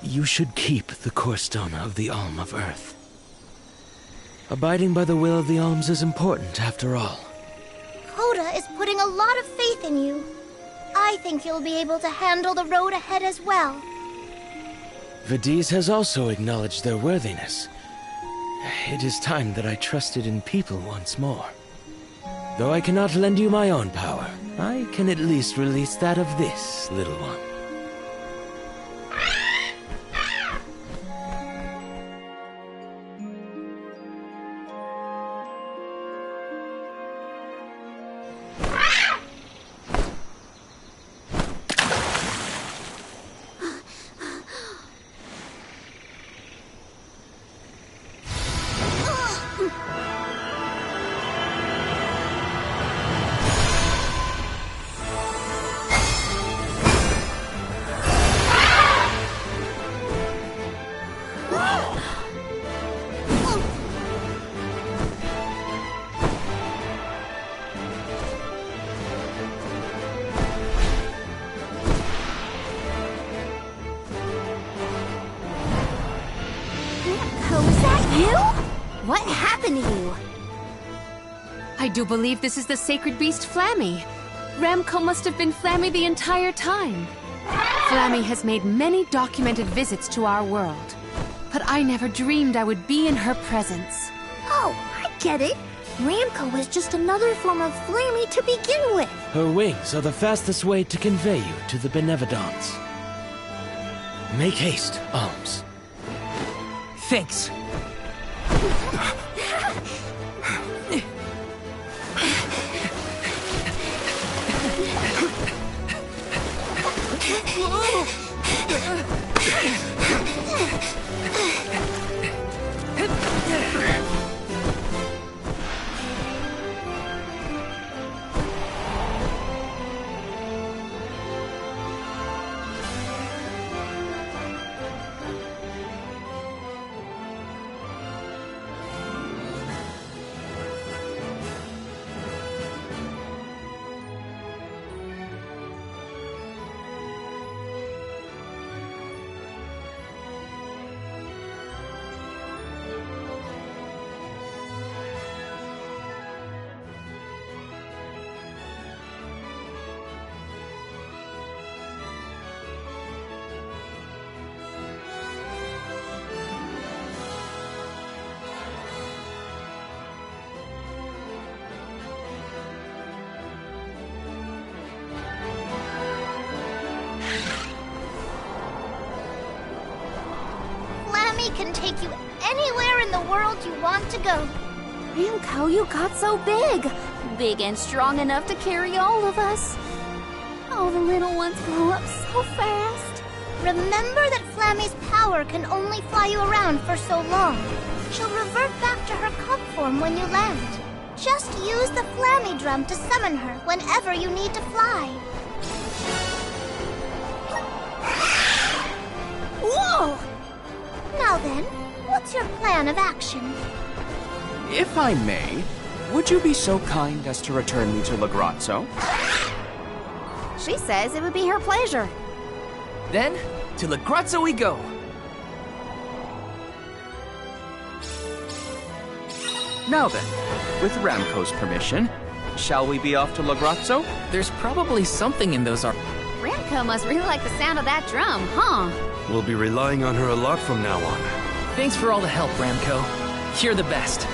You should keep the core stone of the Alm of Earth. Abiding by the will of the alms is important, after all. Coda is putting a lot of faith in you. I think you'll be able to handle the road ahead as well. Vidiz has also acknowledged their worthiness. It is time that I trusted in people once more. Though I cannot lend you my own power, I can at least release that of this little one. What happened to you? I do believe this is the sacred beast Flammy. Ramco must have been Flammy the entire time. Flammy has made many documented visits to our world, but I never dreamed I would be in her presence. Oh, I get it. Ramco is just another form of Flammy to begin with. Her wings are the fastest way to convey you to the Benevodons. Make haste, Alms. Thanks. can take you anywhere in the world you want to go. Ramco, you got so big. Big and strong enough to carry all of us. All the little ones grow up so fast. Remember that Flammy's power can only fly you around for so long. She'll revert back to her cub form when you land. Just use the Flammy drum to summon her whenever you need to fly. Whoa! Now then, what's your plan of action? If I may, would you be so kind as to return me to Lagrazzo? She says it would be her pleasure. Then, to Lagrazzo we go. Now then, with Ramco's permission, shall we be off to Lagrazzo? There's probably something in those Ramco must really like the sound of that drum, huh? We'll be relying on her a lot from now on. Thanks for all the help, Ramco. You're the best.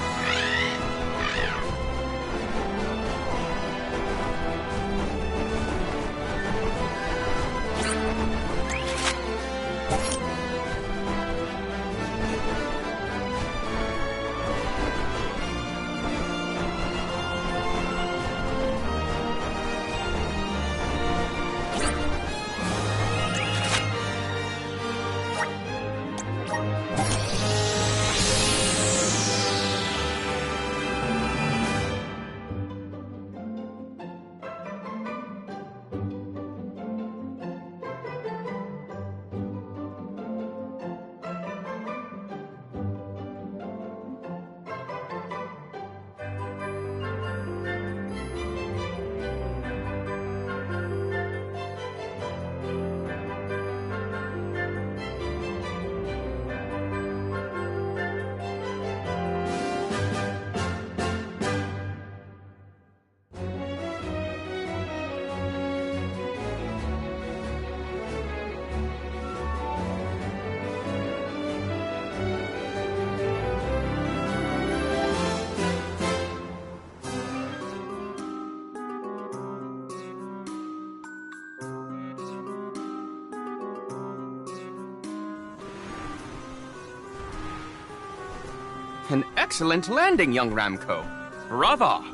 An excellent landing, young Ramco. Brava!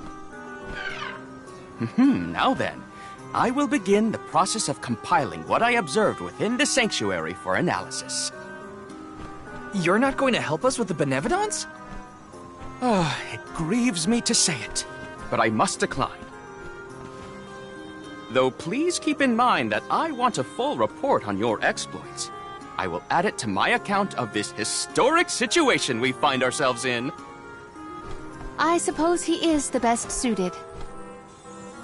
Now then, I will begin the process of compiling what I observed within the sanctuary for analysis. You're not going to help us with the Benevodons? It grieves me to say it, but I must decline. Though please keep in mind that I want a full report on your exploits. I will add it to my account of this historic situation we find ourselves in. I suppose he is the best suited.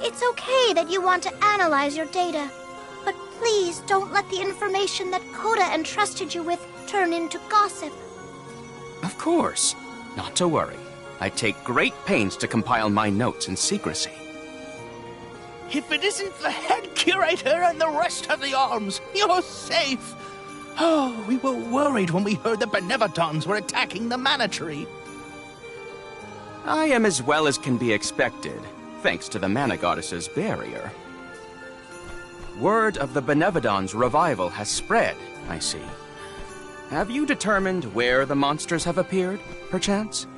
It's okay that you want to analyze your data, but please don't let the information that Coda entrusted you with turn into gossip. Of course. Not to worry. I take great pains to compile my notes in secrecy. If it isn't the head curator and the rest of the alms, you're safe! Oh, we were worried when we heard the Benevodons were attacking the Mana Tree. I am as well as can be expected, thanks to the Mana Goddess's barrier. Word of the Benevodons' revival has spread, I see. Have you determined where the monsters have appeared, perchance?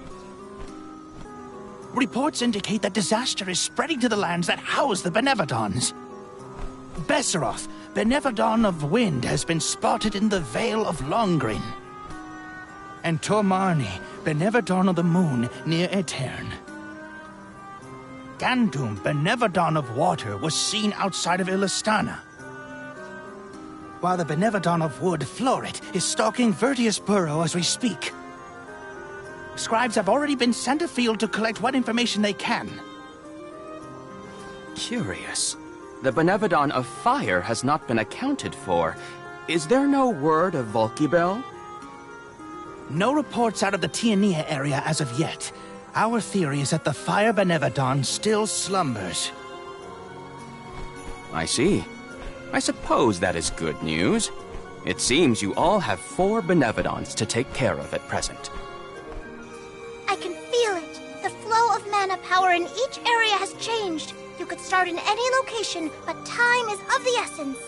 Reports indicate that disaster is spreading to the lands that house the Benevodons. Besseroth, Benevodon of Wind, has been spotted in the Vale of Longrin. And Tormarni, Benevodon of the Moon, near Aetern. Gandum, Benevodon of Water, was seen outside of Illistana. While the Benevodon of Wood, Florit, is stalking Vertius Burrow as we speak. Scribes have already been sent afield to collect what information they can. Curious. The Benevodon of Fire has not been accounted for. Is there no word of Volkibel? No reports out of the Tiania area as of yet. Our theory is that the Fire Benevodon still slumbers. I see. I suppose that is good news. It seems you all have 4 Benevodons to take care of at present. I can feel it. The flow of mana power in each area has changed. You could start in any location, but time is of the essence.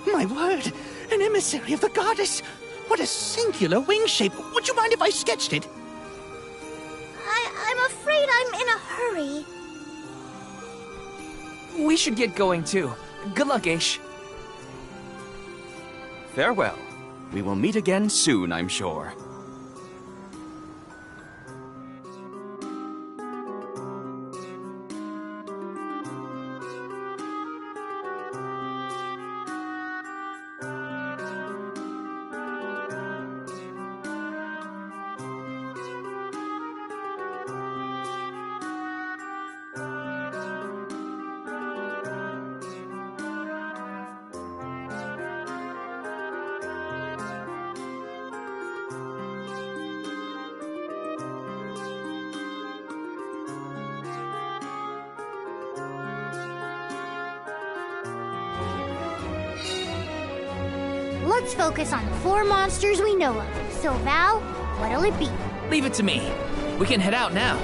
My word! An emissary of the goddess! What a singular wing shape. Would you mind if I sketched it? I'm afraid I'm in a hurry. We should get going too. Good luck, Aish. Farewell. We will meet again soon, I'm sure. Let's focus on the 4 monsters we know of. So, Val, what'll it be? Leave it to me. We can head out now.